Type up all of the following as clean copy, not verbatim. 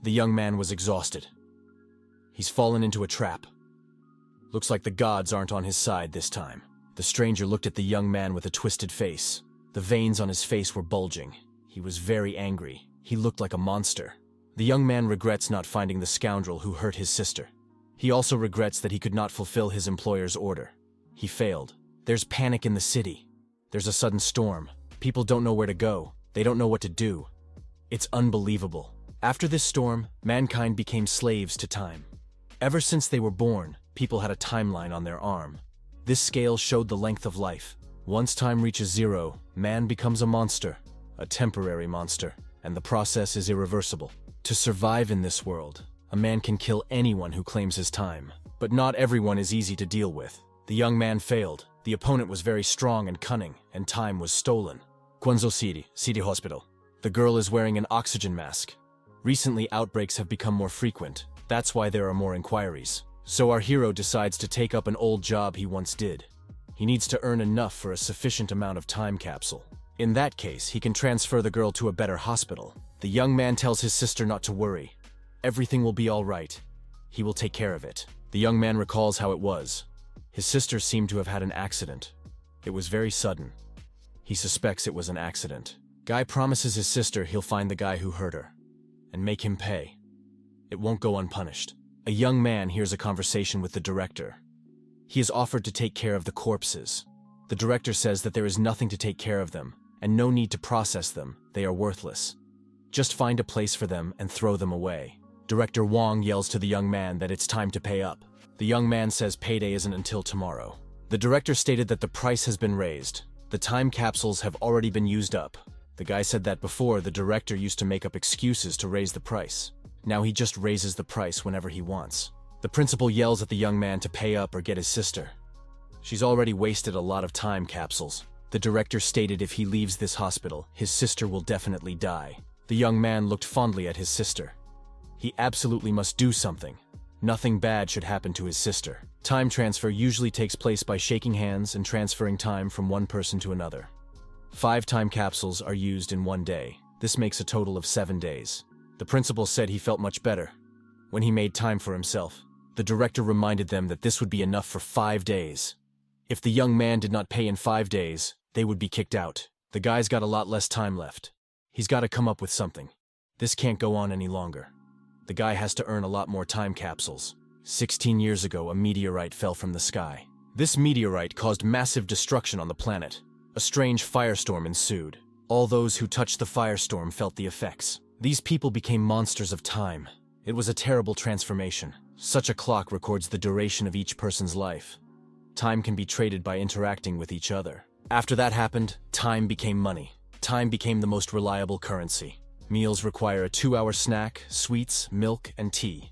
The young man was exhausted. He's fallen into a trap. Looks like the gods aren't on his side this time. The stranger looked at the young man with a twisted face. The veins on his face were bulging. He was very angry. He looked like a monster. The young man regrets not finding the scoundrel who hurt his sister. He also regrets that he could not fulfill his employer's order. He failed. There's panic in the city. There's a sudden storm. People don't know where to go. They don't know what to do. It's unbelievable. After this storm, mankind became slaves to time. Ever since they were born, people had a timeline on their arm. This scale showed the length of life. Once time reaches 0, man becomes a monster, a temporary monster, and the process is irreversible. To survive in this world, a man can kill anyone who claims his time. But not everyone is easy to deal with. The young man failed. The opponent was very strong and cunning, and time was stolen. Guangzhou City Hospital. The girl is wearing an oxygen mask. Recently, outbreaks have become more frequent. That's why there are more inquiries. So our hero decides to take up an old job he once did. He needs to earn enough for a sufficient amount of time capsule. In that case, he can transfer the girl to a better hospital. The young man tells his sister not to worry. Everything will be all right. He will take care of it. The young man recalls how it was. His sister seemed to have had an accident. It was very sudden. He suspects it was an accident. Guy promises his sister he'll find the guy who hurt her and make him pay. It won't go unpunished. A young man hears a conversation with the director. He is offered to take care of the corpses. The director says that there is nothing to take care of them, and no need to process them. They are worthless. Just find a place for them and throw them away. Director Wang yells to the young man that it's time to pay up. The young man says payday isn't until tomorrow. The director stated that the price has been raised. The time capsules have already been used up. The guy said that before the director used to make up excuses to raise the price. Now he just raises the price whenever he wants. The principal yells at the young man to pay up or get his sister. She's already wasted a lot of time capsules. The director stated if he leaves this hospital, his sister will definitely die. The young man looked fondly at his sister. He absolutely must do something. Nothing bad should happen to his sister. Time transfer usually takes place by shaking hands and transferring time from one person to another. 5 time capsules are used in one day. This makes a total of 7 days. The principal said he felt much better when he made time for himself. The director reminded them that this would be enough for 5 days. If the young man did not pay in 5 days, they would be kicked out. The guy's got a lot less time left. He's got to come up with something. This can't go on any longer. The guy has to earn a lot more time capsules. 16 years ago, a meteorite fell from the sky. This meteorite caused massive destruction on the planet. A strange firestorm ensued. All those who touched the firestorm felt the effects. These people became monsters of time. It was a terrible transformation. Such a clock records the duration of each person's life. Time can be traded by interacting with each other. After that happened, time became money. Time became the most reliable currency. Meals require a 2-hour snack, sweets, milk, and tea.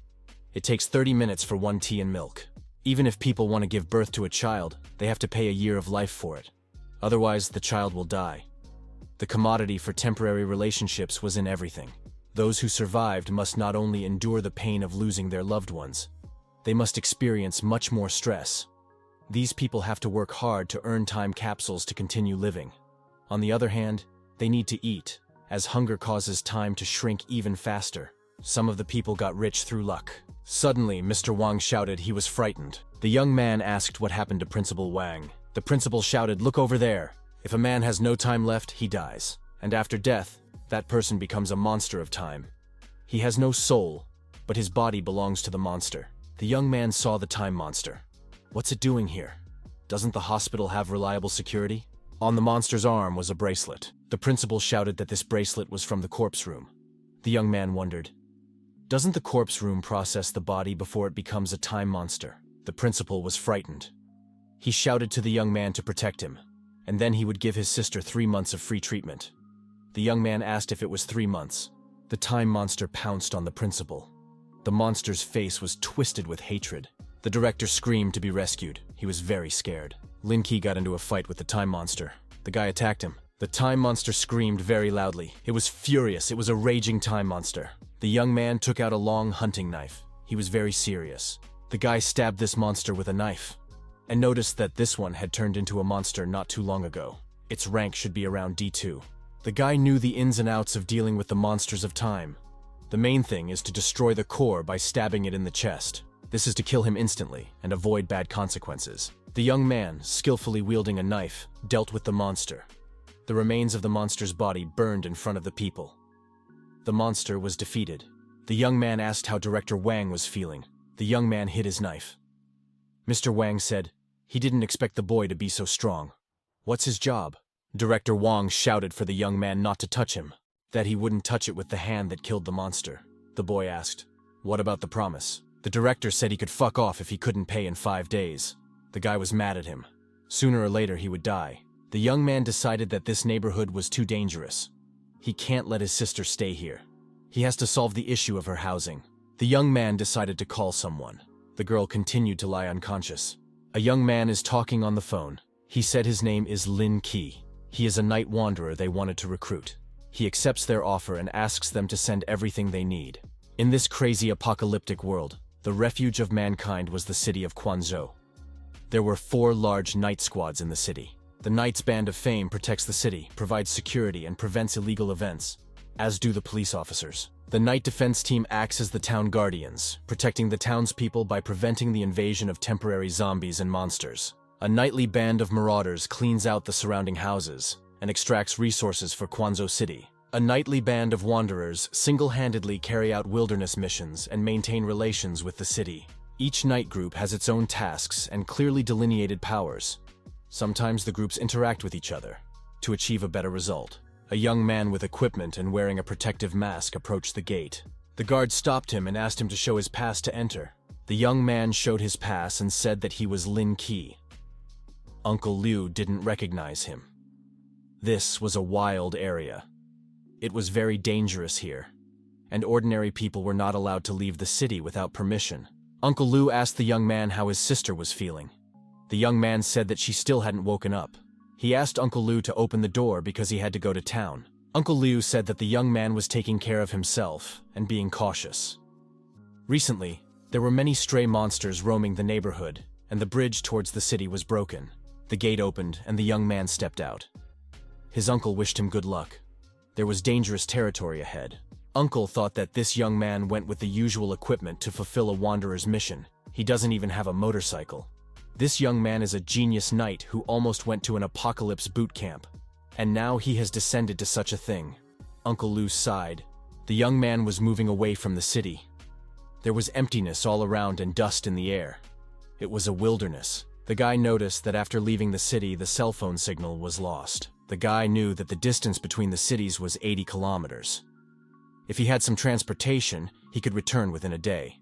It takes 30 minutes for 1 tea and milk. Even if people want to give birth to a child, they have to pay a year of life for it. Otherwise, the child will die. The commodity for temporary relationships was in everything. Those who survived must not only endure the pain of losing their loved ones, they must experience much more stress. These people have to work hard to earn time capsules to continue living. On the other hand, they need to eat, as hunger causes time to shrink even faster. Some of the people got rich through luck. Suddenly, Mr. Wang shouted he was frightened. The young man asked what happened to Principal Wang. The principal shouted, "Look over there. If a man has no time left, he dies. And after death, that person becomes a monster of time. He has no soul, but his body belongs to the monster." The young man saw the time monster. What's it doing here? Doesn't the hospital have reliable security? On the monster's arm was a bracelet. The principal shouted that this bracelet was from the corpse room. The young man wondered, doesn't the corpse room process the body before it becomes a time monster? The principal was frightened. He shouted to the young man to protect him, and then he would give his sister 3 months of free treatment. The young man asked if it was 3 months. The time monster pounced on the principal. The monster's face was twisted with hatred. The director screamed to be rescued. He was very scared. Lin Ke got into a fight with the time monster. The guy attacked him. The time monster screamed very loudly. It was furious. It was a raging time monster. The young man took out a long hunting knife. He was very serious. The guy stabbed this monster with a knife and noticed that this one had turned into a monster not too long ago. Its rank should be around D2. The guy knew the ins and outs of dealing with the monsters of time. The main thing is to destroy the core by stabbing it in the chest. This is to kill him instantly and avoid bad consequences. The young man, skillfully wielding a knife, dealt with the monster. The remains of the monster's body burned in front of the people. The monster was defeated. The young man asked how Director Wang was feeling. The young man hid his knife. Mr. Wang said he didn't expect the boy to be so strong. What's his job? Director Wang shouted for the young man not to touch him, that he wouldn't touch it with the hand that killed the monster. The boy asked, "What about the promise?" The director said he could fuck off if he couldn't pay in 5 days. The guy was mad at him. Sooner or later he would die. The young man decided that this neighborhood was too dangerous. He can't let his sister stay here. He has to solve the issue of her housing. The young man decided to call someone. The girl continued to lie unconscious. A young man is talking on the phone. He said his name is Lin Ke. He is a night wanderer they wanted to recruit. He accepts their offer and asks them to send everything they need. In this crazy apocalyptic world, the refuge of mankind was the city of Quanzhou. There were 4 large night squads in the city. The Knights Band of Fame protects the city, provides security, and prevents illegal events, as do the police officers. The Night Defense Team acts as the town guardians, protecting the townspeople by preventing the invasion of temporary zombies and monsters. A nightly band of marauders cleans out the surrounding houses and extracts resources for Quanzhou City. A nightly band of wanderers single-handedly carry out wilderness missions and maintain relations with the city. Each night group has its own tasks and clearly delineated powers. Sometimes the groups interact with each other to achieve a better result. A young man with equipment and wearing a protective mask approached the gate. The guard stopped him and asked him to show his pass to enter. The young man showed his pass and said that he was Lin Ke. Uncle Liu didn't recognize him. This was a wild area. It was very dangerous here, and ordinary people were not allowed to leave the city without permission. Uncle Liu asked the young man how his sister was feeling. The young man said that she still hadn't woken up. He asked Uncle Liu to open the door because he had to go to town. Uncle Liu said that the young man was taking care of himself and being cautious. Recently, there were many stray monsters roaming the neighborhood, and the bridge towards the city was broken. The gate opened and the young man stepped out. His uncle wished him good luck. There was dangerous territory ahead. Uncle thought that this young man went with the usual equipment to fulfill a wanderer's mission. He doesn't even have a motorcycle. This young man is a genius knight who almost went to an apocalypse boot camp. And now he has descended to such a thing. Uncle Liu sighed. The young man was moving away from the city. There was emptiness all around and dust in the air. It was a wilderness. The guy noticed that after leaving the city, the cell phone signal was lost. The guy knew that the distance between the cities was 80 kilometers. If he had some transportation, he could return within a day.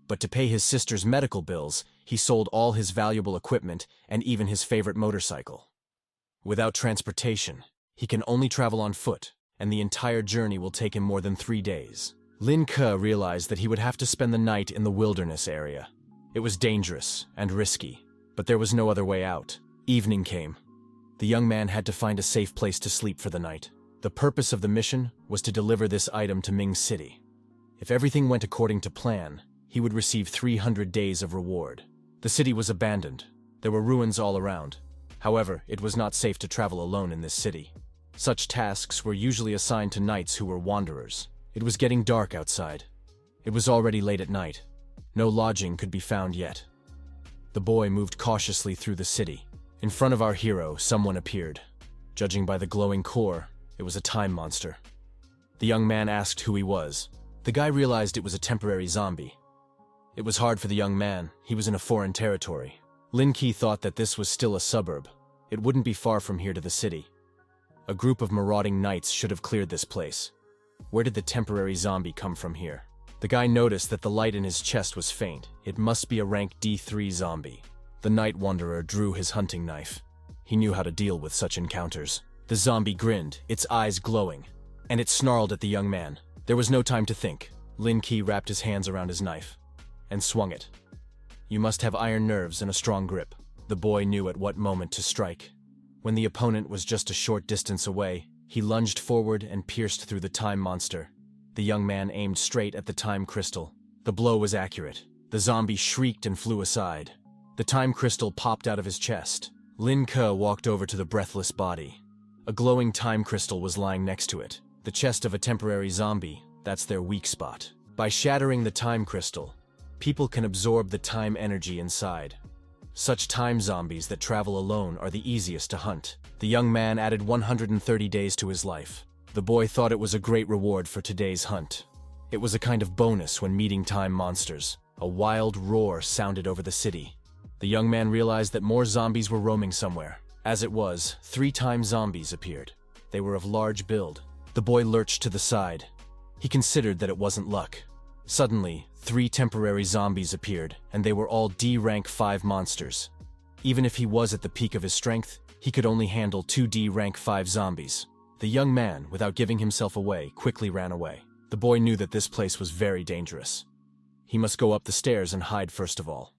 But to pay his sister's medical bills, he sold all his valuable equipment and even his favorite motorcycle. Without transportation, he can only travel on foot, and the entire journey will take him more than 3 days. Lin Ke realized that he would have to spend the night in the wilderness area. It was dangerous and risky, but there was no other way out. Evening came. The young man had to find a safe place to sleep for the night. The purpose of the mission was to deliver this item to Ming City. If everything went according to plan, he would receive 300 days of reward. The city was abandoned. There were ruins all around. However, it was not safe to travel alone in this city. Such tasks were usually assigned to knights who were wanderers. It was getting dark outside. It was already late at night. No lodging could be found yet. The boy moved cautiously through the city. In front of our hero, someone appeared. Judging by the glowing core, it was a time monster. The young man asked who he was. The guy realized it was a temporary zombie. It was hard for the young man. He was in a foreign territory. Lin Ke thought that this was still a suburb. It wouldn't be far from here to the city. A group of marauding knights should have cleared this place. Where did the temporary zombie come from here? The guy noticed that the light in his chest was faint. It must be a rank D3 zombie. The night wanderer drew his hunting knife. He knew how to deal with such encounters. The zombie grinned, its eyes glowing, and it snarled at the young man. There was no time to think. Lin Ke wrapped his hands around his knife and swung it. You must have iron nerves and a strong grip. The boy knew at what moment to strike. When the opponent was just a short distance away, he lunged forward and pierced through the time monster. The young man aimed straight at the time crystal. The blow was accurate. The zombie shrieked and flew aside. The time crystal popped out of his chest. Lin Ke walked over to the breathless body. A glowing time crystal was lying next to it. The chest of a temporary zombie. That's their weak spot. By shattering the time crystal, people can absorb the time energy inside. Such time zombies that travel alone are the easiest to hunt. The young man added 130 days to his life. The boy thought it was a great reward for today's hunt. It was a kind of bonus when meeting time monsters. A wild roar sounded over the city. The young man realized that more zombies were roaming somewhere. As it was, 3 time zombies appeared. They were of large build. The boy lurched to the side. He considered that it wasn't luck. Suddenly, 3 temporary zombies appeared, and they were all D rank 5 monsters. Even if he was at the peak of his strength, he could only handle 2 D rank 5 zombies. The young man, without giving himself away, quickly ran away. The boy knew that this place was very dangerous. He must go up the stairs and hide first of all.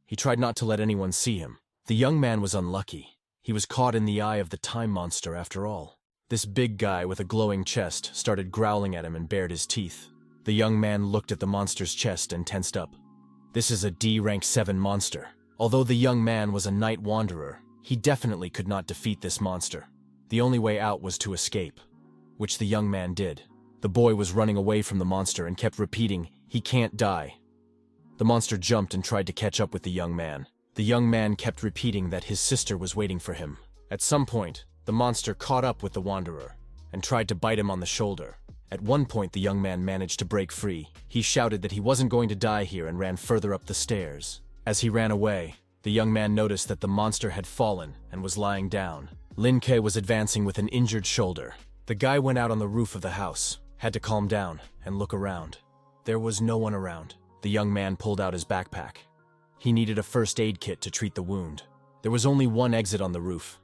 He tried not to let anyone see him. The young man was unlucky. He was caught in the eye of the time monster after all. This big guy with a glowing chest started growling at him and bared his teeth. The young man looked at the monster's chest and tensed up. This is a D rank 7 monster. Although the young man was a night wanderer, he definitely could not defeat this monster. The only way out was to escape, which the young man did. The boy was running away from the monster and kept repeating, "He can't die." The monster jumped and tried to catch up with the young man. The young man kept repeating that his sister was waiting for him. At some point, the monster caught up with the wanderer and tried to bite him on the shoulder. At one point, the young man managed to break free. He shouted that he wasn't going to die here and ran further up the stairs. As he ran away, the young man noticed that the monster had fallen and was lying down. Lin Ke was advancing with an injured shoulder. The guy went out on the roof of the house, had to calm down and look around. There was no one around. The young man pulled out his backpack. He needed a first aid kit to treat the wound. There was only one exit on the roof.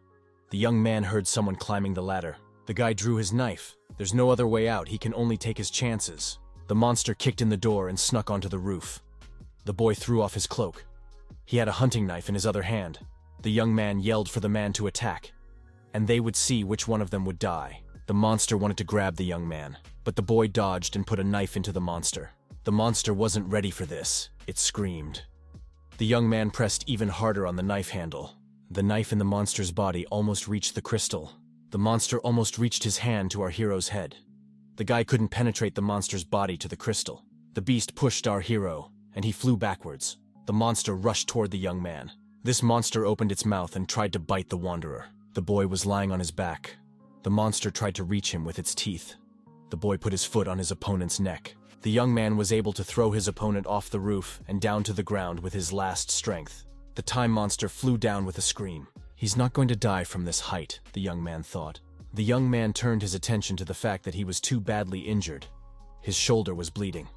The young man heard someone climbing the ladder. The guy drew his knife. There's no other way out, he can only take his chances. The monster kicked in the door and snuck onto the roof. The boy threw off his cloak. He had a hunting knife in his other hand. The young man yelled for the man to attack, and they would see which one of them would die. The monster wanted to grab the young man, but the boy dodged and put a knife into the monster. The monster wasn't ready for this. It screamed. The young man pressed even harder on the knife handle. The knife in the monster's body almost reached the crystal. The monster almost reached his hand to our hero's head. The guy couldn't penetrate the monster's body to the crystal. The beast pushed our hero, and he flew backwards. The monster rushed toward the young man. This monster opened its mouth and tried to bite the wanderer. The boy was lying on his back. The monster tried to reach him with its teeth. The boy put his foot on his opponent's neck. The young man was able to throw his opponent off the roof and down to the ground with his last strength. The time monster flew down with a scream. He's not going to die from this height, the young man thought. The young man turned his attention to the fact that he was too badly injured. His shoulder was bleeding.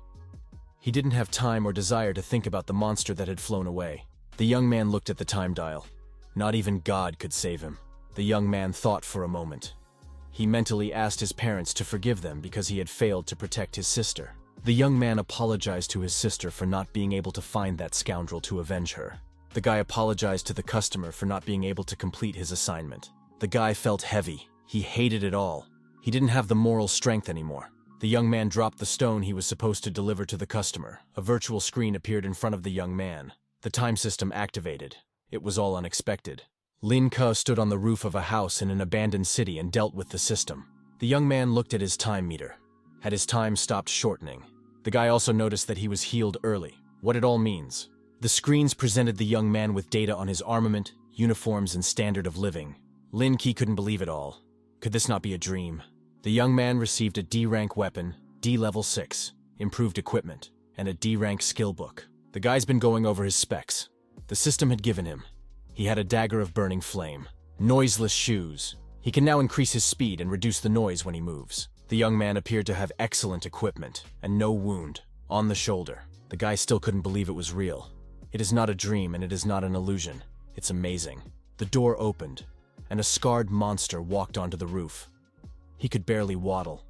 He didn't have time or desire to think about the monster that had flown away. The young man looked at the time dial. Not even God could save him. The young man thought for a moment. He mentally asked his parents to forgive them because he had failed to protect his sister. The young man apologized to his sister for not being able to find that scoundrel to avenge her. The guy apologized to the customer for not being able to complete his assignment. The guy felt heavy. He hated it all. He didn't have the moral strength anymore. The young man dropped the stone he was supposed to deliver to the customer. A virtual screen appeared in front of the young man. The time system activated. It was all unexpected. Lin Ke stood on the roof of a house in an abandoned city and dealt with the system. The young man looked at his time meter. Had his time stopped shortening? The guy also noticed that he was healed early. What it all means. The screens presented the young man with data on his armament, uniforms, and standard of living. Lin Ke couldn't believe it all. Could this not be a dream? The young man received a D-rank weapon, D level 6, improved equipment, and a D-rank skill book. The guy's been going over his specs. The system had given him. He had a dagger of burning flame, noiseless shoes. He can now increase his speed and reduce the noise when he moves. The young man appeared to have excellent equipment and no wound on the shoulder. The guy still couldn't believe it was real. It is not a dream and it is not an illusion. It's amazing. The door opened, and a scarred monster walked onto the roof. He could barely waddle.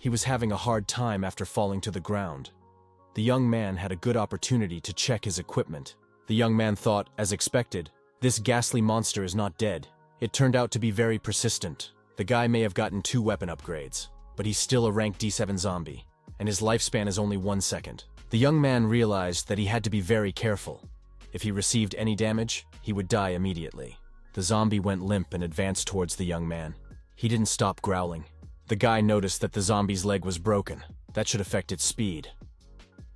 He was having a hard time after falling to the ground. The young man had a good opportunity to check his equipment. The young man thought, as expected, this ghastly monster is not dead. It turned out to be very persistent. The guy may have gotten 2 weapon upgrades, but he's still a rank D7 zombie, and his lifespan is only 1 second. The young man realized that he had to be very careful. If he received any damage, he would die immediately. The zombie went limp and advanced towards the young man. He didn't stop growling. The guy noticed that the zombie's leg was broken. That should affect its speed.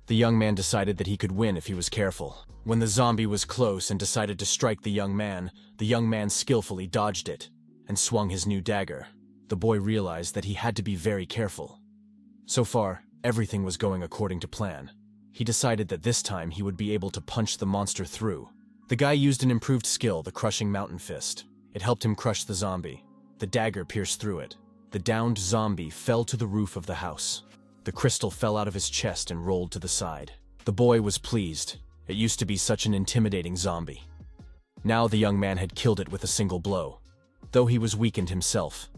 The young man decided that he could win if he was careful. When the zombie was close and decided to strike the young man skillfully dodged it and swung his new dagger. The boy realized that he had to be very careful. So far, everything was going according to plan. He decided that this time he would be able to punch the monster through. The guy used an improved skill, the crushing mountain fist. It helped him crush the zombie. The dagger pierced through it. The downed zombie fell to the roof of the house. The crystal fell out of his chest and rolled to the side. The boy was pleased. It used to be such an intimidating zombie. Now the young man had killed it with a single blow, though he was weakened himself.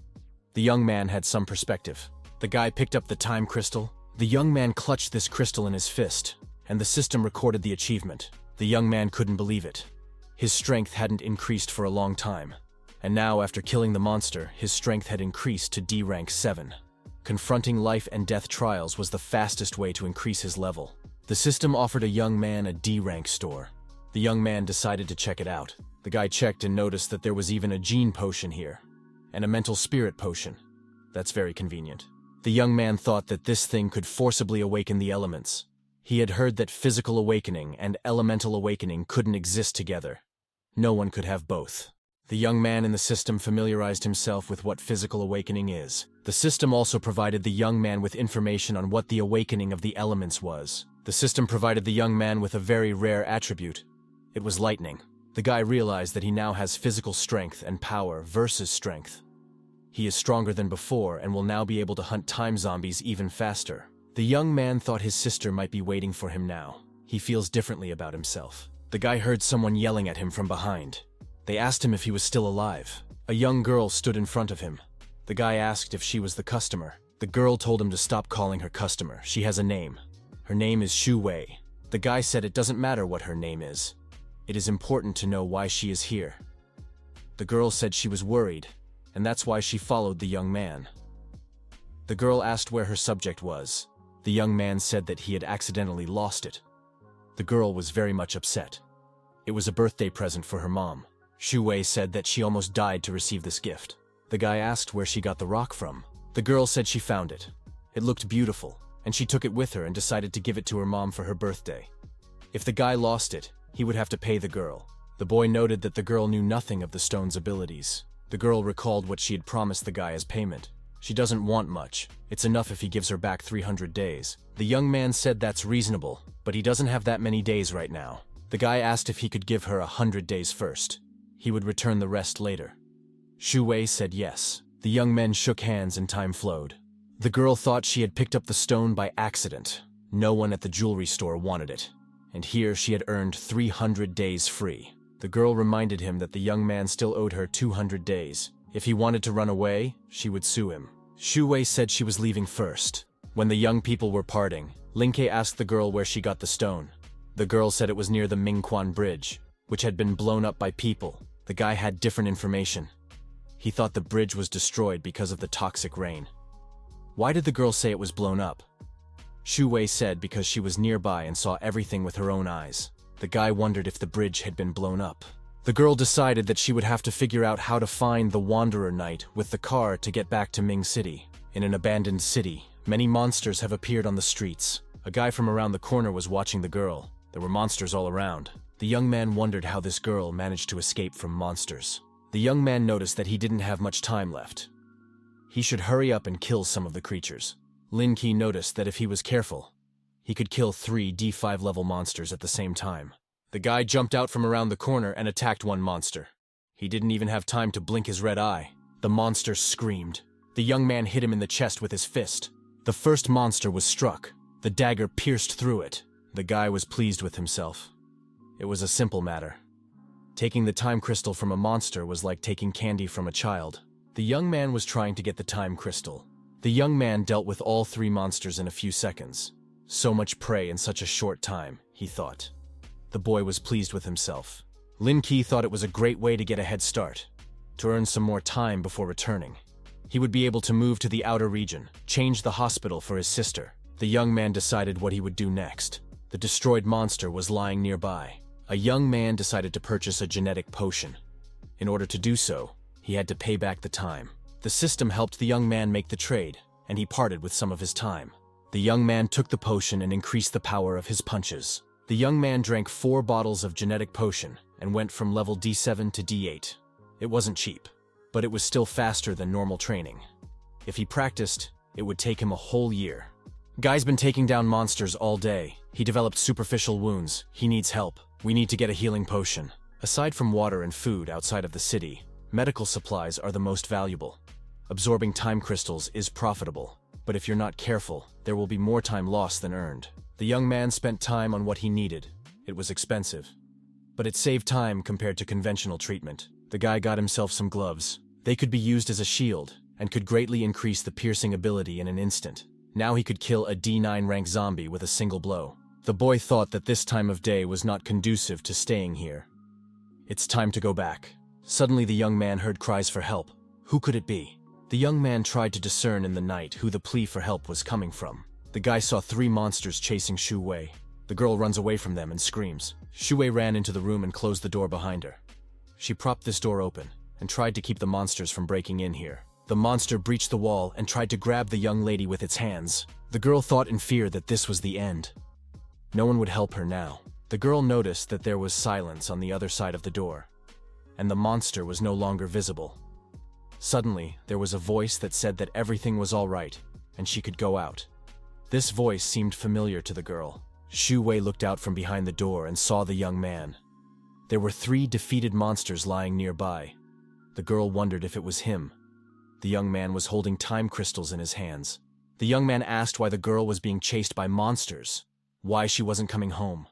The young man had some perspective. The guy picked up the time crystal. The young man clutched this crystal in his fist, and the system recorded the achievement. The young man couldn't believe it. His strength hadn't increased for a long time, and now after killing the monster, his strength had increased to D rank 7. Confronting life and death trials was the fastest way to increase his level. The system offered a young man a D rank store. The young man decided to check it out. The guy checked and noticed that there was even a gene potion here, and a mental spirit potion. That's very convenient. The young man thought that this thing could forcibly awaken the elements. He had heard that physical awakening and elemental awakening couldn't exist together. No one could have both. The young man in the system familiarized himself with what physical awakening is. The system also provided the young man with information on what the awakening of the elements was. The system provided the young man with a very rare attribute. It was lightning. The guy realized that he now has physical strength and power versus strength. He is stronger than before and will now be able to hunt time zombies even faster. The young man thought his sister might be waiting for him now. He feels differently about himself. The guy heard someone yelling at him from behind. They asked him if he was still alive. A young girl stood in front of him. The guy asked if she was the customer. The girl told him to stop calling her customer. She has a name. Her name is Shu Wei. The guy said it doesn't matter what her name is. It is important to know why she is here. The girl said she was worried, and that's why she followed the young man. The girl asked where her subject was. The young man said that he had accidentally lost it. The girl was very much upset. It was a birthday present for her mom. Shu Wei said that she almost died to receive this gift. The guy asked where she got the rock from. The girl said she found it. It looked beautiful, and she took it with her and decided to give it to her mom for her birthday. If the guy lost it, he would have to pay the girl. The boy noted that the girl knew nothing of the stone's abilities. The girl recalled what she had promised the guy as payment. She doesn't want much. It's enough if he gives her back 300 days. The young man said that's reasonable, but he doesn't have that many days right now. The guy asked if he could give her 100 days first. He would return the rest later. Shu Wei said yes. The young men shook hands and time flowed. The girl thought she had picked up the stone by accident. No one at the jewelry store wanted it, and here she had earned 300 days free. The girl reminded him that the young man still owed her 200 days. If he wanted to run away, she would sue him. Shu Wei said she was leaving first. When the young people were parting, Lin Ke asked the girl where she got the stone. The girl said it was near the Mingquan Bridge, which had been blown up by people. The guy had different information. He thought the bridge was destroyed because of the toxic rain. Why did the girl say it was blown up? Shu Wei said because she was nearby and saw everything with her own eyes. The guy wondered if the bridge had been blown up. The girl decided that she would have to figure out how to find the Wanderer Knight with the car to get back to Ming City. In an abandoned city, many monsters have appeared on the streets. A guy from around the corner was watching the girl. There were monsters all around. The young man wondered how this girl managed to escape from monsters. The young man noticed that he didn't have much time left. He should hurry up and kill some of the creatures. Lin Ke noticed that if he was careful, he could kill 3 D5 level monsters at the same time. The guy jumped out from around the corner and attacked one monster. He didn't even have time to blink his red eye. The monster screamed. The young man hit him in the chest with his fist. The first monster was struck. The dagger pierced through it. The guy was pleased with himself. It was a simple matter. Taking the time crystal from a monster was like taking candy from a child. The young man was trying to get the time crystal. The young man dealt with all 3 monsters in a few seconds. So much prey in such a short time, he thought. The boy was pleased with himself. Lin Ke thought it was a great way to get a head start, to earn some more time before returning. He would be able to move to the outer region, change the hospital for his sister. The young man decided what he would do next. The destroyed monster was lying nearby. A young man decided to purchase a genetic potion. In order to do so, he had to pay back the time. The system helped the young man make the trade, and he parted with some of his time. The young man took the potion and increased the power of his punches. The young man drank 4 bottles of genetic potion and went from level D7 to D8. It wasn't cheap, but it was still faster than normal training. If he practiced, it would take him a whole year. Guy's been taking down monsters all day. He developed superficial wounds. He needs help. We need to get a healing potion. Aside from water and food outside of the city, medical supplies are the most valuable. Absorbing time crystals is profitable, but if you're not careful, there will be more time lost than earned. The young man spent time on what he needed. It was expensive, but it saved time compared to conventional treatment. The guy got himself some gloves. They could be used as a shield and could greatly increase the piercing ability in an instant. Now he could kill a D9 rank zombie with a single blow. The boy thought that this time of day was not conducive to staying here. It's time to go back. Suddenly the young man heard cries for help. Who could it be? The young man tried to discern in the night who the plea for help was coming from. The guy saw 3 monsters chasing Shu Wei. The girl runs away from them and screams. Shu Wei ran into the room and closed the door behind her. She propped this door open and tried to keep the monsters from breaking in here. The monster breached the wall and tried to grab the young lady with its hands. The girl thought in fear that this was the end. No one would help her now. The girl noticed that there was silence on the other side of the door, and the monster was no longer visible. Suddenly, there was a voice that said that everything was all right, and she could go out. This voice seemed familiar to the girl. Shu Wei looked out from behind the door and saw the young man. There were 3 defeated monsters lying nearby. The girl wondered if it was him. The young man was holding time crystals in his hands. The young man asked why the girl was being chased by monsters, why she wasn't coming home.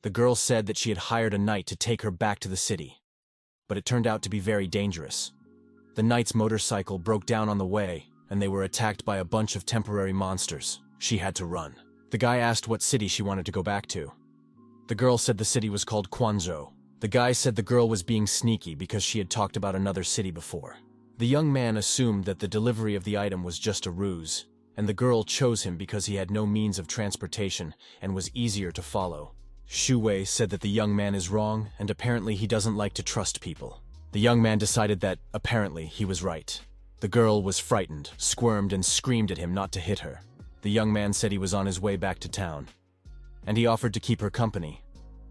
The girl said that she had hired a knight to take her back to the city, but it turned out to be very dangerous. The knight's motorcycle broke down on the way, and they were attacked by a bunch of temporary monsters. She had to run. The guy asked what city she wanted to go back to. The girl said the city was called Quanzhou. The guy said the girl was being sneaky because she had talked about another city before. The young man assumed that the delivery of the item was just a ruse, and the girl chose him because he had no means of transportation and was easier to follow. Shu Wei said that the young man is wrong, and apparently he doesn't like to trust people. The young man decided that, apparently, he was right. The girl was frightened, squirmed, and screamed at him not to hit her. The young man said he was on his way back to town, and he offered to keep her company,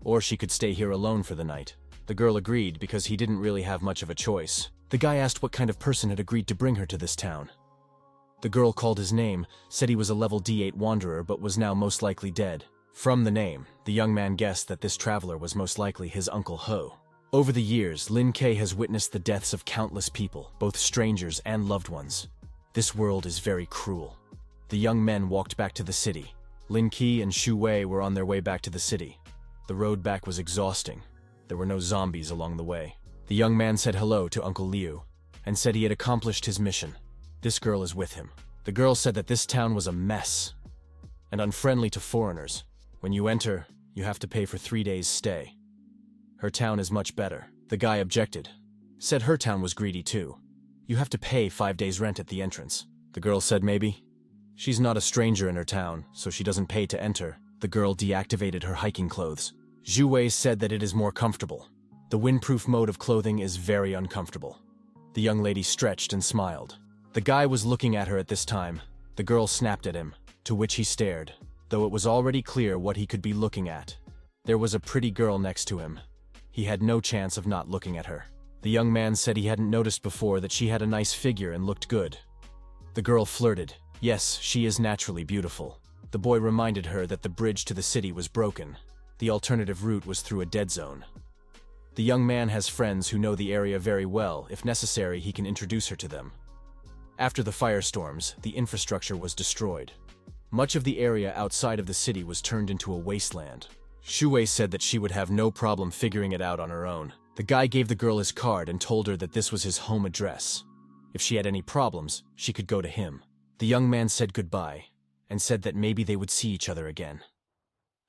or she could stay here alone for the night. The girl agreed because he didn't really have much of a choice. The guy asked what kind of person had agreed to bring her to this town. The girl called his name, said he was a level D8 wanderer but was now most likely dead. From the name, the young man guessed that this traveler was most likely his Uncle Ho. Over the years, Lin Ke has witnessed the deaths of countless people, both strangers and loved ones. This world is very cruel. The young men walked back to the city. Lin Ke and Shu Wei were on their way back to the city. The road back was exhausting. There were no zombies along the way. The young man said hello to Uncle Liu and said he had accomplished his mission. This girl is with him. The girl said that this town was a mess and unfriendly to foreigners. When you enter, you have to pay for 3 days' stay. Her town is much better. The guy objected, said her town was greedy too. You have to pay 5 days' rent at the entrance. The girl said maybe. She's not a stranger in her town, so she doesn't pay to enter. The girl deactivated her hiking clothes. Zhu Wei said that it is more comfortable. The windproof mode of clothing is very uncomfortable. The young lady stretched and smiled. The guy was looking at her at this time. The girl snapped at him, to which he stared, though it was already clear what he could be looking at. There was a pretty girl next to him. He had no chance of not looking at her. The young man said he hadn't noticed before that she had a nice figure and looked good. The girl flirted. Yes, she is naturally beautiful. The boy reminded her that the bridge to the city was broken. The alternative route was through a dead zone. The young man has friends who know the area very well. If necessary, he can introduce her to them. After the firestorms, the infrastructure was destroyed. Much of the area outside of the city was turned into a wasteland. Shu Wei said that she would have no problem figuring it out on her own. The guy gave the girl his card and told her that this was his home address. If she had any problems, she could go to him. The young man said goodbye and said that maybe they would see each other again.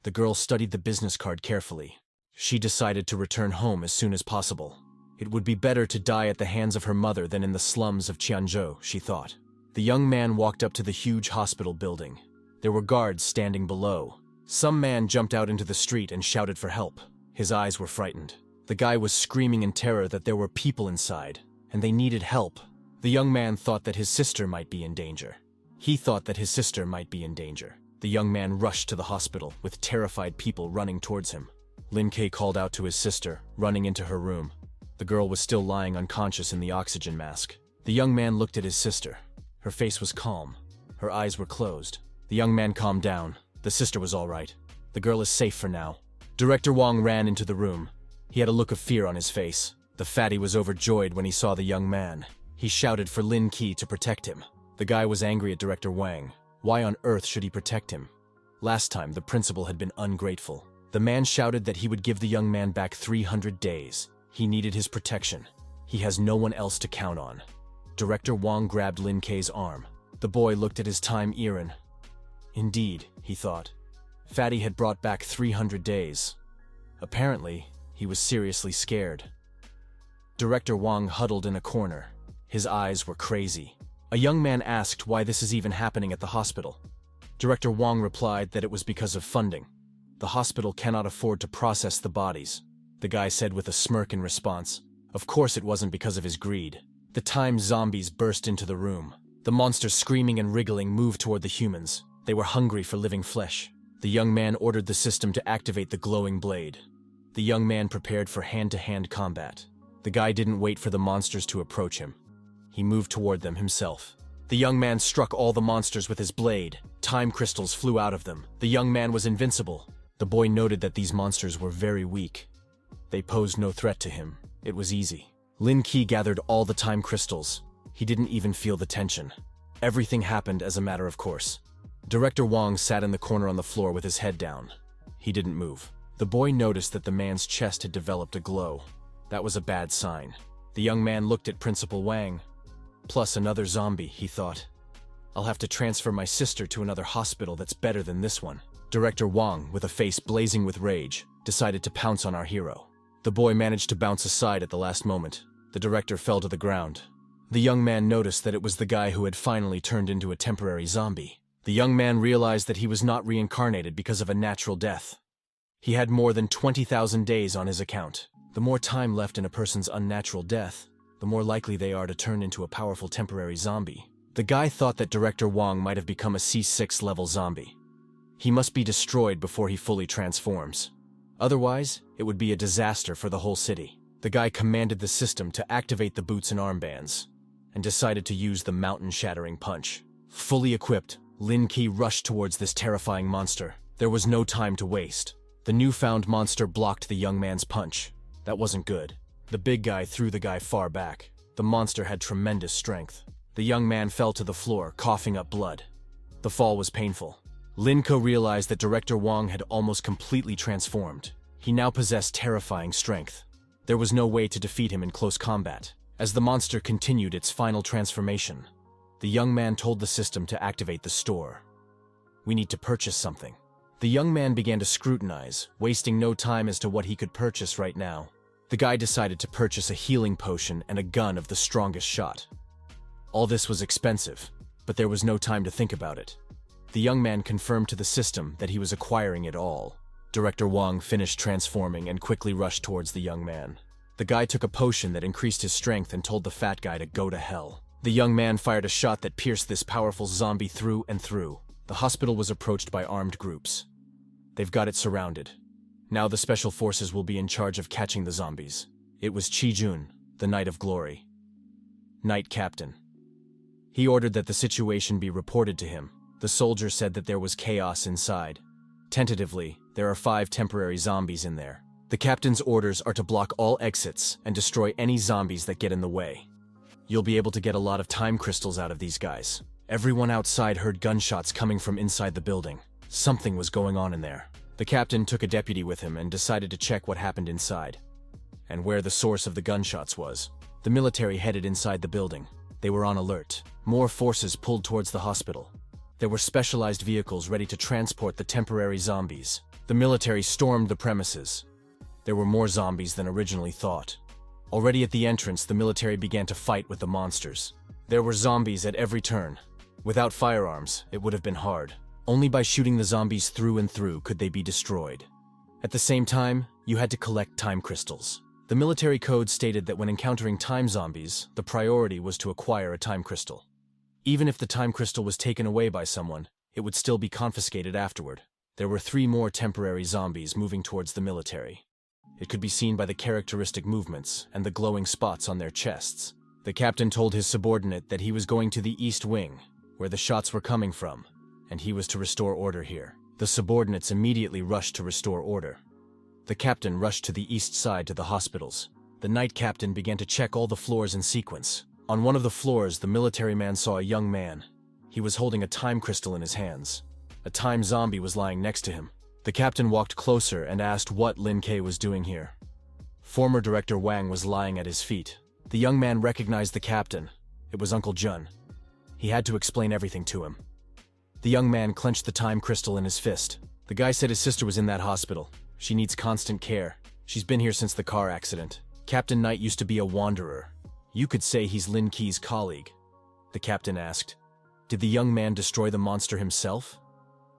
The girl studied the business card carefully. She decided to return home as soon as possible. It would be better to die at the hands of her mother than in the slums of Qianzhou, she thought. The young man walked up to the huge hospital building. There were guards standing below. Some man jumped out into the street and shouted for help. His eyes were frightened. The guy was screaming in terror that there were people inside, and they needed help. The young man thought that his sister might be in danger. He thought that his sister might be in danger. The young man rushed to the hospital, with terrified people running towards him. Lin Ke called out to his sister, running into her room. The girl was still lying unconscious in the oxygen mask. The young man looked at his sister. Her face was calm. Her eyes were closed. The young man calmed down. The sister was all right. The girl is safe for now. Director Wong ran into the room. He had a look of fear on his face. The fatty was overjoyed when he saw the young man. He shouted for Lin Ke to protect him. The guy was angry at Director Wang. Why on earth should he protect him? Last time, the principal had been ungrateful. The man shouted that he would give the young man back 300 days. He needed his protection. He has no one else to count on. Director Wang grabbed Lin Ke's arm. The boy looked at his time Iran. Indeed, he thought. Fatty had brought back 300 days. Apparently, he was seriously scared. Director Wang huddled in a corner. His eyes were crazy. A young man asked why this is even happening at the hospital. Director Wang replied that it was because of funding. The hospital cannot afford to process the bodies. The guy said with a smirk in response, of course it wasn't because of his greed. The time zombies burst into the room. The monsters screaming and wriggling moved toward the humans. They were hungry for living flesh. The young man ordered the system to activate the glowing blade. The young man prepared for hand-to-hand combat. The guy didn't wait for the monsters to approach him. He moved toward them himself. The young man struck all the monsters with his blade. Time crystals flew out of them. The young man was invincible. The boy noted that these monsters were very weak. They posed no threat to him. It was easy. Lin Ke gathered all the time crystals. He didn't even feel the tension. Everything happened as a matter of course. Director Wang sat in the corner on the floor with his head down. He didn't move. The boy noticed that the man's chest had developed a glow. That was a bad sign. The young man looked at Principal Wang. Plus another zombie, he thought. I'll have to transfer my sister to another hospital that's better than this one. Director Wang, with a face blazing with rage, decided to pounce on our hero. The boy managed to bounce aside at the last moment. The director fell to the ground. The young man noticed that it was the guy who had finally turned into a temporary zombie. The young man realized that he was not reincarnated because of a natural death. He had more than 20,000 days on his account. The more time left in a person's unnatural death, the more likely they are to turn into a powerful temporary zombie. The guy thought that Director Wang might have become a C6 level zombie. He must be destroyed before he fully transforms. Otherwise, it would be a disaster for the whole city. The guy commanded the system to activate the boots and armbands, and decided to use the mountain-shattering punch. Fully equipped, Lin Ke rushed towards this terrifying monster. There was no time to waste. The newfound monster blocked the young man's punch. That wasn't good. The big guy threw the guy far back. The monster had tremendous strength. The young man fell to the floor, coughing up blood. The fall was painful. Lin Ke realized that Director Wang had almost completely transformed. He now possessed terrifying strength. There was no way to defeat him in close combat. As the monster continued its final transformation, the young man told the system to activate the store. We need to purchase something. The young man began to scrutinize, wasting no time as to what he could purchase right now. The guy decided to purchase a healing potion and a gun of the strongest shot. All this was expensive, but there was no time to think about it. The young man confirmed to the system that he was acquiring it all. Director Wang finished transforming and quickly rushed towards the young man. The guy took a potion that increased his strength and told the fat guy to go to hell. The young man fired a shot that pierced this powerful zombie through and through. The hospital was approached by armed groups. They've got it surrounded. Now the special forces will be in charge of catching the zombies. It was Chi-Jun, the Knight of Glory. Knight Captain. He ordered that the situation be reported to him. The soldier said that there was chaos inside. Tentatively, there are 5 temporary zombies in there. The captain's orders are to block all exits and destroy any zombies that get in the way. You'll be able to get a lot of time crystals out of these guys. Everyone outside heard gunshots coming from inside the building. Something was going on in there. The captain took a deputy with him and decided to check what happened inside, and where the source of the gunshots was. The military headed inside the building. They were on alert. More forces pulled towards the hospital. There were specialized vehicles ready to transport the temporary zombies. The military stormed the premises. There were more zombies than originally thought. Already at the entrance, the military began to fight with the monsters. There were zombies at every turn. Without firearms, it would have been hard. Only by shooting the zombies through and through could they be destroyed. At the same time, you had to collect time crystals. The military code stated that when encountering time zombies, the priority was to acquire a time crystal. Even if the time crystal was taken away by someone, it would still be confiscated afterward. There were 3 more temporary zombies moving towards the military. It could be seen by the characteristic movements and the glowing spots on their chests. The captain told his subordinate that he was going to the East Wing, where the shots were coming from, and he was to restore order here. The subordinates immediately rushed to restore order. The captain rushed to the east side to the hospitals. The night captain began to check all the floors in sequence. On one of the floors, the military man saw a young man. He was holding a time crystal in his hands. A time zombie was lying next to him. The captain walked closer and asked what Lin Ke was doing here. Former Director Wang was lying at his feet. The young man recognized the captain. It was Uncle Jun. He had to explain everything to him. The young man clenched the time crystal in his fist. The guy said his sister was in that hospital. She needs constant care. She's been here since the car accident. Captain Knight used to be a wanderer. You could say he's Lin Ke's colleague. The captain asked, "Did the young man destroy the monster himself?"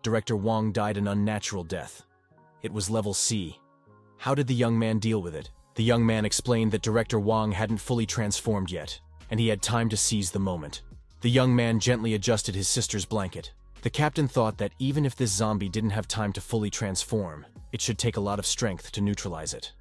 Director Wang died an unnatural death. It was level C. How did the young man deal with it? The young man explained that Director Wang hadn't fully transformed yet, and he had time to seize the moment. The young man gently adjusted his sister's blanket. The captain thought that even if this zombie didn't have time to fully transform, it should take a lot of strength to neutralize it.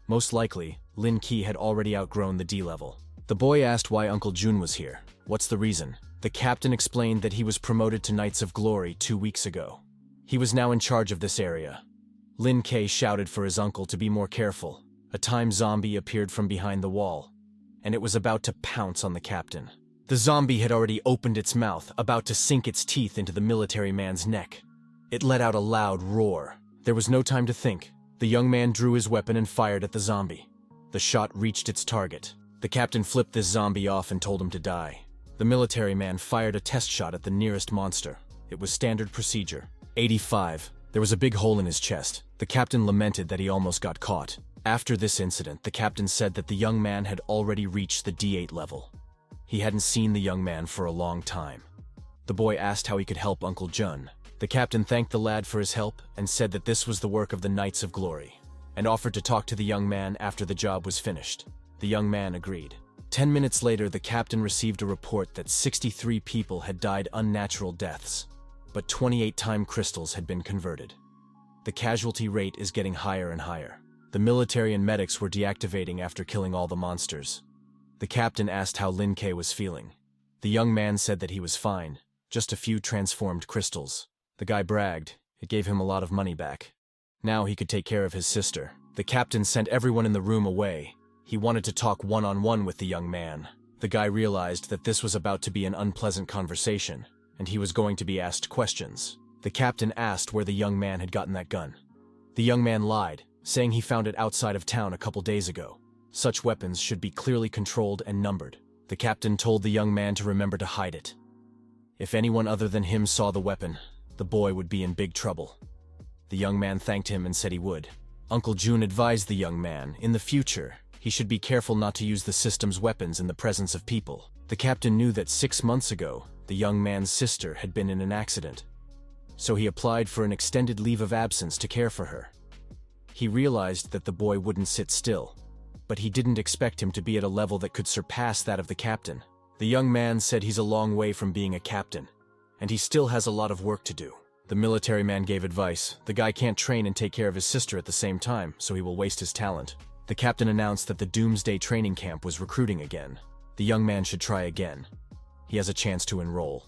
Most likely, Lin Ke had already outgrown the D level. The boy asked why Uncle Jun was here. What's the reason? The captain explained that he was promoted to Knights of Glory 2 weeks ago. He was now in charge of this area. Lin Ke shouted for his uncle to be more careful. A time zombie appeared from behind the wall, and it was about to pounce on the captain. The zombie had already opened its mouth, about to sink its teeth into the military man's neck. It let out a loud roar. There was no time to think. The young man drew his weapon and fired at the zombie. The shot reached its target. The captain flipped this zombie off and told him to die. The military man fired a test shot at the nearest monster. It was standard procedure. 85. There was a big hole in his chest. The captain lamented that he almost got caught. After this incident, the captain said that the young man had already reached the D8 level. He hadn't seen the young man for a long time. The boy asked how he could help Uncle Jun. The captain thanked the lad for his help and said that this was the work of the Knights of Glory, and offered to talk to the young man after the job was finished. The young man agreed. 10 minutes later, the captain received a report that 63 people had died unnatural deaths, but 28 time crystals had been converted. The casualty rate is getting higher and higher. The military and medics were deactivating after killing all the monsters. The captain asked how Lin Ke was feeling. The young man said that he was fine, just a few transformed crystals. The guy bragged. It gave him a lot of money back. Now he could take care of his sister. The captain sent everyone in the room away. He wanted to talk one-on-one with the young man. The guy realized that this was about to be an unpleasant conversation, and he was going to be asked questions. The captain asked where the young man had gotten that gun. The young man lied, saying he found it outside of town a couple days ago. Such weapons should be clearly controlled and numbered. The captain told the young man to remember to hide it. If anyone other than him saw the weapon, the boy would be in big trouble. The young man thanked him and said he would. Uncle Jun advised the young man, in the future, he should be careful not to use the system's weapons in the presence of people. The captain knew that 6 months ago, the young man's sister had been in an accident. So he applied for an extended leave of absence to care for her. He realized that the boy wouldn't sit still, but he didn't expect him to be at a level that could surpass that of the captain. The young man said he's a long way from being a captain, and he still has a lot of work to do. The military man gave advice. The guy can't train and take care of his sister at the same time, so he will waste his talent. The captain announced that the Doomsday training camp was recruiting again. The young man should try again. He has a chance to enroll,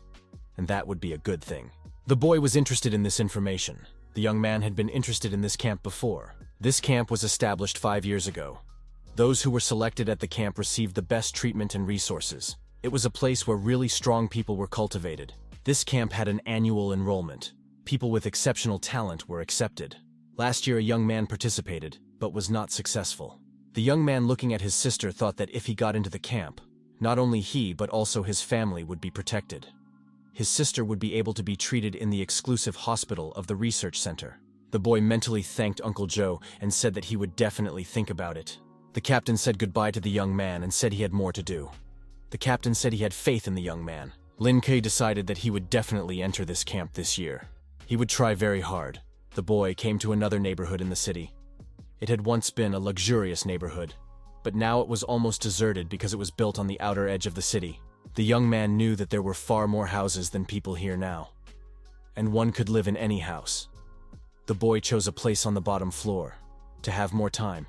and that would be a good thing. The boy was interested in this information. The young man had been interested in this camp before. This camp was established 5 years ago. Those who were selected at the camp received the best treatment and resources. It was a place where really strong people were cultivated. This camp had an annual enrollment. People with exceptional talent were accepted. Last year, a young man participated, but was not successful. The young man looking at his sister thought that if he got into the camp, not only he but also his family would be protected. His sister would be able to be treated in the exclusive hospital of the research center. The boy mentally thanked Uncle Joe and said that he would definitely think about it. The captain said goodbye to the young man and said he had more to do. The captain said he had faith in the young man. Lin Ke decided that he would definitely enter this camp this year. He would try very hard. The boy came to another neighborhood in the city. It had once been a luxurious neighborhood, but now it was almost deserted because it was built on the outer edge of the city. The young man knew that there were far more houses than people here now, and one could live in any house. The boy chose a place on the bottom floor, to have more time,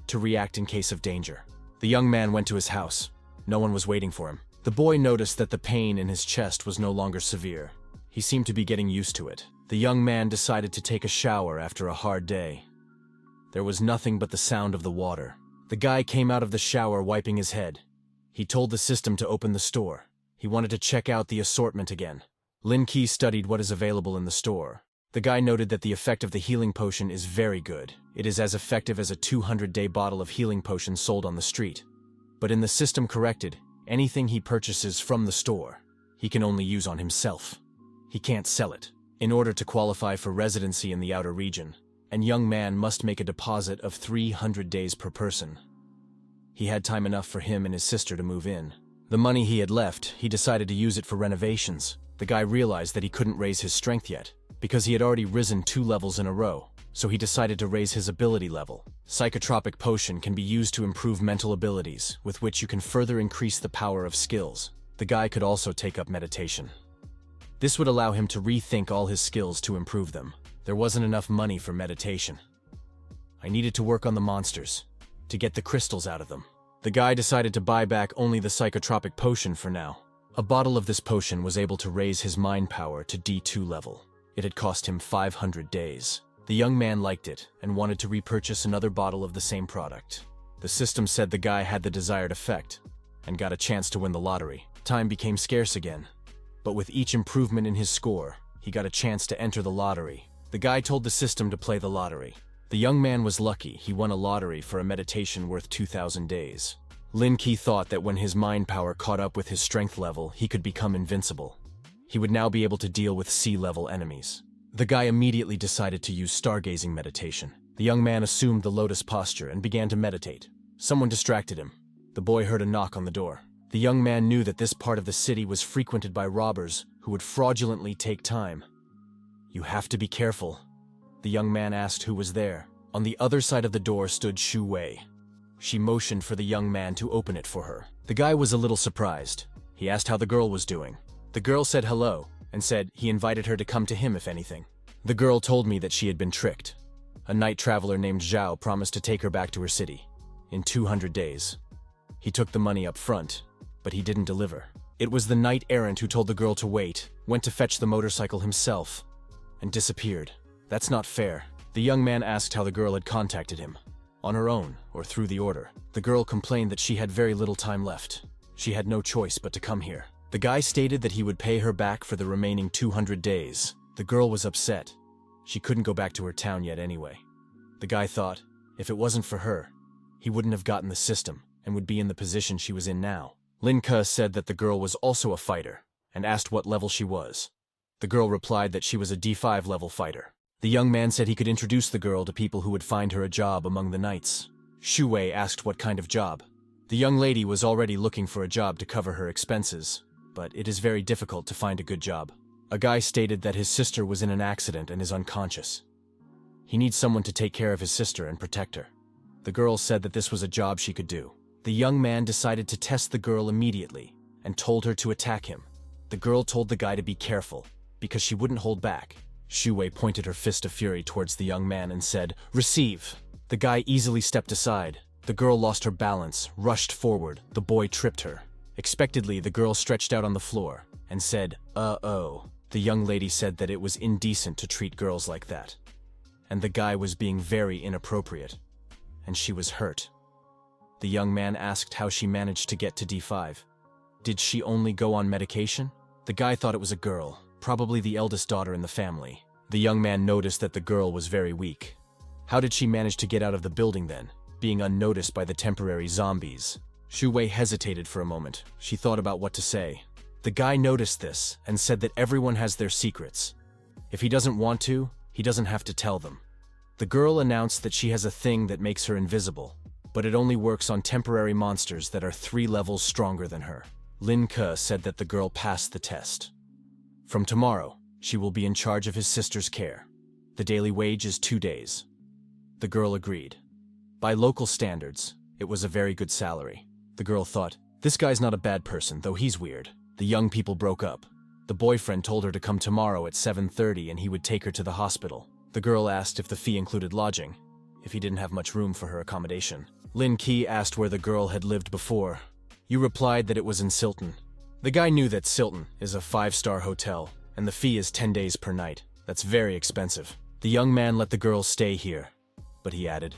to react in case of danger. The young man went to his house. No one was waiting for him. The boy noticed that the pain in his chest was no longer severe. He seemed to be getting used to it. The young man decided to take a shower after a hard day. There was nothing but the sound of the water. The guy came out of the shower wiping his head. He told the system to open the store. He wanted to check out the assortment again. Lin Ke studied what is available in the store. The guy noted that the effect of the healing potion is very good. It is as effective as a 200-day bottle of healing potion sold on the street. But in the system corrected, anything he purchases from the store, he can only use on himself. He can't sell it. In order to qualify for residency in the outer region, a young man must make a deposit of 300 days per person. He had time enough for him and his sister to move in. The money he had left, he decided to use it for renovations. The guy realized that he couldn't raise his strength yet, because he had already risen 2 levels in a row, so he decided to raise his ability level. Psychotropic potion can be used to improve mental abilities, with which you can further increase the power of skills. The guy could also take up meditation. This would allow him to rethink all his skills to improve them. There wasn't enough money for meditation. I needed to work on the monsters, to get the crystals out of them. The guy decided to buy back only the psychotropic potion for now. A bottle of this potion was able to raise his mind power to D2 level. It had cost him 500 days. The young man liked it and wanted to repurchase another bottle of the same product. The system said the guy had the desired effect and got a chance to win the lottery. Time became scarce again, but with each improvement in his score, he got a chance to enter the lottery. The guy told the system to play the lottery. The young man was lucky. He won a lottery for a meditation worth 2,000 days. Lin Ke thought that when his mind power caught up with his strength level, he could become invincible. He would now be able to deal with sea-level enemies. The guy immediately decided to use stargazing meditation. The young man assumed the lotus posture and began to meditate. Someone distracted him. The boy heard a knock on the door. The young man knew that this part of the city was frequented by robbers who would fraudulently take time. "You have to be careful." The young man asked who was there. On the other side of the door stood Shu Wei. She motioned for the young man to open it for her. The guy was a little surprised. He asked how the girl was doing. The girl said hello and said he invited her to come to him if anything. The girl told me that she had been tricked. A night traveler named Zhao promised to take her back to her city in 200 days. He took the money up front, but he didn't deliver. It was the knight errant who told the girl to wait, went to fetch the motorcycle himself, and disappeared. That's not fair. The young man asked how the girl had contacted him. On her own, or through the order. The girl complained that she had very little time left. She had no choice but to come here. The guy stated that he would pay her back for the remaining 200 days. The girl was upset. She couldn't go back to her town yet anyway. The guy thought, if it wasn't for her, he wouldn't have gotten the system and would be in the position she was in now. Lin Ke said that the girl was also a fighter and asked what level she was. The girl replied that she was a D5 level fighter. The young man said he could introduce the girl to people who would find her a job among the knights. Shu Wei asked what kind of job. The young lady was already looking for a job to cover her expenses, but it is very difficult to find a good job. A guy stated that his sister was in an accident and is unconscious. He needs someone to take care of his sister and protect her. The girl said that this was a job she could do. The young man decided to test the girl immediately and told her to attack him. The girl told the guy to be careful because she wouldn't hold back. Shu Wei pointed her fist of fury towards the young man and said, "Receive." The guy easily stepped aside. The girl lost her balance, rushed forward. The boy tripped her. Expectedly, the girl stretched out on the floor and said, "Uh-oh." The young lady said that it was indecent to treat girls like that. And the guy was being very inappropriate. And she was hurt. The young man asked how she managed to get to D5. Did she only go on medication? The guy thought it was a girl, probably the eldest daughter in the family. The young man noticed that the girl was very weak. How did she manage to get out of the building then, being unnoticed by the temporary zombies? Shu Wei hesitated for a moment. She thought about what to say. The guy noticed this and said that everyone has their secrets. If he doesn't want to, he doesn't have to tell them. The girl announced that she has a thing that makes her invisible, but it only works on temporary monsters that are 3 levels stronger than her. Lin Ke said that the girl passed the test. From tomorrow, she will be in charge of his sister's care. The daily wage is 2 days. The girl agreed. By local standards, it was a very good salary. The girl thought, this guy's not a bad person, though he's weird. The young people broke up. The boyfriend told her to come tomorrow at 7:30 and he would take her to the hospital. The girl asked if the fee included lodging, if he didn't have much room for her accommodation. Lin Ke asked where the girl had lived before. You replied that it was in Silton. The guy knew that Silton is a 5-star hotel, and the fee is 10 days per night. That's very expensive. The young man let the girl stay here. But he added,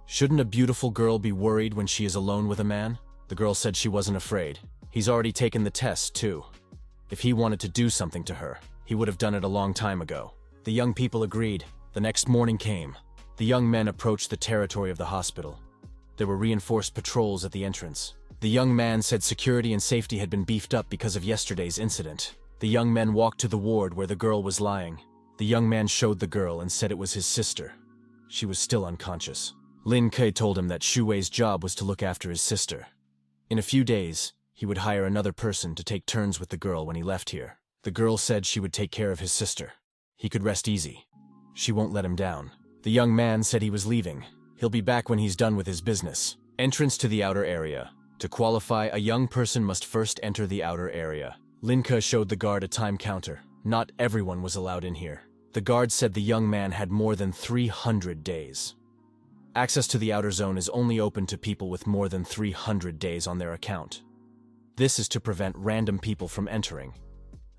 shouldn't a beautiful girl be worried when she is alone with a man? The girl said she wasn't afraid. He's already taken the test, too. If he wanted to do something to her, he would have done it a long time ago. The young people agreed. The next morning came. The young men approached the territory of the hospital. There were reinforced patrols at the entrance. The young man said security and safety had been beefed up because of yesterday's incident. The young men walked to the ward where the girl was lying. The young man showed the girl and said it was his sister. She was still unconscious. Lin Ke told him that Shu Wei's job was to look after his sister. In a few days, he would hire another person to take turns with the girl when he left here. The girl said she would take care of his sister. He could rest easy. She won't let him down. The young man said he was leaving. He'll be back when he's done with his business. Entrance to the outer area. To qualify, a young person must first enter the outer area. Lin Ke showed the guard a time counter. Not everyone was allowed in here. The guard said the young man had more than 300 days. Access to the outer zone is only open to people with more than 300 days on their account. This is to prevent random people from entering,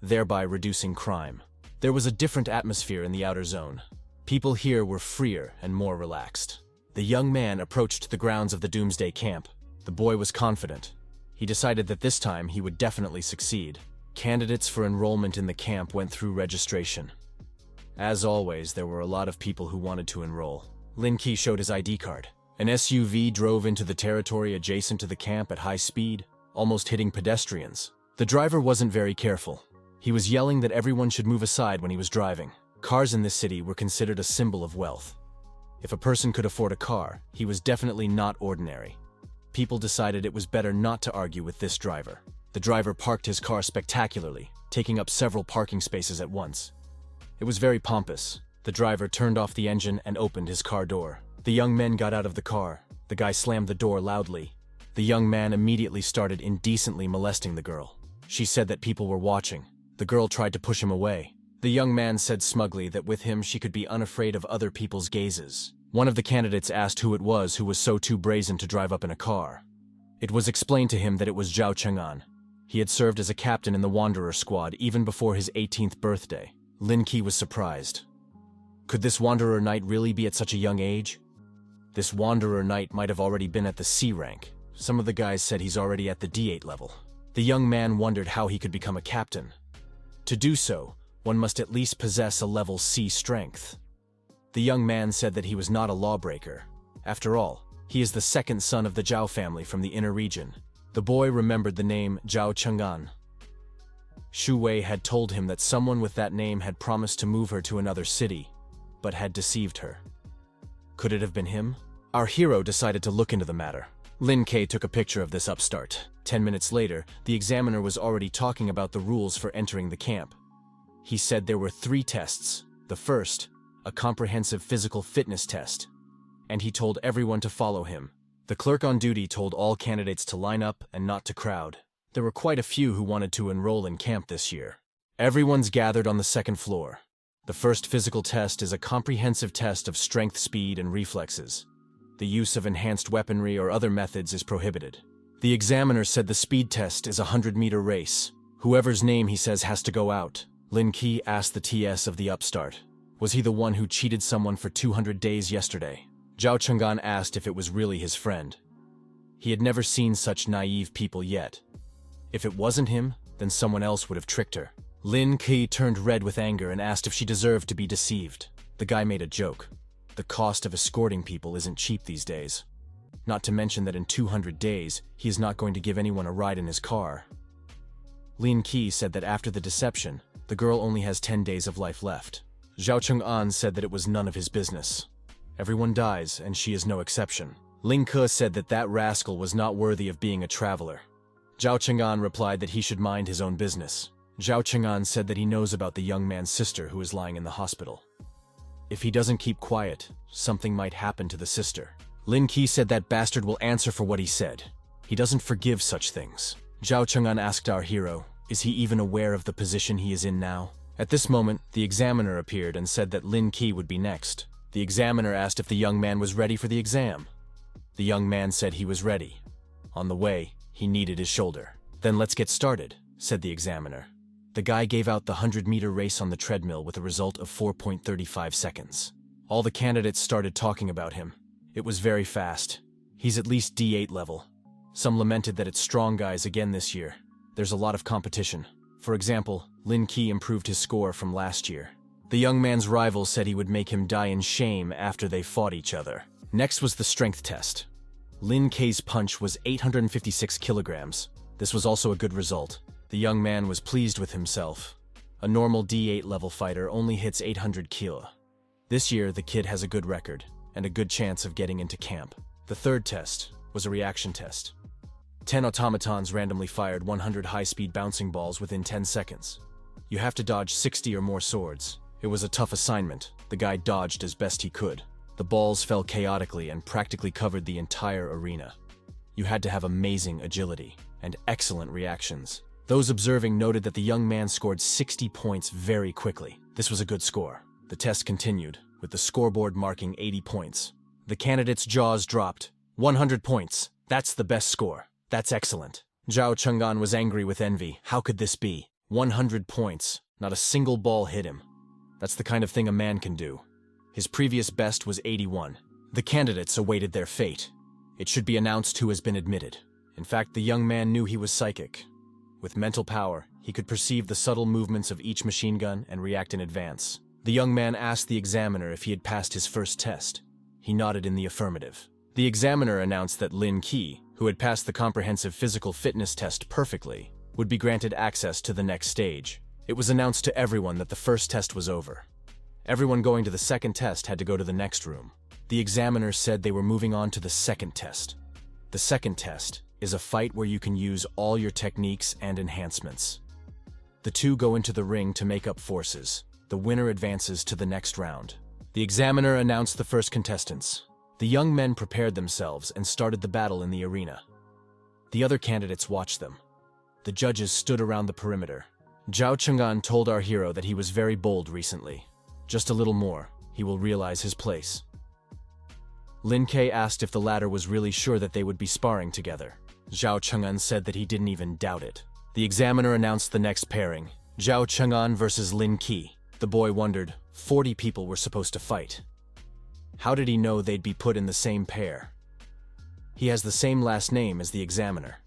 thereby reducing crime. There was a different atmosphere in the outer zone. People here were freer and more relaxed. The young man approached the grounds of the Doomsday Camp. The boy was confident. He decided that this time he would definitely succeed. Candidates for enrollment in the camp went through registration. As always, there were a lot of people who wanted to enroll. Lin Ke showed his ID card. An SUV drove into the territory adjacent to the camp at high speed, almost hitting pedestrians. The driver wasn't very careful. He was yelling that everyone should move aside when he was driving. Cars in this city were considered a symbol of wealth. If a person could afford a car, he was definitely not ordinary. People decided it was better not to argue with this driver. The driver parked his car spectacularly, taking up several parking spaces at once. It was very pompous. The driver turned off the engine and opened his car door. The young men got out of the car. The guy slammed the door loudly. The young man immediately started indecently molesting the girl. She said that people were watching. The girl tried to push him away. The young man said smugly that with him she could be unafraid of other people's gazes. One of the candidates asked who it was who was so too brazen to drive up in a car. It was explained to him that it was Zhao Chang'an. He had served as a captain in the Wanderer Squad even before his 18th birthday. Lin Ke was surprised. Could this Wanderer Knight really be at such a young age? This Wanderer Knight might have already been at the C rank. Some of the guys said he's already at the D8 level. The young man wondered how he could become a captain. To do so, one must at least possess a level C strength. The young man said that he was not a lawbreaker. After all, he is the second son of the Zhao family from the inner region. The boy remembered the name Zhao Chang'an. Shu Wei had told him that someone with that name had promised to move her to another city, but had deceived her. Could it have been him? Our hero decided to look into the matter. Lin Ke took a picture of this upstart. 10 minutes later, the examiner was already talking about the rules for entering the camp. He said there were 3 tests. The first, a comprehensive physical fitness test, and he told everyone to follow him. The clerk on duty told all candidates to line up and not to crowd. There were quite a few who wanted to enroll in camp this year. Everyone's gathered on the second floor. The first physical test is a comprehensive test of strength, speed, and reflexes. The use of enhanced weaponry or other methods is prohibited. The examiner said the speed test is a 100-meter race. Whoever's name he says has to go out. Lin Ke asked the TS of the upstart. Was he the one who cheated someone for 200 days yesterday? Zhao Chang'an asked if it was really his friend. He had never seen such naive people yet. If it wasn't him, then someone else would have tricked her. Lin Ke turned red with anger and asked if she deserved to be deceived. The guy made a joke. The cost of escorting people isn't cheap these days. Not to mention that in 200 days, he is not going to give anyone a ride in his car. Lin Ke said that after the deception, the girl only has 10 days of life left. Zhao Chang'an said that it was none of his business. Everyone dies, and she is no exception. Lin Ke said that that rascal was not worthy of being a traveler. Zhao Chang'an replied that he should mind his own business. Zhao Chang'an said that he knows about the young man's sister who is lying in the hospital. If he doesn't keep quiet, something might happen to the sister. Lin Ke said that bastard will answer for what he said. He doesn't forgive such things. Zhao Cheng'an asked our hero, is he even aware of the position he is in now? At this moment, the examiner appeared and said that Lin Ke would be next. The examiner asked if the young man was ready for the exam. The young man said he was ready. On the way, he needed his shoulder. Then let's get started, said the examiner. The guy gave out the 100-meter race on the treadmill with a result of 4.35 seconds. All the candidates started talking about him. It was very fast. He's at least D8 level. Some lamented that it's strong guys again this year. There's a lot of competition. For example, Lin Ke improved his score from last year. The young man's rival said he would make him die in shame after they fought each other. Next was the strength test. Lin Ke's punch was 856 kilograms. This was also a good result. The young man was pleased with himself. A normal D8 level fighter only hits 800 kilo. This year, the kid has a good record and a good chance of getting into camp. The third test was a reaction test. 10 automatons randomly fired 100 high-speed bouncing balls within 10 seconds. You have to dodge 60 or more swords. It was a tough assignment. The guy dodged as best he could. The balls fell chaotically and practically covered the entire arena. You had to have amazing agility and excellent reactions. Those observing noted that the young man scored 60 points very quickly. This was a good score. The test continued, with the scoreboard marking 80 points. The candidates' jaws dropped. 100 points. That's the best score. That's excellent. Zhao Cheng'an was angry with envy. How could this be? 100 points. Not a single ball hit him. That's the kind of thing a man can do. His previous best was 81. The candidates awaited their fate. It should be announced who has been admitted. In fact, the young man knew he was psychic. With mental power, he could perceive the subtle movements of each machine gun and react in advance. The young man asked the examiner if he had passed his first test. He nodded in the affirmative. The examiner announced that Lin Ke, who had passed the comprehensive physical fitness test perfectly, would be granted access to the next stage. It was announced to everyone that the first test was over. Everyone going to the second test had to go to the next room. The examiner said they were moving on to the second test. The second test is a fight where you can use all your techniques and enhancements. The two go into the ring to make up forces. The winner advances to the next round. The examiner announced the first contestants. The young men prepared themselves and started the battle in the arena. The other candidates watched them. The judges stood around the perimeter. Zhao Cheng'an told our hero that he was very bold recently. Just a little more, he will realize his place. Lin Ke asked if the latter was really sure that they would be sparring together. Zhao Cheng'an said that he didn't even doubt it. The examiner announced the next pairing, Zhao Cheng'an versus Lin Ke. The boy wondered, 40 people were supposed to fight. How did he know they'd be put in the same pair? He has the same last name as the examiner.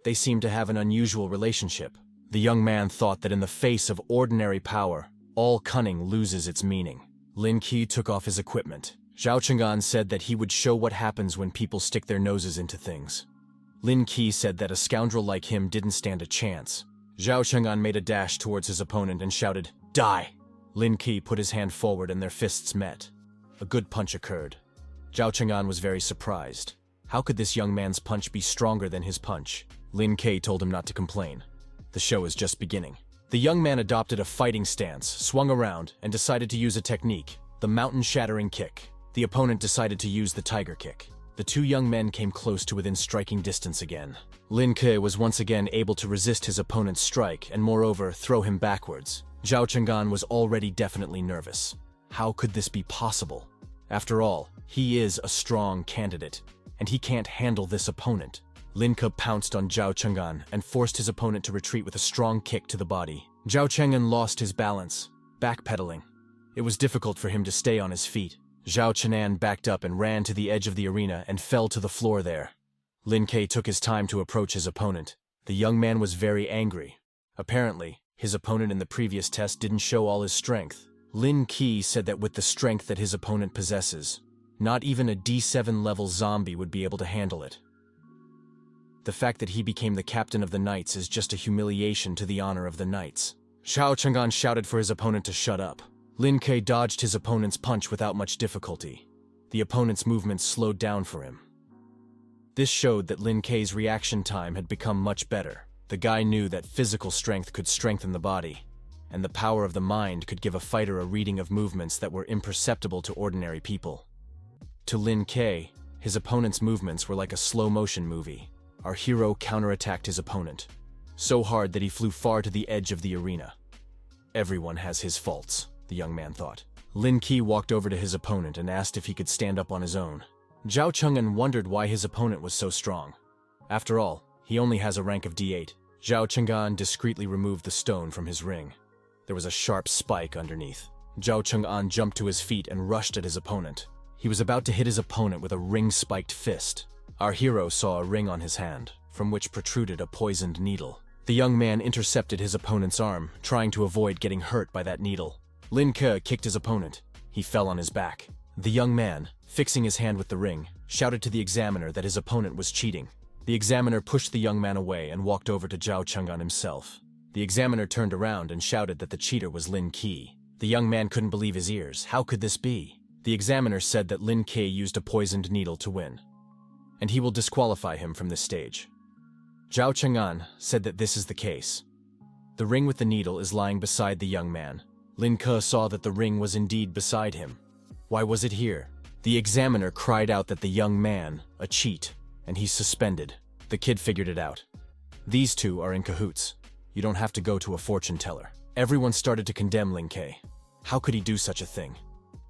They seem to have an unusual relationship. The young man thought that in the face of ordinary power, all cunning loses its meaning. Lin Ke took off his equipment. Zhao Cheng'an said that he would show what happens when people stick their noses into things. Lin Ke said that a scoundrel like him didn't stand a chance. Zhao Cheng'an made a dash towards his opponent and shouted, "Die!" Lin Ke put his hand forward and their fists met. A good punch occurred. Zhao Cheng'an was very surprised. How could this young man's punch be stronger than his punch? Lin Ke told him not to complain. The show is just beginning. The young man adopted a fighting stance, swung around, and decided to use a technique, the mountain-shattering kick. The opponent decided to use the tiger kick. The two young men came close to within striking distance again. Lin Ke was once again able to resist his opponent's strike and moreover throw him backwards. Zhao Cheng'an was already definitely nervous. How could this be possible? After all, he is a strong candidate, and he can't handle this opponent. Lin Ke pounced on Zhao Cheng'an and forced his opponent to retreat with a strong kick to the body. Zhao Cheng'an lost his balance, backpedaling. It was difficult for him to stay on his feet. Zhao Cheng'an backed up and ran to the edge of the arena and fell to the floor there. Lin Ke took his time to approach his opponent. The young man was very angry. Apparently, his opponent in the previous test didn't show all his strength. Lin Ke said that with the strength that his opponent possesses, not even a D7 level zombie would be able to handle it. The fact that he became the captain of the Knights is just a humiliation to the honor of the Knights. Zhao Cheng'an shouted for his opponent to shut up. Lin Ke dodged his opponent's punch without much difficulty. The opponent's movements slowed down for him. This showed that Lin Ke's reaction time had become much better. The guy knew that physical strength could strengthen the body, and the power of the mind could give a fighter a reading of movements that were imperceptible to ordinary people. To Lin Ke, his opponent's movements were like a slow-motion movie. Our hero counterattacked his opponent, so hard that he flew far to the edge of the arena. Everyone has his faults, the young man thought. Lin Ke walked over to his opponent and asked if he could stand up on his own. Zhao Cheng'an wondered why his opponent was so strong. After all, he only has a rank of D8. Zhao Cheng'an discreetly removed the stone from his ring. There was a sharp spike underneath. Zhao Cheng'an jumped to his feet and rushed at his opponent. He was about to hit his opponent with a ring-spiked fist. Our hero saw a ring on his hand, from which protruded a poisoned needle. The young man intercepted his opponent's arm, trying to avoid getting hurt by that needle. Lin Ke kicked his opponent. He fell on his back. The young man, fixing his hand with the ring, shouted to the examiner that his opponent was cheating. The examiner pushed the young man away and walked over to Zhao Cheng'an himself. The examiner turned around and shouted that the cheater was Lin Ke. The young man couldn't believe his ears. How could this be? The examiner said that Lin Ke used a poisoned needle to win, and he will disqualify him from this stage. Zhao Cheng'an said that this is the case. The ring with the needle is lying beside the young man. Lin Ke saw that the ring was indeed beside him. Why was it here? The examiner cried out that the young man, a cheat, and he's suspended. The kid figured it out. These two are in cahoots. You don't have to go to a fortune teller. Everyone started to condemn Lin Ke. How could he do such a thing?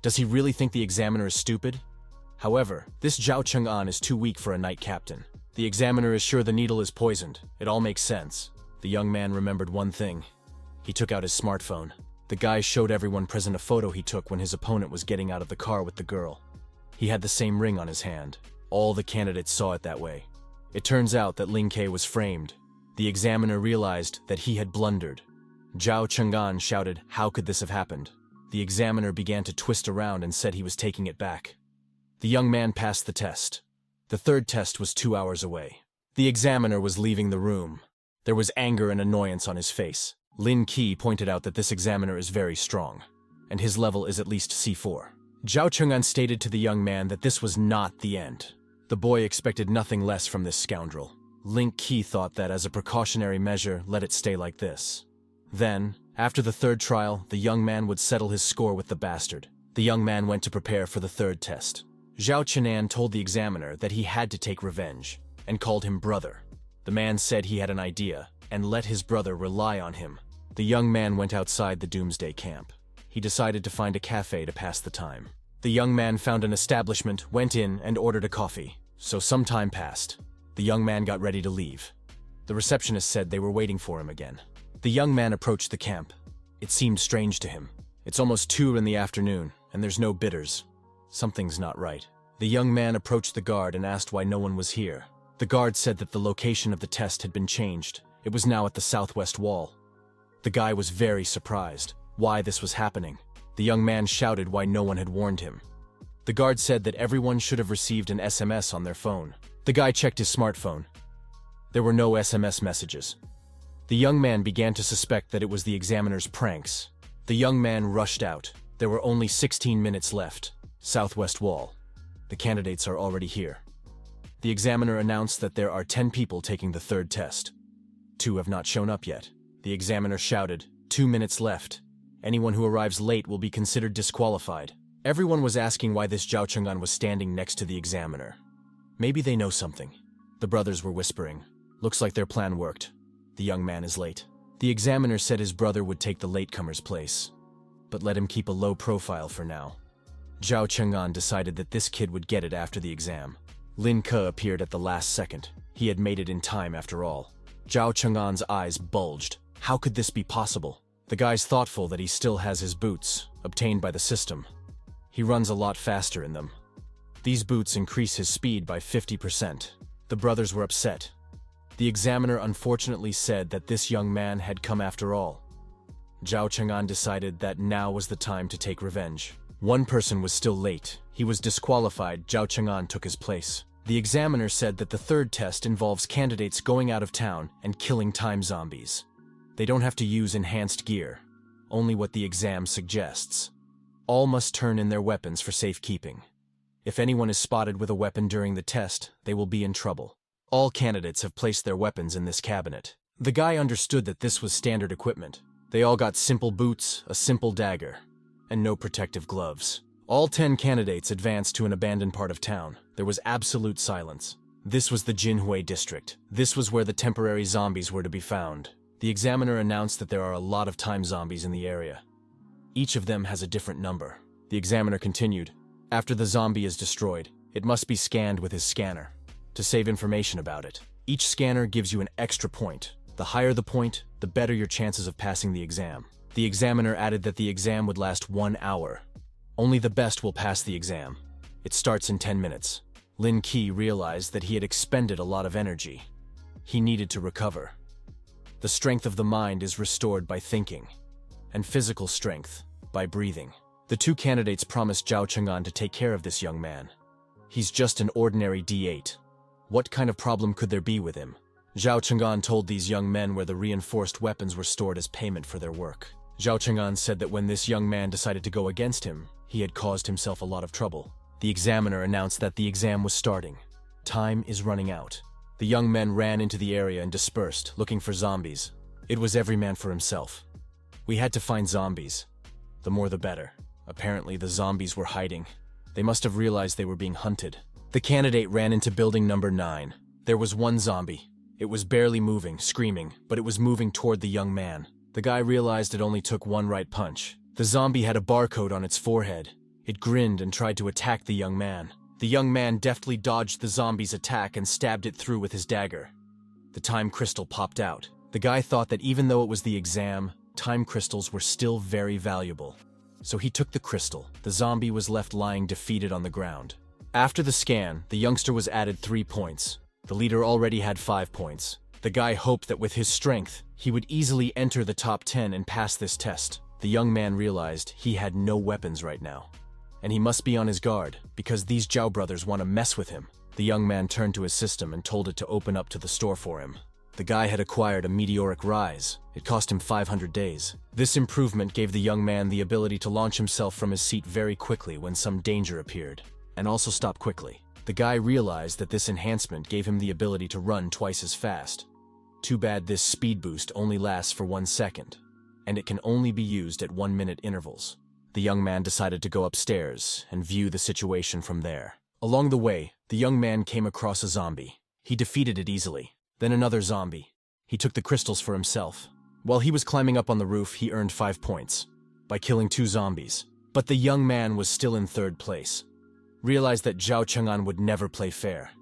Does he really think the examiner is stupid? However, this Zhao Cheng'an is too weak for a knight captain. The examiner is sure the needle is poisoned. It all makes sense. The young man remembered one thing. He took out his smartphone. The guy showed everyone present a photo he took when his opponent was getting out of the car with the girl. He had the same ring on his hand. All the candidates saw it that way. It turns out that Lin Ke was framed. The examiner realized that he had blundered. Zhao Cheng'an shouted, "How could this have happened?" The examiner began to twist around and said he was taking it back. The young man passed the test. The third test was 2 hours away. The examiner was leaving the room. There was anger and annoyance on his face. Lin Ke pointed out that this examiner is very strong, and his level is at least C4. Zhao Cheng'an stated to the young man that this was not the end. The boy expected nothing less from this scoundrel. Lin Ke thought that as a precautionary measure, let it stay like this. Then, after the third trial, the young man would settle his score with the bastard. The young man went to prepare for the third test. Zhao Cheng'an told the examiner that he had to take revenge, and called him brother. The man said he had an idea, and let his brother rely on him. The young man went outside the doomsday camp. He decided to find a cafe to pass the time. The young man found an establishment, went in, and ordered a coffee. So some time passed. The young man got ready to leave. The receptionist said they were waiting for him again. The young man approached the camp. It seemed strange to him. It's almost 2 in the afternoon, and there's no bidders. Something's not right. The young man approached the guard and asked why no one was here. The guard said that the location of the test had been changed. It was now at the southwest wall. The guy was very surprised why this was happening. The young man shouted why no one had warned him. The guard said that everyone should have received an SMS on their phone. The guy checked his smartphone. There were no SMS messages. The young man began to suspect that it was the examiner's pranks. The young man rushed out. There were only 16 minutes left. Southwest wall. The candidates are already here. The examiner announced that there are 10 people taking the third test. 2 have not shown up yet. The examiner shouted, 2 minutes left. Anyone who arrives late will be considered disqualified. Everyone was asking why this Zhao Cheng'an was standing next to the examiner. Maybe they know something. The brothers were whispering. Looks like their plan worked. The young man is late. The examiner said his brother would take the latecomer's place, but let him keep a low profile for now. Zhao Cheng'an decided that this kid would get it after the exam. Lin Ke appeared at the last second. He had made it in time after all. Zhao Cheng'an's eyes bulged. How could this be possible? The guy's thoughtful that he still has his boots, obtained by the system. He runs a lot faster in them. These boots increase his speed by 50%. The brothers were upset. The examiner unfortunately said that this young man had come after all. Zhao Cheng'an decided that now was the time to take revenge. One person was still late. He was disqualified. Zhao Cheng'an took his place. The examiner said that the third test involves candidates going out of town and killing time zombies. They don't have to use enhanced gear, only what the exam suggests. All must turn in their weapons for safekeeping. If anyone is spotted with a weapon during the test, they will be in trouble. All candidates have placed their weapons in this cabinet. The guy understood that this was standard equipment. They all got simple boots, a simple dagger, and no protective gloves. All 10 candidates advanced to an abandoned part of town. There was absolute silence. This was the Jinhui district. This was where the temporary zombies were to be found. The examiner announced that there are a lot of time zombies in the area. Each of them has a different number. The examiner continued, after the zombie is destroyed, it must be scanned with his scanner to save information about it. Each scanner gives you an extra point. The higher the point, the better your chances of passing the exam. The examiner added that the exam would last 1 hour. Only the best will pass the exam. It starts in 10 minutes. Lin Ke realized that he had expended a lot of energy. He needed to recover. The strength of the mind is restored by thinking, and physical strength by breathing. The 2 candidates promised Zhao Cheng'an to take care of this young man. He's just an ordinary D8. What kind of problem could there be with him? Zhao Cheng'an told these young men where the reinforced weapons were stored as payment for their work. Zhao Cheng'an said that when this young man decided to go against him, he had caused himself a lot of trouble. The examiner announced that the exam was starting. Time is running out. The young men ran into the area and dispersed, looking for zombies. It was every man for himself. We had to find zombies. The more the better. Apparently, the zombies were hiding. They must have realized they were being hunted. The candidate ran into building number 9. There was one zombie. It was barely moving, screaming, but it was moving toward the young man. The guy realized it only took one right punch. The zombie had a barcode on its forehead. It grinned and tried to attack the young man. The young man deftly dodged the zombie's attack and stabbed it through with his dagger. The time crystal popped out. The guy thought that even though it was the exam, time crystals were still very valuable. So he took the crystal. The zombie was left lying defeated on the ground. After the scan, the youngster was added 3 points. The leader already had 5 points. The guy hoped that with his strength, he would easily enter the top 10 and pass this test. The young man realized he had no weapons right now. And he must be on his guard, because these Zhao brothers want to mess with him. The young man turned to his system and told it to open up to the store for him. The guy had acquired a meteoric rise. It cost him 500 days. This improvement gave the young man the ability to launch himself from his seat very quickly when some danger appeared, and also stop quickly. The guy realized that this enhancement gave him the ability to run twice as fast. Too bad this speed boost only lasts for 1 second, and it can only be used at 1-minute intervals. The young man decided to go upstairs and view the situation from there. Along the way, the young man came across a zombie. He defeated it easily. Then another zombie. He took the crystals for himself. While he was climbing up on the roof, he earned 5 points by killing 2 zombies. But the young man was still in 3rd place. Realized that Zhao Cheng'an would never play fair.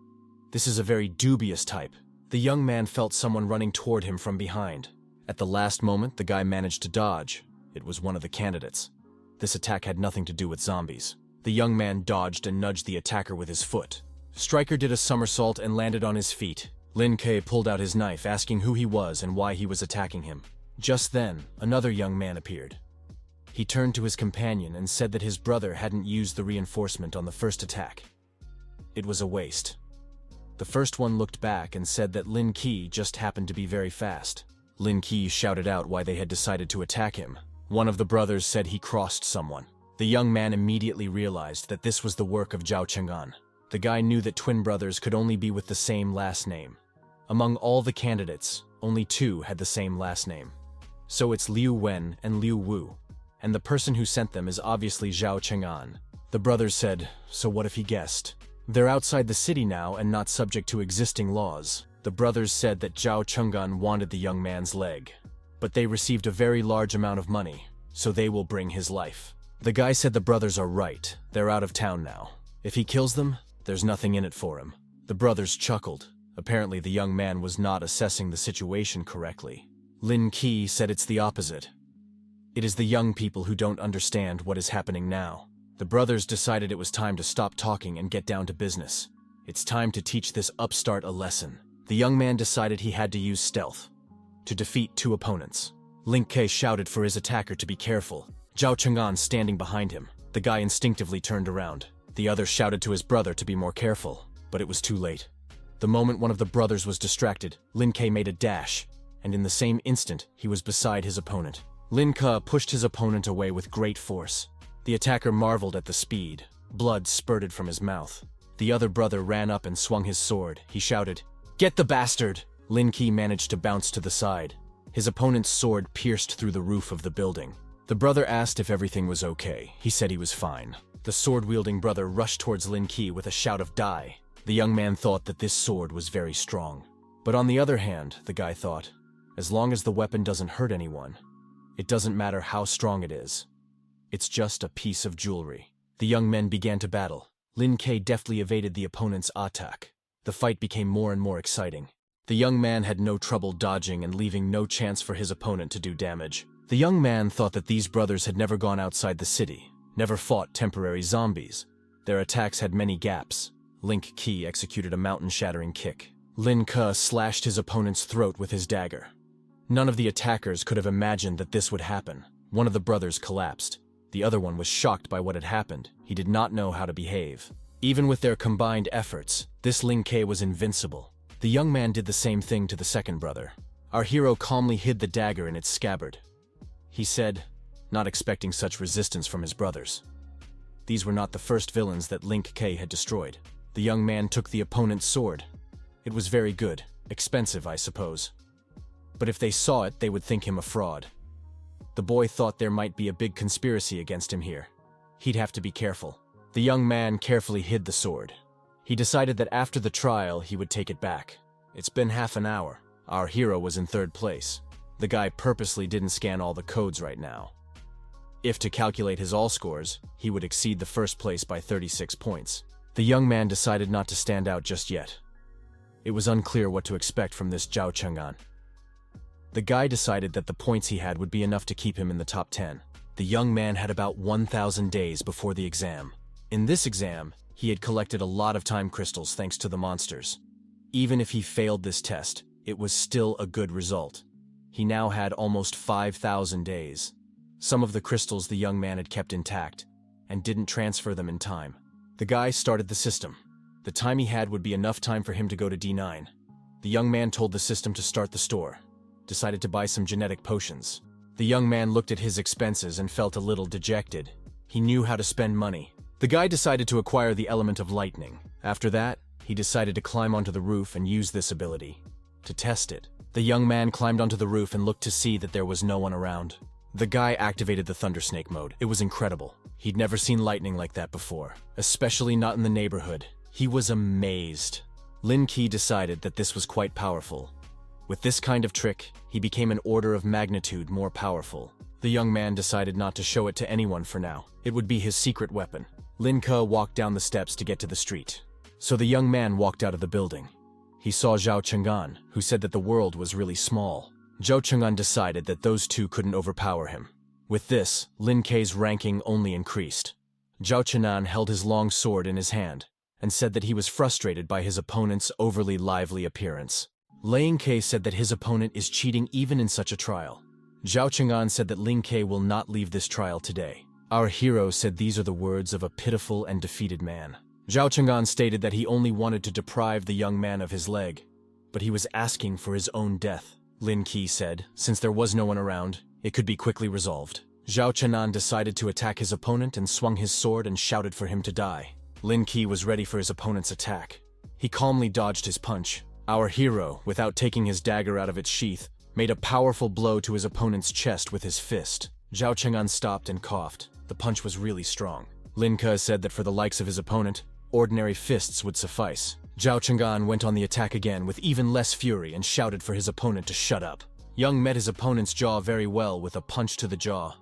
This is a very dubious type. The young man felt someone running toward him from behind. At the last moment, the guy managed to dodge. It was one of the candidates. This attack had nothing to do with zombies. The young man dodged and nudged the attacker with his foot. Stryker did a somersault and landed on his feet. Lin Ke pulled out his knife, asking who he was and why he was attacking him. Just then, another young man appeared. He turned to his companion and said that his brother hadn't used the reinforcement on the first attack. It was a waste. The first one looked back and said that Lin Ke just happened to be very fast. Lin Ke shouted out why they had decided to attack him. One of the brothers said he crossed someone. The young man immediately realized that this was the work of Zhao Cheng'an. The guy knew that twin brothers could only be with the same last name. Among all the candidates, only 2 had the same last name. So it's Liu Wen and Liu Wu. And the person who sent them is obviously Zhao Cheng'an. The brothers said, so what if he guessed? They're outside the city now and not subject to existing laws. The brothers said that Zhao Cheng'an wanted the young man's leg. But they received a very large amount of money, so they will bring his life. The guy said the brothers are right. They're out of town now. If he kills them, there's nothing in it for him. The brothers chuckled. Apparently the young man was not assessing the situation correctly. Lin Ke said it's the opposite. It is the young people who don't understand what is happening now. The brothers decided it was time to stop talking and get down to business. It's time to teach this upstart a lesson. The young man decided he had to use stealth to defeat 2 opponents. Lin Ke shouted for his attacker to be careful. Zhao Cheng'an standing behind him. The guy instinctively turned around. The other shouted to his brother to be more careful, but it was too late. The moment one of the brothers was distracted, Lin Ke made a dash, and in the same instant, he was beside his opponent. Lin Ke pushed his opponent away with great force. The attacker marveled at the speed. Blood spurted from his mouth. The other brother ran up and swung his sword. He shouted, "Get the bastard!" Lin Ke managed to bounce to the side. His opponent's sword pierced through the roof of the building. The brother asked if everything was okay. He said he was fine. The sword-wielding brother rushed towards Lin Ke with a shout of "Die!" The young man thought that this sword was very strong. But on the other hand, the guy thought, as long as the weapon doesn't hurt anyone, it doesn't matter how strong it is. It's just a piece of jewelry. The young men began to battle. Lin Ke deftly evaded the opponent's attack. The fight became more and more exciting. The young man had no trouble dodging and leaving no chance for his opponent to do damage. The young man thought that these brothers had never gone outside the city, never fought temporary zombies. Their attacks had many gaps. Lin Ke executed a mountain-shattering kick. Lin Ke slashed his opponent's throat with his dagger. None of the attackers could have imagined that this would happen. One of the brothers collapsed. The other one was shocked by what had happened. He did not know how to behave. Even with their combined efforts, this Lin Ke was invincible. The young man did the same thing to the second brother. Our hero calmly hid the dagger in its scabbard. He said, not expecting such resistance from his brothers. These were not the first villains that Lin Ke had destroyed. The young man took the opponent's sword. It was very good, expensive, I suppose. But if they saw it, they would think him a fraud. The boy thought there might be a big conspiracy against him here. He'd have to be careful. The young man carefully hid the sword. He decided that after the trial, he would take it back. It's been half an hour. Our hero was in third place. The guy purposely didn't scan all the codes right now. If to calculate his all scores, he would exceed the first place by 36 points. The young man decided not to stand out just yet. It was unclear what to expect from this Zhao Cheng'an. The guy decided that the points he had would be enough to keep him in the top 10. The young man had about 1,000 days before the exam. In this exam, he had collected a lot of time crystals thanks to the monsters. Even if he failed this test, it was still a good result. He now had almost 5,000 days. Some of the crystals the young man had kept intact, and didn't transfer them in time. The guy started the system. The time he had would be enough time for him to go to D9. The young man told the system to start the store, decided to buy some genetic potions. The young man looked at his expenses and felt a little dejected. He knew how to spend money. The guy decided to acquire the element of lightning. After that, he decided to climb onto the roof and use this ability. To test it, the young man climbed onto the roof and looked to see that there was no one around. The guy activated the Thundersnake mode. It was incredible. He'd never seen lightning like that before, especially not in the neighborhood. He was amazed. Lin Ke decided that this was quite powerful. With this kind of trick, he became an order of magnitude more powerful. The young man decided not to show it to anyone for now. It would be his secret weapon. Lin Ke walked down the steps to get to the street. So the young man walked out of the building. He saw Zhao Cheng'an, who said that the world was really small. Zhao Cheng'an decided that those two couldn't overpower him. With this, Lin Ke's ranking only increased. Zhao Cheng'an held his long sword in his hand, and said that he was frustrated by his opponent's overly lively appearance. Lin Ke said that his opponent is cheating even in such a trial. Zhao Cheng'an said that Lin Ke will not leave this trial today. Our hero said these are the words of a pitiful and defeated man. Zhao Cheng'an stated that he only wanted to deprive the young man of his leg, but he was asking for his own death. Lin Ke said, since there was no one around, it could be quickly resolved. Zhao Cheng'an decided to attack his opponent and swung his sword and shouted for him to die. Lin Ke was ready for his opponent's attack. He calmly dodged his punch. Our hero, without taking his dagger out of its sheath, made a powerful blow to his opponent's chest with his fist. Zhao Cheng'an stopped and coughed. The punch was really strong. Lin Ke said that for the likes of his opponent, ordinary fists would suffice. Zhao Cheng'an went on the attack again with even less fury and shouted for his opponent to shut up. Young met his opponent's jaw very well with a punch to the jaw.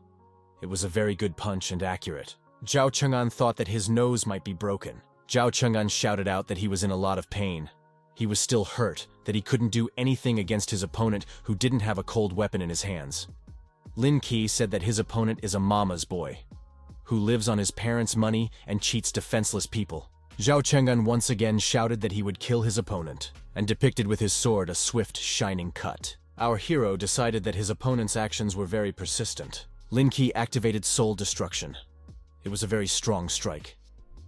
It was a very good punch and accurate. Zhao Cheng'an thought that his nose might be broken. Zhao Cheng'an shouted out that he was in a lot of pain. He was still hurt, that he couldn't do anything against his opponent who didn't have a cold weapon in his hands. Lin Ke said that his opponent is a mama's boy, who lives on his parents' money and cheats defenseless people. Zhao Cheng'an once again shouted that he would kill his opponent, and depicted with his sword a swift, shining cut. Our hero decided that his opponent's actions were very persistent. Lin Ke activated Soul Destruction. It was a very strong strike.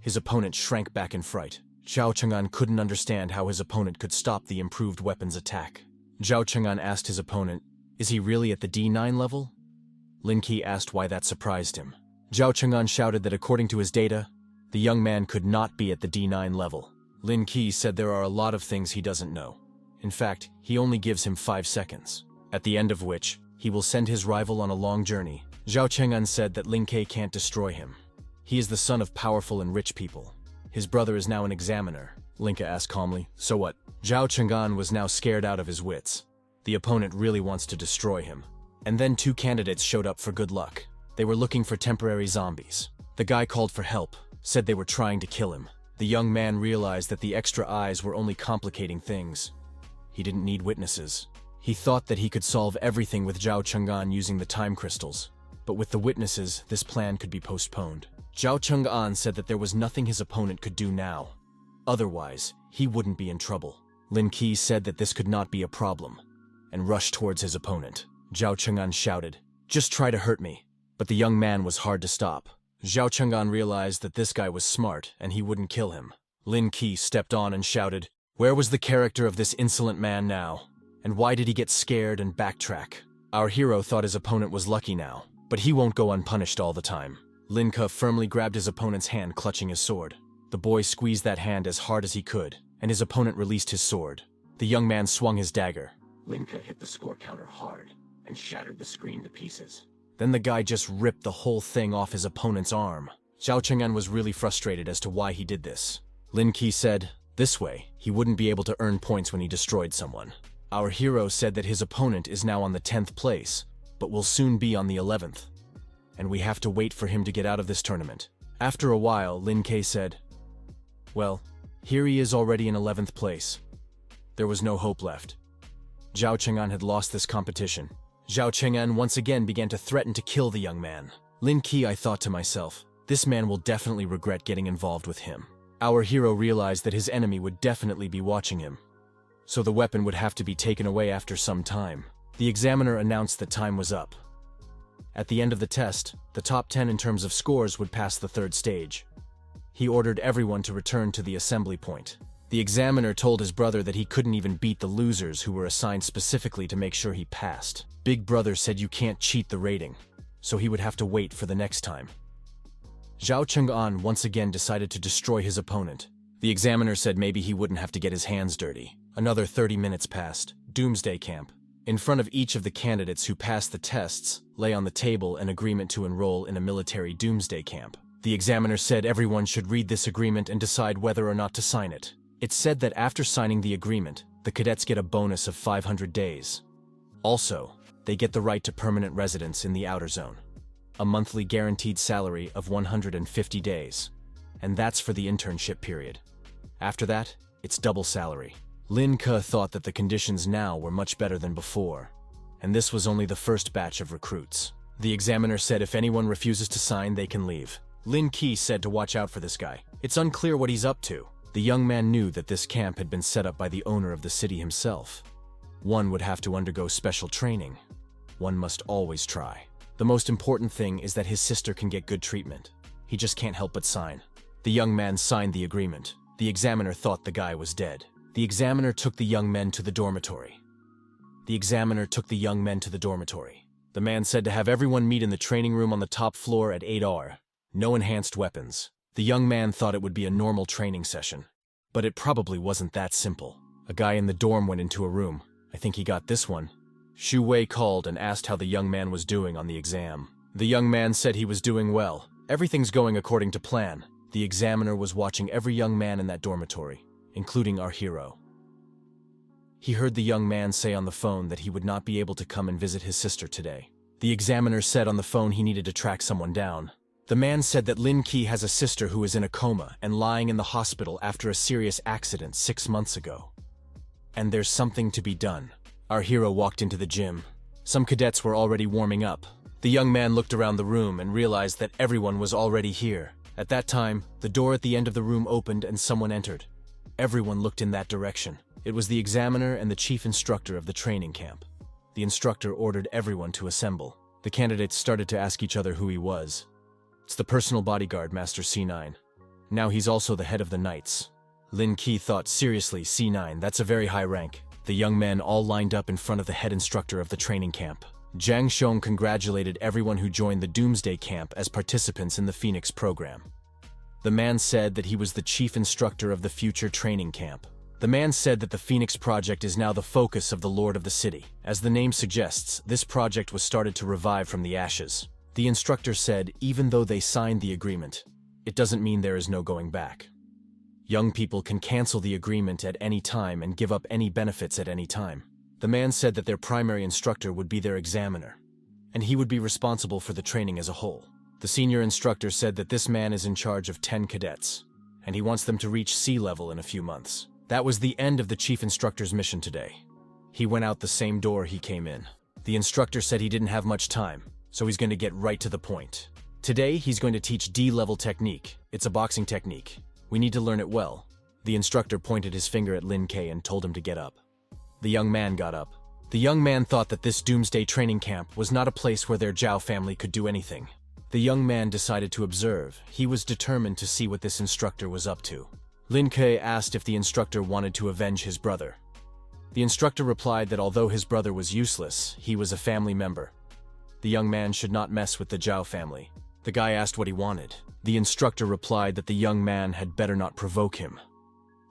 His opponent shrank back in fright. Zhao Cheng'an couldn't understand how his opponent could stop the improved weapon's attack. Zhao Cheng'an asked his opponent, "Is he really at the D9 level?" Lin Ke asked why that surprised him. Zhao Cheng'an shouted that according to his data, the young man could not be at the D9 level. Lin Ke said there are a lot of things he doesn't know. In fact, he only gives him 5 seconds. at the end of which, he will send his rival on a long journey. Zhao Cheng'an said that Lin Ke can't destroy him. He is the son of powerful and rich people. His brother is now an examiner. Lin Ke asked calmly, so what? Zhao Cheng'an was now scared out of his wits. The opponent really wants to destroy him. And then 2 candidates showed up for good luck. They were looking for temporary zombies. The guy called for help, said they were trying to kill him. The young man realized that the extra eyes were only complicating things. He didn't need witnesses. He thought that he could solve everything with Zhao Cheng'an using the time crystals. But with the witnesses, this plan could be postponed. Zhao Cheng'an said that there was nothing his opponent could do now. Otherwise, he wouldn't be in trouble. Lin Ke said that this could not be a problem, and rushed towards his opponent. Zhao Cheng'an shouted, "Just try to hurt me." But the young man was hard to stop. Zhao Cheng'an realized that this guy was smart and he wouldn't kill him. Lin Ke stepped on and shouted, "Where was the character of this insolent man now? And why did he get scared and backtrack? Our hero thought his opponent was lucky now, but he won't go unpunished all the time." Lin Ke firmly grabbed his opponent's hand, clutching his sword. The boy squeezed that hand as hard as he could, and his opponent released his sword. The young man swung his dagger. Lin Ke hit the score counter hard and shattered the screen to pieces. Then the guy just ripped the whole thing off his opponent's arm. Zhao Cheng'an was really frustrated as to why he did this. Lin Ke said, this way, he wouldn't be able to earn points when he destroyed someone. Our hero said that his opponent is now on the 10th place, but will soon be on the 11th. And we have to wait for him to get out of this tournament. After a while, Lin Ke said, well, here he is already in 11th place. There was no hope left. Zhao Cheng'an had lost this competition. Zhao Cheng'an once again began to threaten to kill the young man. Lin Ke, I thought to myself, this man will definitely regret getting involved with him. Our hero realized that his enemy would definitely be watching him. So the weapon would have to be taken away after some time. The examiner announced that time was up. At the end of the test, the top 10 in terms of scores would pass the 3rd stage. He ordered everyone to return to the assembly point. The examiner told his brother that he couldn't even beat the losers who were assigned specifically to make sure he passed. Big brother said you can't cheat the rating, so he would have to wait for the next time. Zhao Cheng'an once again decided to destroy his opponent. The examiner said maybe he wouldn't have to get his hands dirty. Another 30 minutes passed. Doomsday Camp. In front of each of the candidates who passed the tests, lay on the table an agreement to enroll in a military doomsday camp. The examiner said everyone should read this agreement and decide whether or not to sign it. It said that after signing the agreement, the cadets get a bonus of 500 days. Also, they get the right to permanent residence in the outer zone. A monthly guaranteed salary of 150 days. And that's for the internship period. After that, it's double salary. Lin Ke thought that the conditions now were much better than before, and this was only the first batch of recruits. The examiner said if anyone refuses to sign, they can leave. Lin Ke said to watch out for this guy. It's unclear what he's up to. The young man knew that this camp had been set up by the owner of the city himself. One would have to undergo special training. One must always try. The most important thing is that his sister can get good treatment. He just can't help but sign. The young man signed the agreement. The examiner thought the guy was dead. The examiner took the young men to the dormitory. The man said to have everyone meet in the training room on the top floor at 8 No enhanced weapons. The young man thought it would be a normal training session. But it probably wasn't that simple. A guy in the dorm went into a room. I think he got this one. Xu Wei called and asked how the young man was doing on the exam. The young man said he was doing well. Everything's going according to plan. The examiner was watching every young man in that dormitory, including our hero. He heard the young man say on the phone that he would not be able to come and visit his sister today. The examiner said on the phone he needed to track someone down. The man said that Lin Ke has a sister who is in a coma and lying in the hospital after a serious accident 6 months ago. And there's something to be done. Our hero walked into the gym. Some cadets were already warming up. The young man looked around the room and realized that everyone was already here. At that time, the door at the end of the room opened and someone entered. Everyone looked in that direction. It was the examiner and the chief instructor of the training camp. The instructor ordered everyone to assemble. The candidates started to ask each other who he was. It's the personal bodyguard, Master C9. Now he's also the head of the Knights. Lin Ke thought, seriously, C9, that's a very high rank. The young men all lined up in front of the head instructor of the training camp. Zhang Shong congratulated everyone who joined the Doomsday Camp as participants in the Phoenix program. The man said that he was the chief instructor of the future training camp. The man said that the Phoenix Project is now the focus of the Lord of the City. As the name suggests, this project was started to revive from the ashes. The instructor said even though they signed the agreement, it doesn't mean there is no going back. Young people can cancel the agreement at any time and give up any benefits at any time. The man said that their primary instructor would be their examiner, and he would be responsible for the training as a whole. The senior instructor said that this man is in charge of 10 cadets, and he wants them to reach sea level in a few months. That was the end of the chief instructor's mission today. He went out the same door he came in. The instructor said he didn't have much time, so he's going to get right to the point. Today, he's going to teach D-level technique. It's a boxing technique. We need to learn it well. The instructor pointed his finger at Lin Ke and told him to get up. The young man got up. The young man thought that this doomsday training camp was not a place where their Zhao family could do anything. The young man decided to observe. He was determined to see what this instructor was up to. Lin Ke asked if the instructor wanted to avenge his brother. The instructor replied that although his brother was useless, he was a family member. The young man should not mess with the Zhao family. The guy asked what he wanted. The instructor replied that the young man had better not provoke him.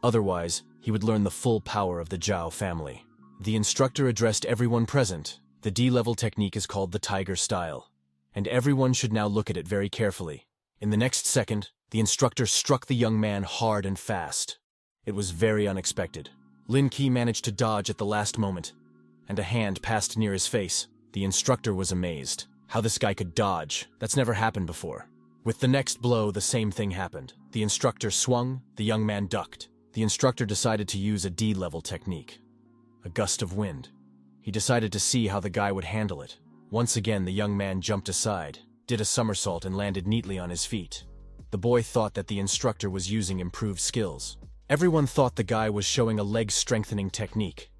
Otherwise, he would learn the full power of the Zhao family. The instructor addressed everyone present. The D-level technique is called the Tiger Style, and everyone should now look at it very carefully. In the next second, the instructor struck the young man hard and fast. It was very unexpected. Lin Ke managed to dodge at the last moment, and a hand passed near his face. The instructor was amazed. How this guy could dodge, that's never happened before. With the next blow, the same thing happened. The instructor swung, the young man ducked. The instructor decided to use a D-level technique. A gust of wind. He decided to see how the guy would handle it. Once again, the young man jumped aside, did a somersault and landed neatly on his feet. The boy thought that the instructor was using improved skills. Everyone thought the guy was showing a leg-strengthening technique.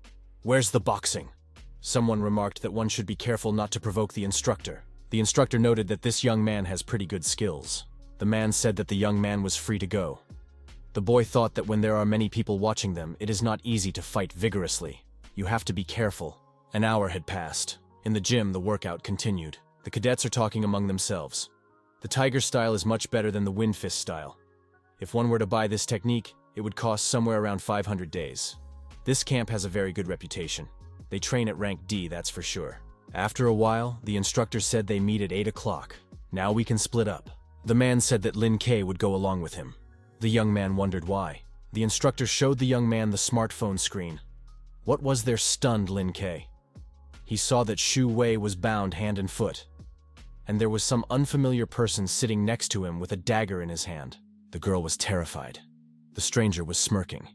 Where's the boxing? Someone remarked that one should be careful not to provoke the instructor. The instructor noted that this young man has pretty good skills. The man said that the young man was free to go. The boy thought that when there are many people watching them, it is not easy to fight vigorously. You have to be careful. An hour had passed. In the gym, the workout continued. The cadets are talking among themselves. The Tiger style is much better than the Wind Fist style. If one were to buy this technique, it would cost somewhere around 500 days. This camp has a very good reputation. They train at rank D, that's for sure. After a while, the instructor said they meet at 8 o'clock. Now we can split up. The man said that Lin Ke would go along with him. The young man wondered why. The instructor showed the young man the smartphone screen. What was there stunned Lin Ke? He saw that Shu Wei was bound hand and foot, and there was some unfamiliar person sitting next to him with a dagger in his hand. The girl was terrified. The stranger was smirking.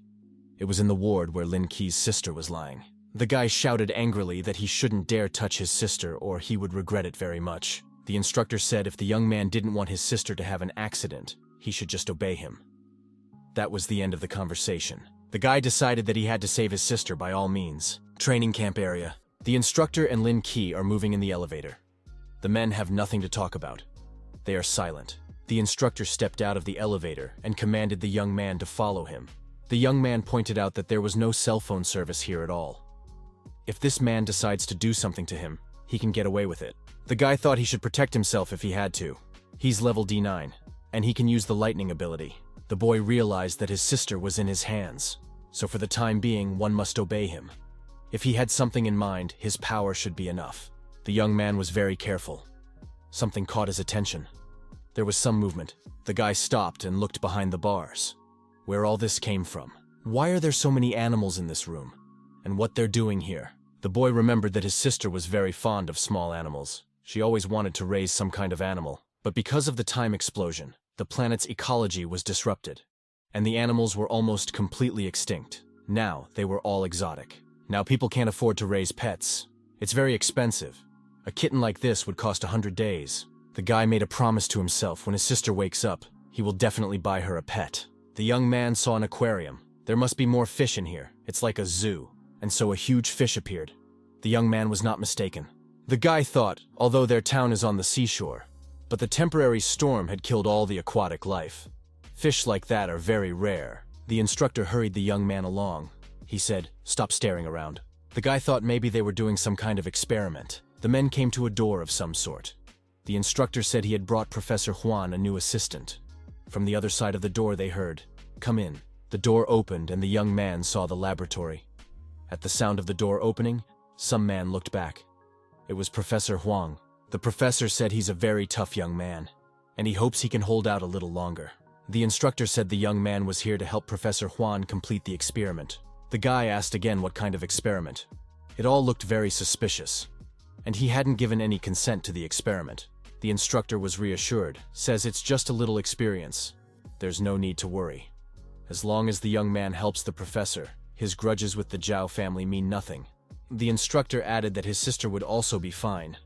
It was in the ward where Lin Ke's sister was lying. The guy shouted angrily that he shouldn't dare touch his sister or he would regret it very much. The instructor said if the young man didn't want his sister to have an accident, he should just obey him. That was the end of the conversation. The guy decided that he had to save his sister by all means. Training camp area. The instructor and Lin Ke are moving in the elevator. The men have nothing to talk about. They are silent. The instructor stepped out of the elevator and commanded the young man to follow him. The young man pointed out that there was no cell phone service here at all. If this man decides to do something to him, he can get away with it. The guy thought he should protect himself if he had to. He's level D9, and he can use the lightning ability. The boy realized that his sister was in his hands, so for the time being, one must obey him. If he had something in mind, his power should be enough. The young man was very careful. Something caught his attention. There was some movement. The guy stopped and looked behind the bars. Where all this came from. Why are there so many animals in this room? And what they're doing here? The boy remembered that his sister was very fond of small animals. She always wanted to raise some kind of animal. But because of the time explosion, the planet's ecology was disrupted, and the animals were almost completely extinct. Now, they were all exotic. Now people can't afford to raise pets. It's very expensive. A kitten like this would cost 100 days. The guy made a promise to himself when his sister wakes up, he will definitely buy her a pet. The young man saw an aquarium. There must be more fish in here. It's like a zoo. And so a huge fish appeared. The young man was not mistaken. The guy thought, although their town is on the seashore, but the temporary storm had killed all the aquatic life. Fish like that are very rare. The instructor hurried the young man along. He said, "Stop staring around." The guy thought maybe they were doing some kind of experiment. The men came to a door of some sort. The instructor said he had brought Professor Huan a new assistant. From the other side of the door they heard, "Come in." The door opened and the young man saw the laboratory. At the sound of the door opening, some man looked back. It was Professor Huang. The professor said he's a very tough young man, and he hopes he can hold out a little longer. The instructor said the young man was here to help Professor Huang complete the experiment. The guy asked again what kind of experiment. It all looked very suspicious, and he hadn't given any consent to the experiment. The instructor was reassured, says it's just a little experience. There's no need to worry. As long as the young man helps the professor, his grudges with the Zhao family mean nothing. The instructor added that his sister would also be fine,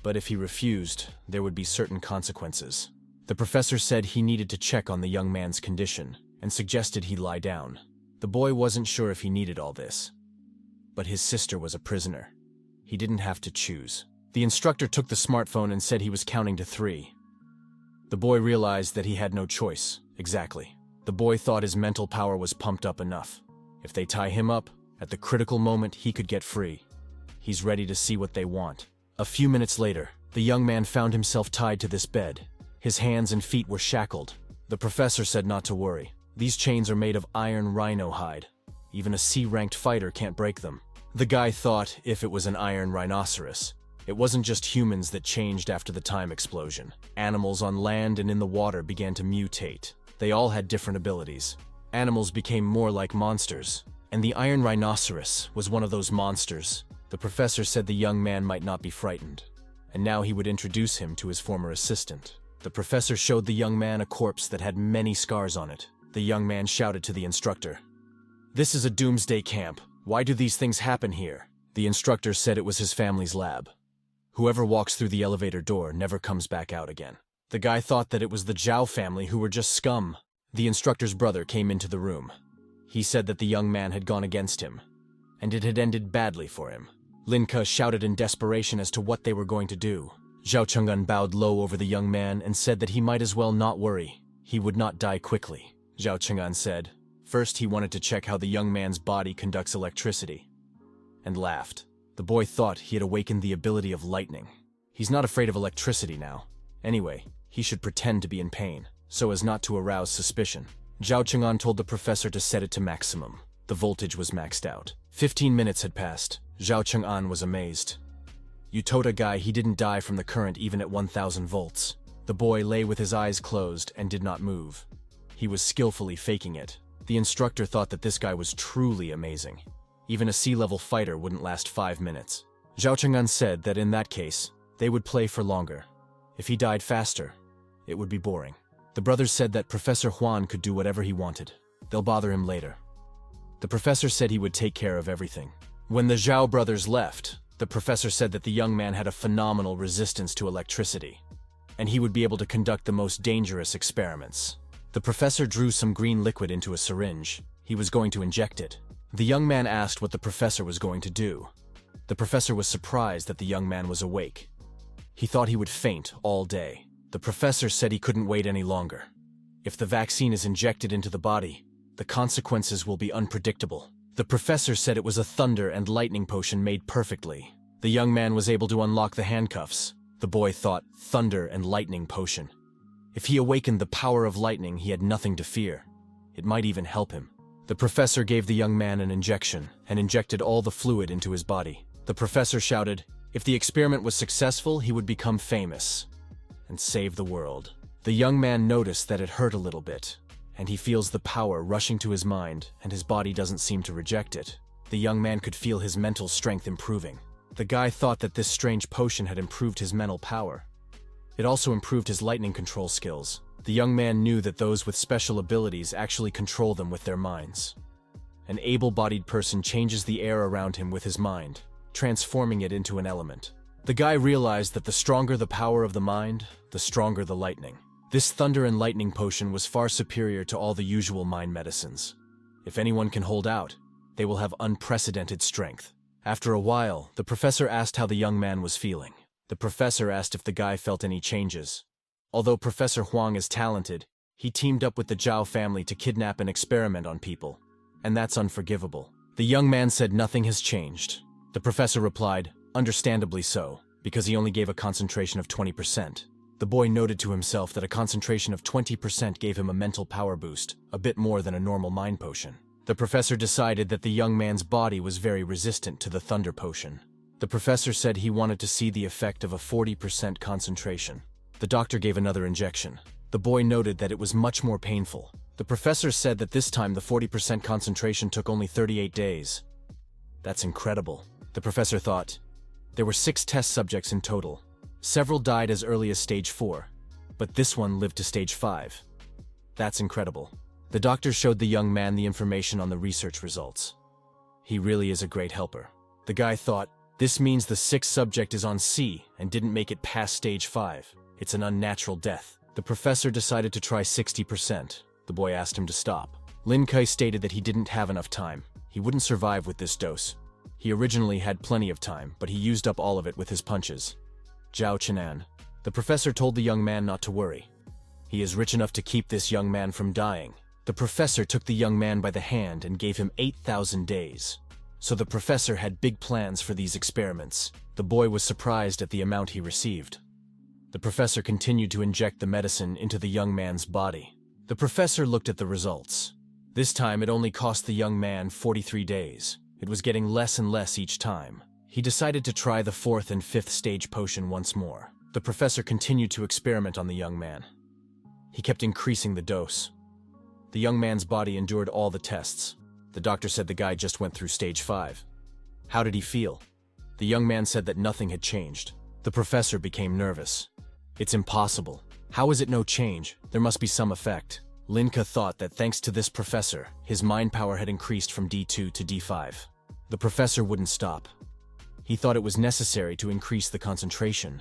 but if he refused, there would be certain consequences. The professor said he needed to check on the young man's condition and suggested he lie down. The boy wasn't sure if he needed all this, but his sister was a prisoner. He didn't have to choose. The instructor took the smartphone and said he was counting to 3. The boy realized that he had no choice. Exactly. The boy thought his mental power was pumped up enough. If they tie him up, at the critical moment he could get free. He's ready to see what they want. A few minutes later, the young man found himself tied to this bed. His hands and feet were shackled. The professor said not to worry. These chains are made of iron rhino hide. Even a C-ranked fighter can't break them. The guy thought if it was an iron rhinoceros. It wasn't just humans that changed after the time explosion. Animals on land and in the water began to mutate. They all had different abilities. Animals became more like monsters, and the iron rhinoceros was one of those monsters. The professor said the young man might not be frightened, and now he would introduce him to his former assistant. The professor showed the young man a corpse that had many scars on it. The young man shouted to the instructor, "This is a doomsday camp. Why do these things happen here?" The instructor said it was his family's lab. Whoever walks through the elevator door never comes back out again. The guy thought that it was the Zhao family who were just scum. The instructor's brother came into the room. He said that the young man had gone against him, and it had ended badly for him. Lin Ke shouted in desperation as to what they were going to do. Zhao Cheng'an bowed low over the young man and said that he might as well not worry. He would not die quickly. Zhao Cheng'an said, first he wanted to check how the young man's body conducts electricity, and laughed. The boy thought he had awakened the ability of lightning. He's not afraid of electricity now. Anyway, he should pretend to be in pain, so as not to arouse suspicion. Zhao Cheng'an told the professor to set it to maximum. The voltage was maxed out. 15 minutes had passed. Zhao Cheng'an was amazed. You told a guy he didn't die from the current even at 1000 volts. The boy lay with his eyes closed and did not move. He was skillfully faking it. The instructor thought that this guy was truly amazing. Even a sea-level fighter wouldn't last 5 minutes. Zhao Cheng'an said that in that case, they would play for longer. If he died faster, it would be boring. The brothers said that Professor Huan could do whatever he wanted. They'll bother him later. The professor said he would take care of everything. When the Zhao brothers left, the professor said that the young man had a phenomenal resistance to electricity, and he would be able to conduct the most dangerous experiments. The professor drew some green liquid into a syringe. He was going to inject it. The young man asked what the professor was going to do. The professor was surprised that the young man was awake. He thought he would faint all day. The professor said he couldn't wait any longer. If the vaccine is injected into the body, the consequences will be unpredictable. The professor said it was a thunder and lightning potion made perfectly. The young man was able to unlock the handcuffs. The boy thought, thunder and lightning potion. If he awakened the power of lightning, he had nothing to fear. It might even help him. The professor gave the young man an injection and injected all the fluid into his body. The professor shouted, if the experiment was successful, he would become famous and save the world. The young man noticed that it hurt a little bit, and he feels the power rushing to his mind, and his body doesn't seem to reject it. The young man could feel his mental strength improving. The guy thought that this strange potion had improved his mental power. It also improved his lightning control skills. The young man knew that those with special abilities actually control them with their minds. An able-bodied person changes the air around him with his mind, transforming it into an element. The guy realized that the stronger the power of the mind, the stronger the lightning. This thunder and lightning potion was far superior to all the usual mind medicines. If anyone can hold out, they will have unprecedented strength. After a while, the professor asked how the young man was feeling. The professor asked if the guy felt any changes. Although Professor Huang is talented, he teamed up with the Zhao family to kidnap and experiment on people, and that's unforgivable. The young man said nothing has changed. The professor replied, understandably so, because he only gave a concentration of 20%. The boy noted to himself that a concentration of 20% gave him a mental power boost, a bit more than a normal mind potion. The professor decided that the young man's body was very resistant to the thunder potion. The professor said he wanted to see the effect of a 40% concentration. The doctor gave another injection. The boy noted that it was much more painful. The professor said that this time the 40% concentration took only 38 days. That's incredible, the professor thought. There were 6 test subjects in total. Several died as early as stage 4, but this one lived to stage 5. That's incredible. The doctor showed the young man the information on the research results. He really is a great helper. The guy thought, this means the 6th subject is on C and didn't make it past stage 5. It's an unnatural death. The professor decided to try 60%. The boy asked him to stop. Lin Ke stated that he didn't have enough time. He wouldn't survive with this dose. He originally had plenty of time, but he used up all of it with his punches. Zhao Chenan. The professor told the young man not to worry. He is rich enough to keep this young man from dying. The professor took the young man by the hand and gave him 8,000 days. So the professor had big plans for these experiments. The boy was surprised at the amount he received. The professor continued to inject the medicine into the young man's body. The professor looked at the results. This time it only cost the young man 43 days. It was getting less and less each time. He decided to try the 4th and 5th stage potion once more. The professor continued to experiment on the young man. He kept increasing the dose. The young man's body endured all the tests. The doctor said the guy just went through stage 5. How did he feel? The young man said that nothing had changed. The professor became nervous. It's impossible. How is it no change? There must be some effect. Lin Ke thought that thanks to this professor, his mind power had increased from D2 to D5. The professor wouldn't stop. He thought it was necessary to increase the concentration.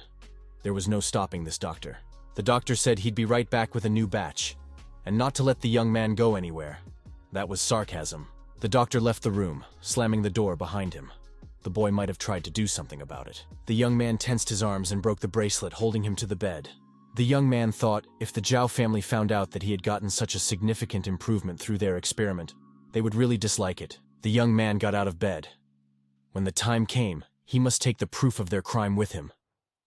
There was no stopping this doctor. The doctor said he'd be right back with a new batch, and not to let the young man go anywhere. That was sarcasm. The doctor left the room, slamming the door behind him. The boy might have tried to do something about it. The young man tensed his arms and broke the bracelet holding him to the bed. The young man thought if the Zhao family found out that he had gotten such a significant improvement through their experiment, they would really dislike it. The young man got out of bed. When the time came, he must take the proof of their crime with him.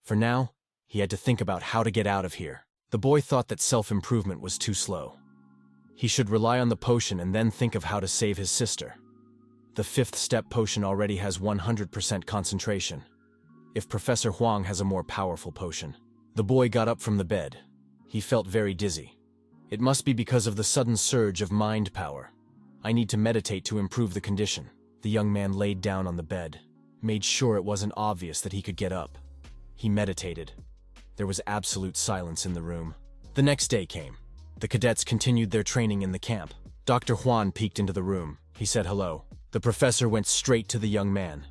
For now, he had to think about how to get out of here. The boy thought that self-improvement was too slow. He should rely on the potion and then think of how to save his sister. The 5th step potion already has 100% concentration. If Professor Huang has a more powerful potion. The boy got up from the bed. He felt very dizzy. It must be because of the sudden surge of mind power. I need to meditate to improve the condition. The young man laid down on the bed, made sure it wasn't obvious that he could get up. He meditated. There was absolute silence in the room. The next day came. The cadets continued their training in the camp. Dr. Huan peeked into the room. He said hello. The professor went straight to the young man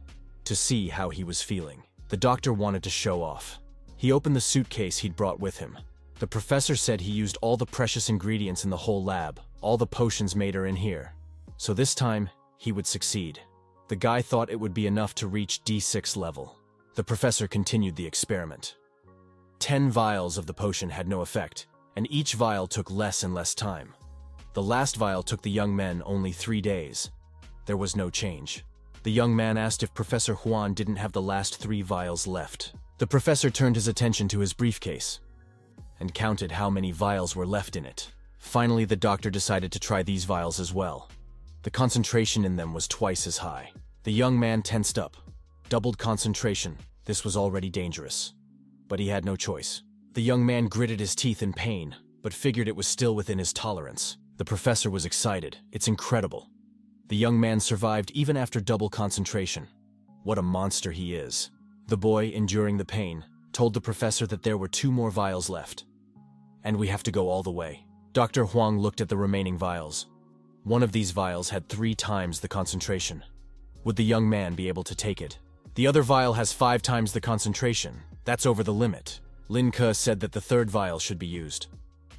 to see how he was feeling. The doctor wanted to show off. He opened the suitcase he'd brought with him. The professor said he used all the precious ingredients in the whole lab. All the potions made are in here. So this time, he would succeed. The guy thought it would be enough to reach D6 level. The professor continued the experiment. 10 vials of the potion had no effect, and each vial took less and less time. The last vial took the young men only 3 days. There was no change. The young man asked if Professor Huan didn't have the last 3 vials left. The professor turned his attention to his briefcase and counted how many vials were left in it. Finally, the doctor decided to try these vials as well. The concentration in them was twice as high. The young man tensed up. Doubled concentration. This was already dangerous. But he had no choice. The young man gritted his teeth in pain, but figured it was still within his tolerance. The professor was excited. It's incredible. The young man survived even after double concentration. What a monster he is. The boy, enduring the pain, told the professor that there were 2 more vials left. And we have to go all the way. Dr. Huang looked at the remaining vials. One of these vials had 3 times the concentration. Would the young man be able to take it? The other vial has 5 times the concentration. That's over the limit. Lin Ke said that the 3rd vial should be used.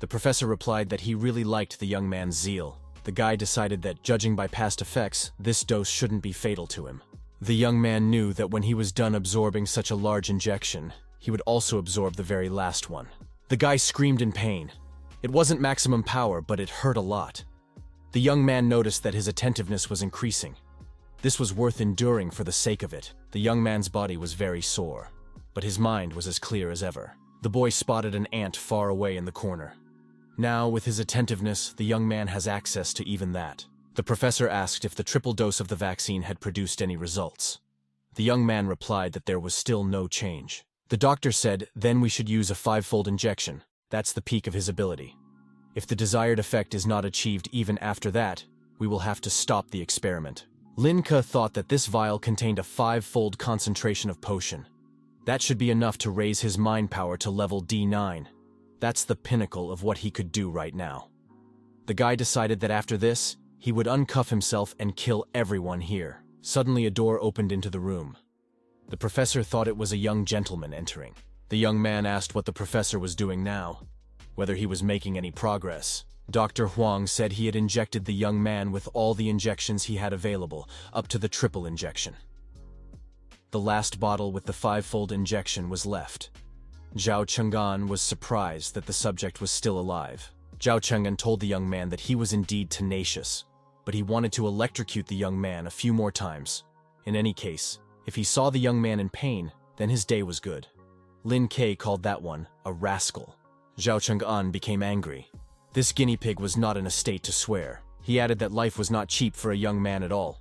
The professor replied that he really liked the young man's zeal. The guy decided that, judging by past effects, this dose shouldn't be fatal to him. The young man knew that when he was done absorbing such a large injection, he would also absorb the very last one. The guy screamed in pain. It wasn't maximum power, but it hurt a lot. The young man noticed that his attentiveness was increasing. This was worth enduring for the sake of it. The young man's body was very sore, but his mind was as clear as ever. The boy spotted an ant far away in the corner. Now, with his attentiveness, the young man has access to even that. The professor asked if the triple dose of the vaccine had produced any results. The young man replied that there was still no change. The doctor said, then we should use a 5-fold injection. That's the peak of his ability. If the desired effect is not achieved even after that, we will have to stop the experiment. Lin Ke thought that this vial contained a 5-fold concentration of potion. That should be enough to raise his mind power to level D9. That's the pinnacle of what he could do right now. The guy decided that after this, he would uncuff himself and kill everyone here. Suddenly a door opened into the room. The professor thought it was a young gentleman entering. The young man asked what the professor was doing now, whether he was making any progress. Dr. Huang said he had injected the young man with all the injections he had available, up to the triple injection. The last bottle with the 5-fold injection was left. Zhao Cheng'an was surprised that the subject was still alive. Zhao Cheng'an told the young man that he was indeed tenacious, but he wanted to electrocute the young man a few more times. In any case, if he saw the young man in pain, then his day was good. Lin Ke called that one a rascal. Zhao Cheng'an became angry. This guinea pig was not in a state to swear. He added that life was not cheap for a young man at all.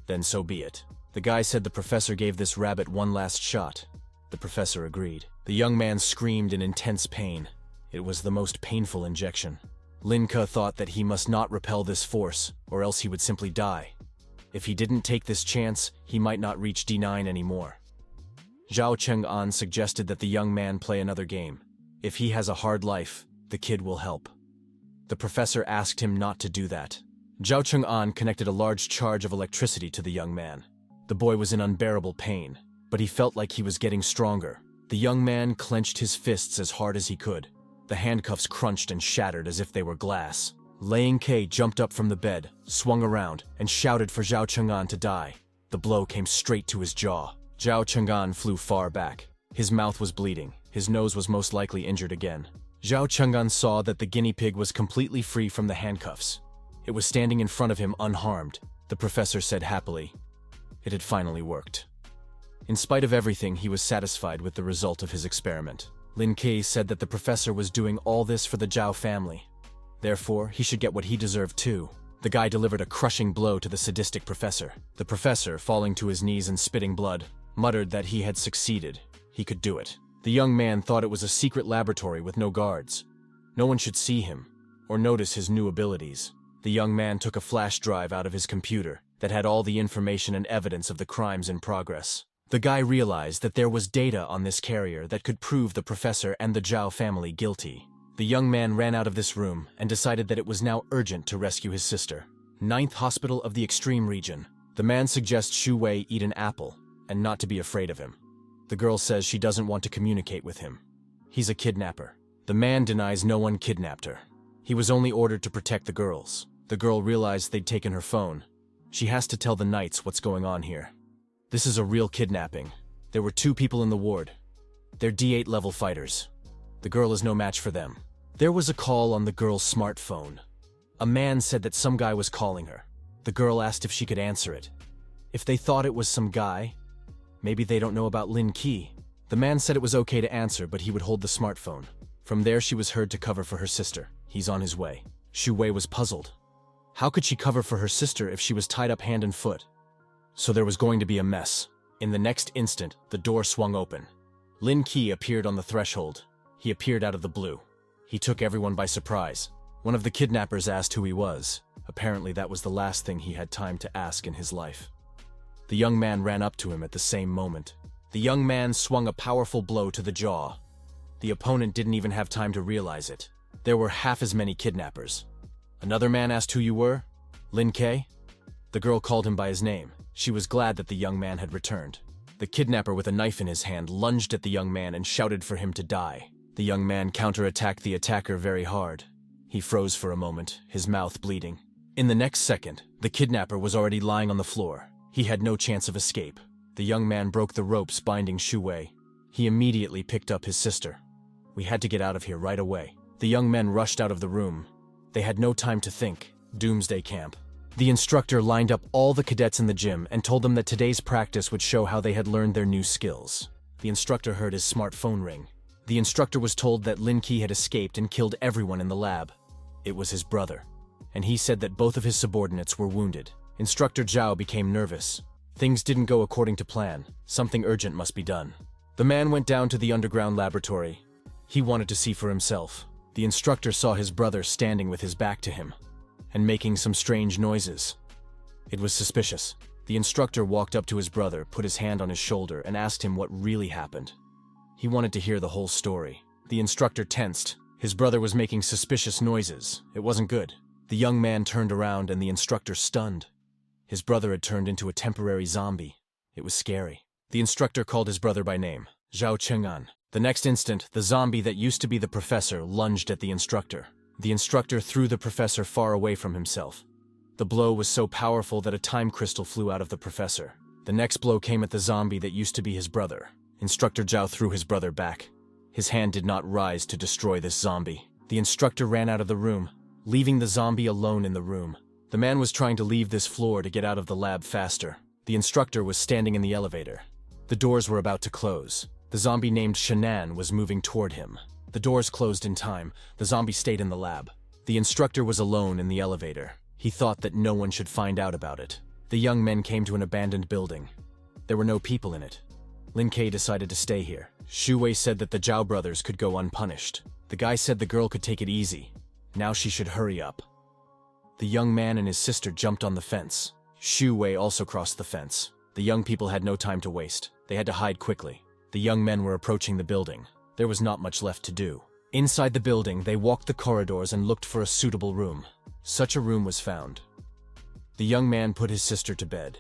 Then so be it. The guy said the professor gave this rabbit one last shot. The professor agreed. The young man screamed in intense pain. It was the most painful injection. Lin Ke thought that he must not repel this force, or else he would simply die. If he didn't take this chance, he might not reach D9 anymore. Zhao Cheng'an suggested that the young man play another game. If he has a hard life, the kid will help. The professor asked him not to do that. Zhao Cheng'an connected a large charge of electricity to the young man. The boy was in unbearable pain, but he felt like he was getting stronger. The young man clenched his fists as hard as he could. The handcuffs crunched and shattered as if they were glass. Lin Ke jumped up from the bed, swung around, and shouted for Zhao Cheng'an to die. The blow came straight to his jaw. Zhao Cheng'an flew far back. His mouth was bleeding. His nose was most likely injured again. Zhao Cheng'an saw that the guinea pig was completely free from the handcuffs. It was standing in front of him unharmed. The professor said happily. It had finally worked. In spite of everything, he was satisfied with the result of his experiment. Lin Ke said that the professor was doing all this for the Zhao family. Therefore, he should get what he deserved too. The guy delivered a crushing blow to the sadistic professor. The professor, falling to his knees and spitting blood, muttered that he had succeeded. He could do it. The young man thought it was a secret laboratory with no guards. No one should see him, or notice his new abilities. The young man took a flash drive out of his computer that had all the information and evidence of the crimes in progress. The guy realized that there was data on this carrier that could prove the professor and the Zhao family guilty. The young man ran out of this room and decided that it was now urgent to rescue his sister. 9th Hospital of the Extreme Region. The man suggests Xu Wei eat an apple and not to be afraid of him. The girl says she doesn't want to communicate with him. He's a kidnapper. The man denies no one kidnapped her. He was only ordered to protect the girls. The girl realized they'd taken her phone. She has to tell the knights what's going on here. This is a real kidnapping. There were 2 people in the ward. They're D8 level fighters. The girl is no match for them. There was a call on the girl's smartphone. A man said that some guy was calling her. The girl asked if she could answer it. If they thought it was some guy, maybe they don't know about Lin Ke. The man said it was okay to answer, but he would hold the smartphone. From there, she was heard to cover for her sister. He's on his way. Xu Wei was puzzled. How could she cover for her sister if she was tied up hand and foot? So there was going to be a mess. In the next instant, the door swung open. Lin Ke appeared on the threshold. He appeared out of the blue. He took everyone by surprise. One of the kidnappers asked who he was. Apparently that was the last thing he had time to ask in his life. The young man ran up to him at the same moment. The young man swung a powerful blow to the jaw. The opponent didn't even have time to realize it. There were half as many kidnappers. Another man asked who you were? Lin Ke? The girl called him by his name. She was glad that the young man had returned. The kidnapper with a knife in his hand lunged at the young man and shouted for him to die. The young man counterattacked the attacker very hard. He froze for a moment, his mouth bleeding. In the next second, the kidnapper was already lying on the floor. He had no chance of escape. The young man broke the ropes binding Xu Wei. He immediately picked up his sister. We had to get out of here right away. The young men rushed out of the room. They had no time to think. Doomsday Camp. The instructor lined up all the cadets in the gym and told them that today's practice would show how they had learned their new skills. The instructor heard his smartphone ring. The instructor was told that Lin Ke had escaped and killed everyone in the lab. It was his brother, and he said that both of his subordinates were wounded. Instructor Zhao became nervous. Things didn't go according to plan. Something urgent must be done. The man went down to the underground laboratory. He wanted to see for himself. The instructor saw his brother standing with his back to him and making some strange noises. It was suspicious. The instructor walked up to his brother, put his hand on his shoulder, and asked him what really happened. He wanted to hear the whole story. The instructor tensed. His brother was making suspicious noises. It wasn't good. The young man turned around and the instructor stunned. His brother had turned into a temporary zombie. It was scary. The instructor called his brother by name, Zhao Cheng'an. The next instant, the zombie that used to be the professor lunged at the instructor. The instructor threw the professor far away from himself. The blow was so powerful that a time crystal flew out of the professor. The next blow came at the zombie that used to be his brother. Instructor Zhao threw his brother back. His hand did not rise to destroy this zombie. The instructor ran out of the room, leaving the zombie alone in the room. The man was trying to leave this floor to get out of the lab faster. The instructor was standing in the elevator. The doors were about to close. The zombie named Shounen was moving toward him. The doors closed in time. The zombie stayed in the lab. The instructor was alone in the elevator. He thought that no one should find out about it. The young men came to an abandoned building. There were no people in it. Lin Ke decided to stay here. Shu Wei said that the Zhao brothers could go unpunished. The guy said the girl could take it easy. Now she should hurry up. The young man and his sister jumped on the fence. Shu Wei also crossed the fence. The young people had no time to waste. They had to hide quickly. The young men were approaching the building. There was not much left to do. Inside the building, they walked the corridors and looked for a suitable room. Such a room was found. The young man put his sister to bed.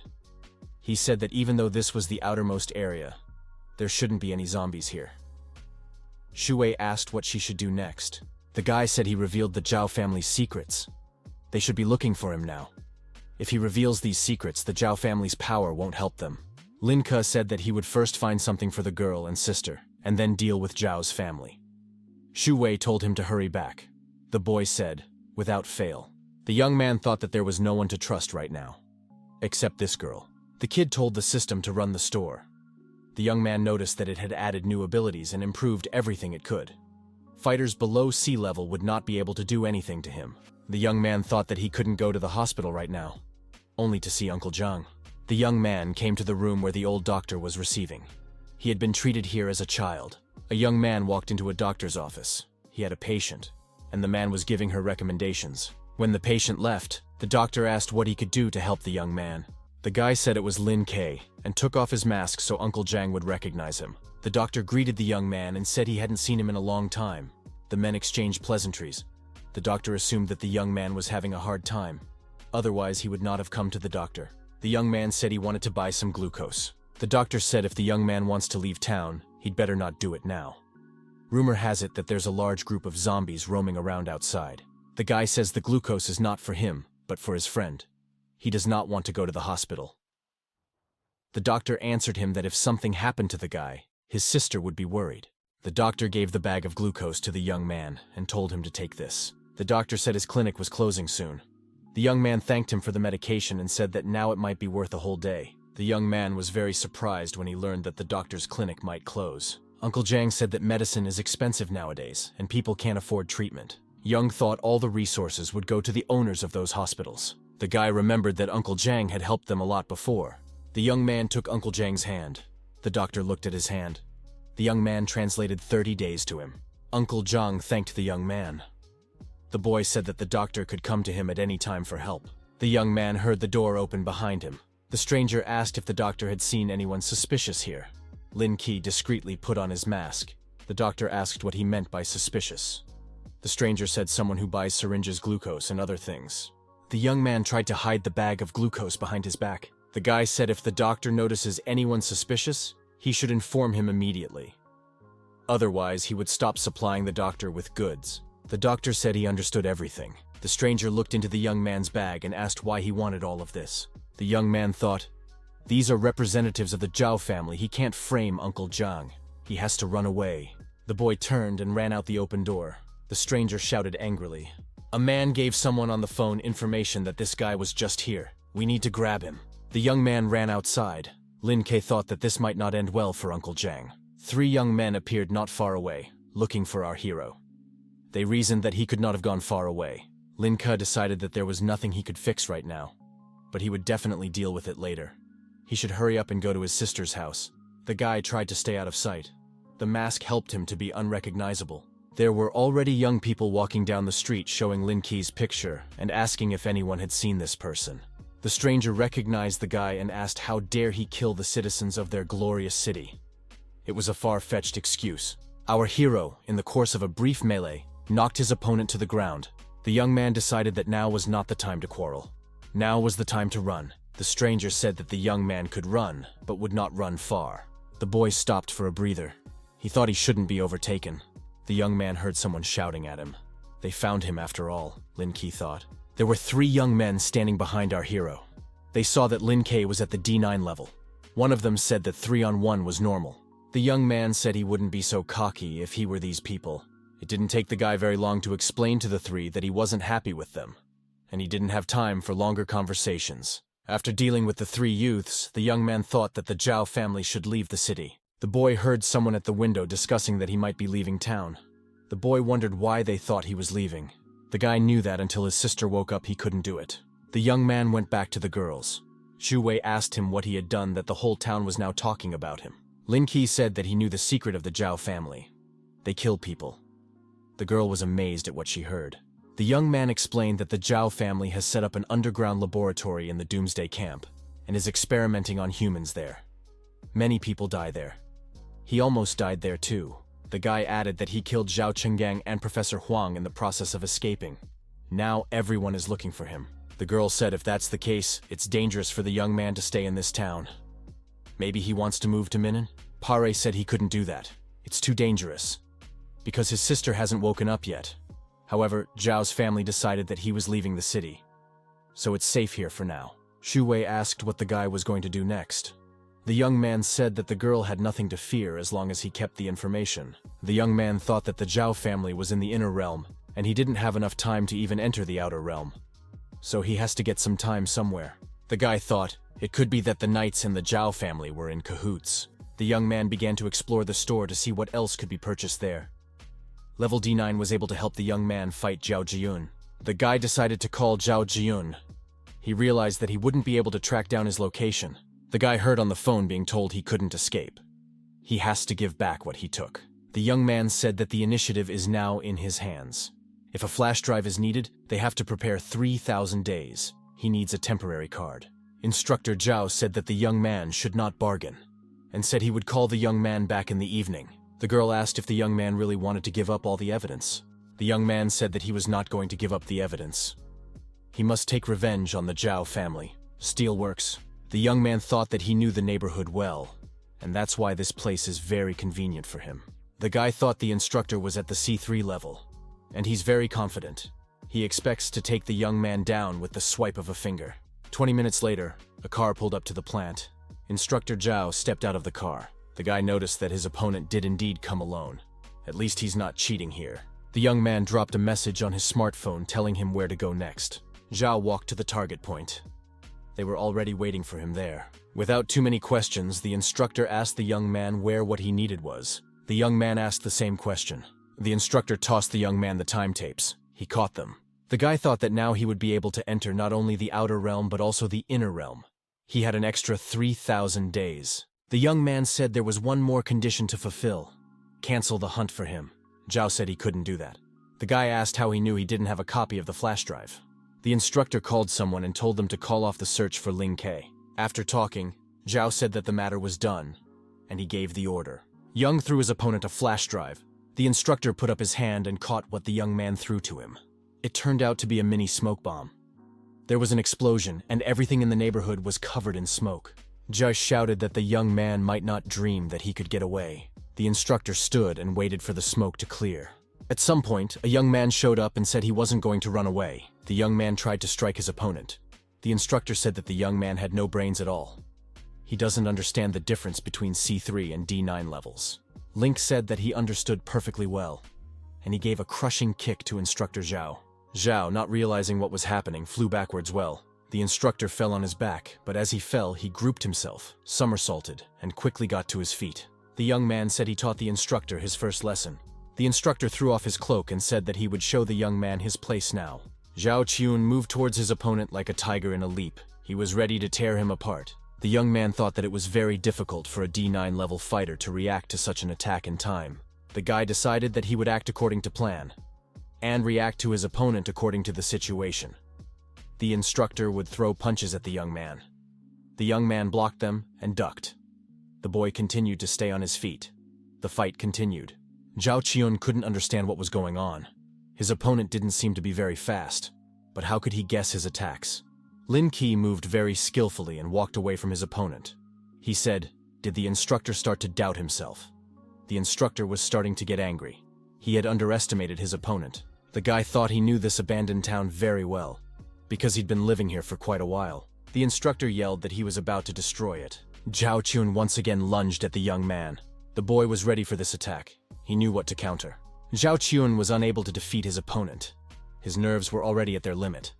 He said that even though this was the outermost area, there shouldn't be any zombies here. Shu Wei asked what she should do next. The guy said he revealed the Zhao family's secrets. They should be looking for him now. If he reveals these secrets, the Zhao family's power won't help them. Lin Ke said that he would first find something for the girl and sister, and then deal with Zhao's family. Shu Wei told him to hurry back. The boy said, without fail. The young man thought that there was no one to trust right now, except this girl. The kid told the system to run the store. The young man noticed that it had added new abilities and improved everything it could. Fighters below sea level would not be able to do anything to him. The young man thought that he couldn't go to the hospital right now, only to see Uncle Zhang. The young man came to the room where the old doctor was receiving. He had been treated here as a child. A young man walked into a doctor's office. He had a patient, and the man was giving her recommendations. When the patient left, the doctor asked what he could do to help the young man. The guy said it was Lin Ke, and took off his mask so Uncle Zhang would recognize him. The doctor greeted the young man and said he hadn't seen him in a long time. The men exchanged pleasantries. The doctor assumed that the young man was having a hard time. Otherwise, he would not have come to the doctor. The young man said he wanted to buy some glucose. The doctor said if the young man wants to leave town, he'd better not do it now. Rumor has it that there's a large group of zombies roaming around outside. The guy says the glucose is not for him, but for his friend. He does not want to go to the hospital. The doctor answered him that if something happened to the guy, his sister would be worried. The doctor gave the bag of glucose to the young man and told him to take this. The doctor said his clinic was closing soon. The young man thanked him for the medication and said that now it might be worth a whole day. The young man was very surprised when he learned that the doctor's clinic might close. Uncle Zhang said that medicine is expensive nowadays and people can't afford treatment. Young thought all the resources would go to the owners of those hospitals. The guy remembered that Uncle Zhang had helped them a lot before. The young man took Uncle Zhang's hand. The doctor looked at his hand. The young man translated 30 days to him. Uncle Zhang thanked the young man. The boy said that the doctor could come to him at any time for help. The young man heard the door open behind him. The stranger asked if the doctor had seen anyone suspicious here. Lin Ke discreetly put on his mask. The doctor asked what he meant by suspicious. The stranger said someone who buys syringes, glucose, and other things. The young man tried to hide the bag of glucose behind his back. The guy said if the doctor notices anyone suspicious, he should inform him immediately. Otherwise, he would stop supplying the doctor with goods. The doctor said he understood everything. The stranger looked into the young man's bag and asked why he wanted all of this. The young man thought, these are representatives of the Zhao family. He can't frame Uncle Zhang. He has to run away. The boy turned and ran out the open door. The stranger shouted angrily. A man gave someone on the phone information that this guy was just here. We need to grab him. The young man ran outside. Lin Ke thought that this might not end well for Uncle Zhang. 3 young men appeared not far away. looking for our hero. They reasoned that he could not have gone far away. Lin Ke decided that there was nothing he could fix right now, but he would definitely deal with it later. He should hurry up and go to his sister's house. The guy tried to stay out of sight. The mask helped him to be unrecognizable. There were already young people walking down the street showing Lin Ke's picture and asking if anyone had seen this person. The stranger recognized the guy and asked how dare he kill the citizens of their glorious city. It was a far-fetched excuse. Our hero, in the course of a brief melee, knocked his opponent to the ground. The young man decided that now was not the time to quarrel. Now was the time to run. The stranger said that the young man could run, but would not run far. The boy stopped for a breather. He thought he shouldn't be overtaken. The young man heard someone shouting at him. They found him after all, Lin Ke thought. There were 3 young men standing behind our hero. They saw that Lin Ke was at the D9 level. One of them said that 3-on-1 was normal. The young man said he wouldn't be so cocky if he were these people. It didn't take the guy very long to explain to the 3 that he wasn't happy with them, and he didn't have time for longer conversations. After dealing with the 3 youths, the young man thought that the Zhao family should leave the city. The boy heard someone at the window discussing that he might be leaving town. The boy wondered why they thought he was leaving. The guy knew that until his sister woke up he couldn't do it. The young man went back to the girls. Xu Wei asked him what he had done that the whole town was now talking about him. Lin Ke said that he knew the secret of the Zhao family. They kill people. The girl was amazed at what she heard. The young man explained that the Zhao family has set up an underground laboratory in the Doomsday Camp and is experimenting on humans there. Many people die there. He almost died there too. The guy added that he killed Zhao Chenggang and Professor Huang in the process of escaping. Now everyone is looking for him. The girl said if that's the case, it's dangerous for the young man to stay in this town. Maybe he wants to move to Minnan? Pare said he couldn't do that. It's too dangerous. Because his sister hasn't woken up yet. However, Zhao's family decided that he was leaving the city. So it's safe here for now. Xu Wei asked what the guy was going to do next. The young man said that the girl had nothing to fear as long as he kept the information. The young man thought that the Zhao family was in the inner realm, and he didn't have enough time to even enter the outer realm. So he has to get some time somewhere. The guy thought it could be that the knights in the Zhao family were in cahoots. The young man began to explore the store to see what else could be purchased there. Level D9 was able to help the young man fight Zhao Jiyun. The guy decided to call Zhao Jiyun. He realized that he wouldn't be able to track down his location. The guy heard on the phone being told he couldn't escape. He has to give back what he took. The young man said that the initiative is now in his hands. If a flash drive is needed, they have to prepare 3,000 days. He needs a temporary card. Instructor Zhao said that the young man should not bargain, and said he would call the young man back in the evening. The girl asked if the young man really wanted to give up all the evidence. The young man said that he was not going to give up the evidence. He must take revenge on the Zhao family. Steelworks. The young man thought that he knew the neighborhood well, and that's why this place is very convenient for him. The guy thought the instructor was at the C3 level, and he's very confident. He expects to take the young man down with the swipe of a finger. 20 minutes later, a car pulled up to the plant. Instructor Zhao stepped out of the car. The guy noticed that his opponent did indeed come alone. At least he's not cheating here. The young man dropped a message on his smartphone telling him where to go next. Zhao walked to the target point. They were already waiting for him there. Without too many questions, the instructor asked the young man where what he needed was. The young man asked the same question. The instructor tossed the young man the time tapes. He caught them. The guy thought that now he would be able to enter not only the outer realm but also the inner realm. He had an extra 3,000 days. The young man said there was one more condition to fulfill. Cancel the hunt for him. Zhao said he couldn't do that. The guy asked how he knew he didn't have a copy of the flash drive. The instructor called someone and told them to call off the search for Lin Ke. After talking, Zhao said that the matter was done, and he gave the order. Young threw his opponent a flash drive. The instructor put up his hand and caught what the young man threw to him. It turned out to be a mini smoke bomb. There was an explosion, and everything in the neighborhood was covered in smoke. Zhao shouted that the young man might not dream that he could get away. The instructor stood and waited for the smoke to clear. At some point, a young man showed up and said he wasn't going to run away. The young man tried to strike his opponent. The instructor said that the young man had no brains at all. He doesn't understand the difference between C3 and D9 levels. Link said that he understood perfectly well, and he gave a crushing kick to Instructor Zhao. Zhao, not realizing what was happening, flew backwards well. The instructor fell on his back, but as he fell, he grouped himself, somersaulted, and quickly got to his feet. The young man said he taught the instructor his first lesson. The instructor threw off his cloak and said that he would show the young man his place now. Zhao Qiun moved towards his opponent like a tiger in a leap. He was ready to tear him apart. The young man thought that it was very difficult for a D9 level fighter to react to such an attack in time. The guy decided that he would act according to plan, and react to his opponent according to the situation. The instructor would throw punches at the young man. The young man blocked them and ducked. The boy continued to stay on his feet. The fight continued. Zhao Qiun couldn't understand what was going on. His opponent didn't seem to be very fast, but how could he guess his attacks? Lin Ke moved very skillfully and walked away from his opponent. He said, "Did the instructor start to doubt himself?" The instructor was starting to get angry. He had underestimated his opponent. The guy thought he knew this abandoned town very well, because he'd been living here for quite a while. The instructor yelled that he was about to destroy it. Zhao Qiun once again lunged at the young man. The boy was ready for this attack. He knew what to counter. Zhao Qiun was unable to defeat his opponent. His nerves were already at their limit.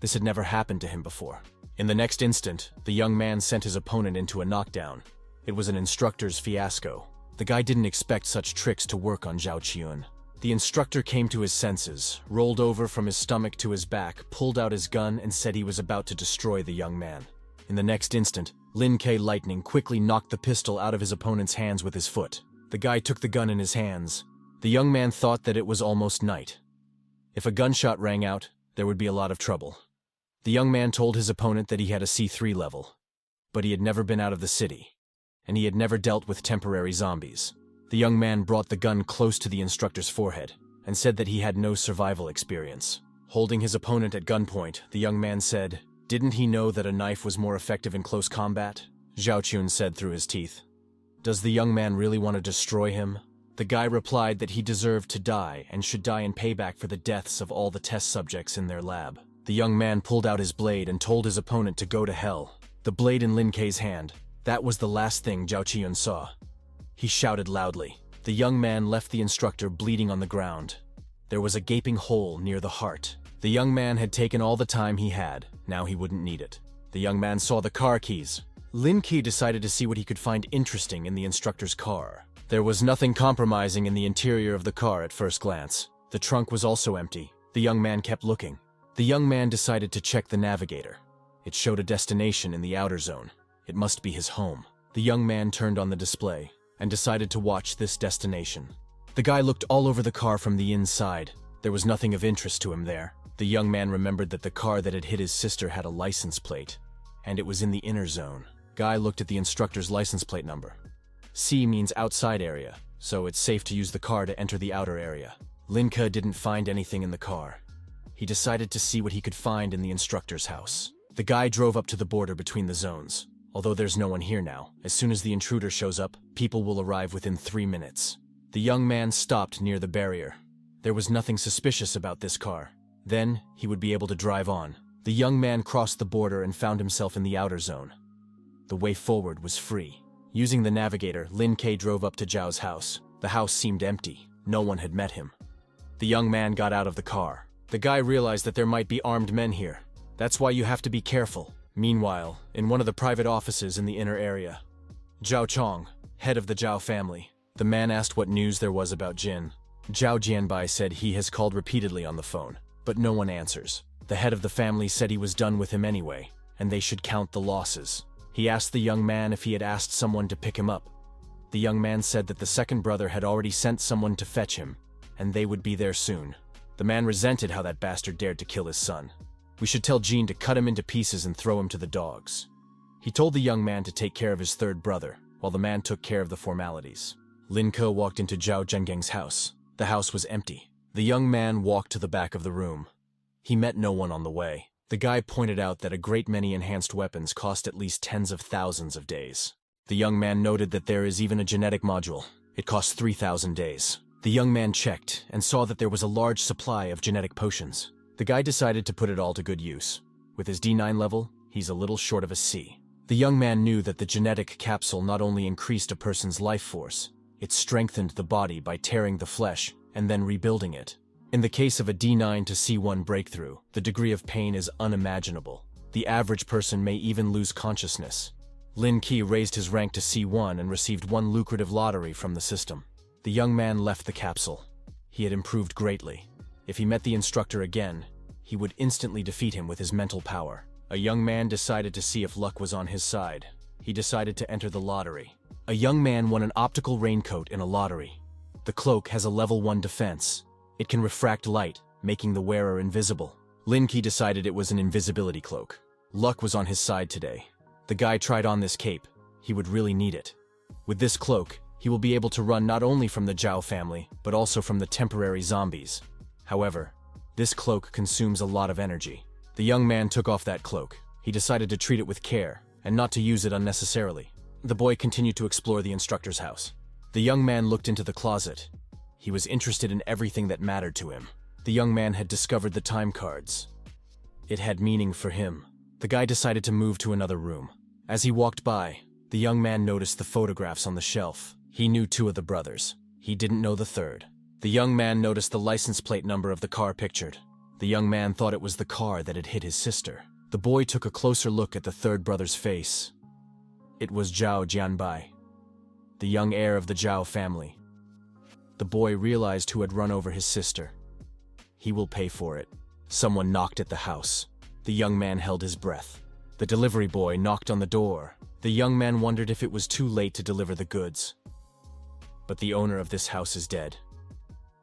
This had never happened to him before. In the next instant, the young man sent his opponent into a knockdown. It was an instructor's fiasco. The guy didn't expect such tricks to work on Zhao Qiun. The instructor came to his senses, rolled over from his stomach to his back, pulled out his gun, and said he was about to destroy the young man. In the next instant, Lin Ke lightning quickly knocked the pistol out of his opponent's hands with his foot. The guy took the gun in his hands. The young man thought that it was almost night. If a gunshot rang out, there would be a lot of trouble. The young man told his opponent that he had a C3 level, but he had never been out of the city, and he had never dealt with temporary zombies. The young man brought the gun close to the instructor's forehead and said that he had no survival experience. Holding his opponent at gunpoint, the young man said, "Didn't he know that a knife was more effective in close combat?" Zhao Qiun said through his teeth. "Does the young man really want to destroy him?" The guy replied that he deserved to die and should die in payback for the deaths of all the test subjects in their lab. The young man pulled out his blade and told his opponent to go to hell. The blade in Lin Ke's hand. That was the last thing Zhao Qiun saw. He shouted loudly. The young man left the instructor bleeding on the ground. There was a gaping hole near the heart. The young man had taken all the time he had. Now he wouldn't need it. The young man saw the car keys. Lin Ke decided to see what he could find interesting in the instructor's car. There was nothing compromising in the interior of the car at first glance. The trunk was also empty. The young man kept looking. The young man decided to check the navigator. It showed a destination in the outer zone. It must be his home. The young man turned on the display and decided to watch this destination. The guy looked all over the car from the inside. There was nothing of interest to him there. The young man remembered that the car that had hit his sister had a license plate, and it was in the inner zone. Guy looked at the instructor's license plate number. C means outside area, so it's safe to use the car to enter the outer area. Lin Ke didn't find anything in the car. He decided to see what he could find in the instructor's house. The guy drove up to the border between the zones. Although there's no one here now, as soon as the intruder shows up, people will arrive within 3 minutes. The young man stopped near the barrier. There was nothing suspicious about this car. Then, he would be able to drive on. The young man crossed the border and found himself in the outer zone. The way forward was free. Using the navigator, Lin Ke drove up to Zhao's house. The house seemed empty. No one had met him. The young man got out of the car. The guy realized that there might be armed men here. That's why you have to be careful. Meanwhile, in one of the private offices in the inner area, Zhao Chong, head of the Zhao family, the man asked what news there was about Jin. Zhao Jianbai said he has called repeatedly on the phone, but no one answers. The head of the family said he was done with him anyway, and they should count the losses. He asked the young man if he had asked someone to pick him up. The young man said that the second brother had already sent someone to fetch him, and they would be there soon. The man resented how that bastard dared to kill his son. We should tell Jean to cut him into pieces and throw him to the dogs. He told the young man to take care of his third brother, while the man took care of the formalities. Lin Ke walked into Zhao Zhenggang's house. The house was empty. The young man walked to the back of the room. He met no one on the way. The guy pointed out that a great many enhanced weapons cost at least tens of thousands of days. The young man noted that there is even a genetic module. It costs 3,000 days. The young man checked and saw that there was a large supply of genetic potions. The guy decided to put it all to good use. With his D9 level, he's a little short of a C. The young man knew that the genetic capsule not only increased a person's life force, it strengthened the body by tearing the flesh and then rebuilding it. In the case of a D9 to C1 breakthrough, the degree of pain is unimaginable. The average person may even lose consciousness. Lin Ke raised his rank to C1 and received one lucrative lottery from the system. The young man left the capsule. He had improved greatly. If he met the instructor again, he would instantly defeat him with his mental power. A young man decided to see if luck was on his side. He decided to enter the lottery. A young man won an optical raincoat in a lottery. The cloak has a level 1 defense. It can refract light, making the wearer invisible. Lin Ke decided it was an invisibility cloak. Luck was on his side today. The guy tried on this cape. He would really need it. With this cloak, he will be able to run not only from the Zhao family, but also from the temporary zombies. However, this cloak consumes a lot of energy. The young man took off that cloak. He decided to treat it with care, and not to use it unnecessarily. The boy continued to explore the instructor's house. The young man looked into the closet. He was interested in everything that mattered to him. The young man had discovered the time cards. It had meaning for him. The guy decided to move to another room. As he walked by, the young man noticed the photographs on the shelf. He knew 2 of the brothers. He didn't know the third. The young man noticed the license plate number of the car pictured. The young man thought it was the car that had hit his sister. The boy took a closer look at the third brother's face. It was Zhao Jianbai, the young heir of the Zhao family. The boy realized who had run over his sister. He will pay for it. Someone knocked at the house. The young man held his breath. The delivery boy knocked on the door. The young man wondered if it was too late to deliver the goods. But the owner of this house is dead.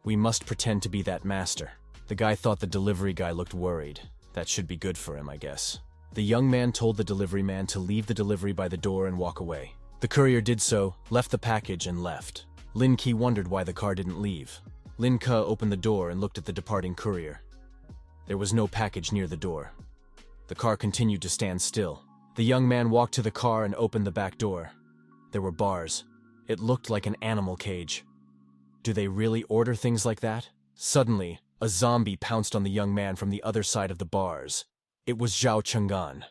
We must pretend to be that master. The guy thought the delivery guy looked worried. That should be good for him, I guess. The young man told the delivery man to leave the delivery by the door and walk away. The courier did so, left the package, and left. Lin Ke wondered why the car didn't leave. Lin Ke opened the door and looked at the departing courier. There was no package near the door. The car continued to stand still. The young man walked to the car and opened the back door. There were bars. It looked like an animal cage. Do they really order things like that? Suddenly, a zombie pounced on the young man from the other side of the bars. It was Zhao Chang'an.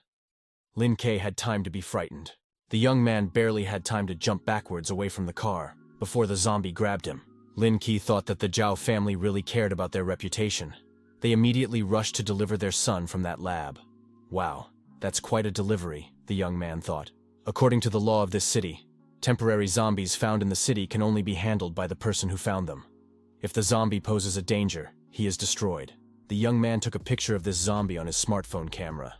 Lin Ke had time to be frightened. The young man barely had time to jump backwards away from the car before the zombie grabbed him. Lin Ke thought that the Zhao family really cared about their reputation. They immediately rushed to deliver their son from that lab. Wow, that's quite a delivery, the young man thought. According to the law of this city, temporary zombies found in the city can only be handled by the person who found them. If the zombie poses a danger, he is destroyed. The young man took a picture of this zombie on his smartphone camera.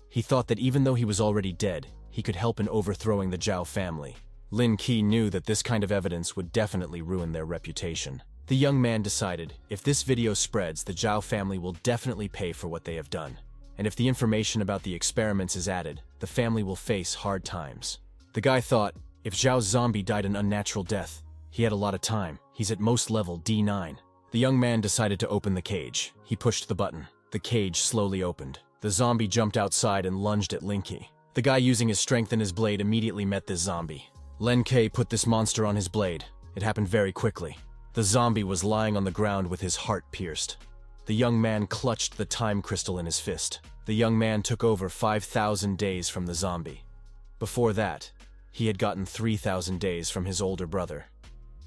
He thought that even though he was already dead, he could help in overthrowing the Zhao family. Lin Ke knew that this kind of evidence would definitely ruin their reputation. The young man decided, if this video spreads, the Zhao family will definitely pay for what they have done. And if the information about the experiments is added, the family will face hard times. The guy thought, if Zhao's zombie died an unnatural death, he had a lot of time. He's at most level D9. The young man decided to open the cage. He pushed the button. The cage slowly opened. The zombie jumped outside and lunged at Lin Ke. The guy using his strength and his blade immediately met this zombie. Lin Ke put this monster on his blade. It happened very quickly. The zombie was lying on the ground with his heart pierced. The young man clutched the time crystal in his fist. The young man took over 5,000 days from the zombie. Before that, he had gotten 3,000 days from his older brother,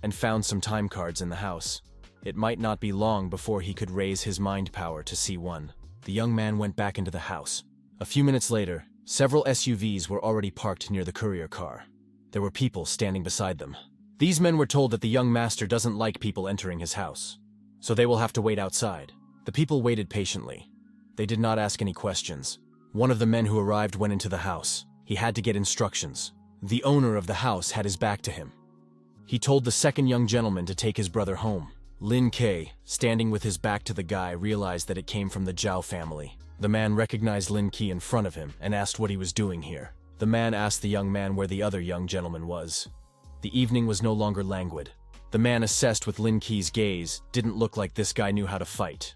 and found some time cards in the house. It might not be long before he could raise his mind power to C1. The young man went back into the house. A few minutes later, several SUVs were already parked near the courier car. There were people standing beside them. These men were told that the young master doesn't like people entering his house, so they will have to wait outside. The people waited patiently. They did not ask any questions. One of the men who arrived went into the house. He had to get instructions. The owner of the house had his back to him. He told the second young gentleman to take his brother home. Lin Ke, standing with his back to the guy, realized that it came from the Zhao family. The man recognized Lin Ke in front of him and asked what he was doing here. The man asked the young man where the other young gentleman was. The evening was no longer languid. The man, assessed with Lin Ke's gaze, didn't look like this guy knew how to fight.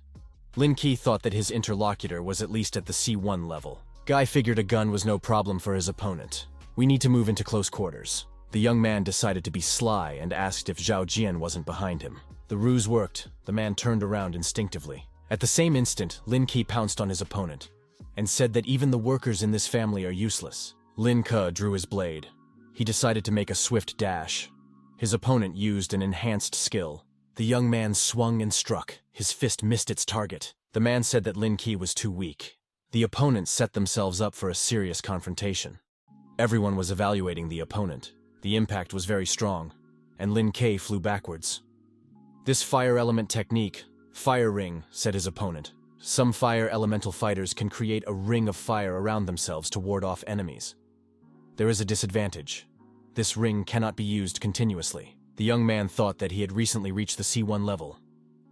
Lin Ke thought that his interlocutor was at least at the C1 level. Guy figured a gun was no problem for his opponent. We need to move into close quarters. The young man decided to be sly and asked if Zhao Jian wasn't behind him. The ruse worked. The man turned around instinctively. At the same instant, Lin Ke pounced on his opponent and said that even the workers in this family are useless. Lin Ke drew his blade. He decided to make a swift dash. His opponent used an enhanced skill. The young man swung and struck. His fist missed its target. The man said that Lin Ke was too weak. The opponents set themselves up for a serious confrontation. Everyone was evaluating the opponent. The impact was very strong, and Lin Ke flew backwards. This fire element technique, fire ring, said his opponent. Some fire elemental fighters can create a ring of fire around themselves to ward off enemies. There is a disadvantage. This ring cannot be used continuously. The young man thought that he had recently reached the C1 level.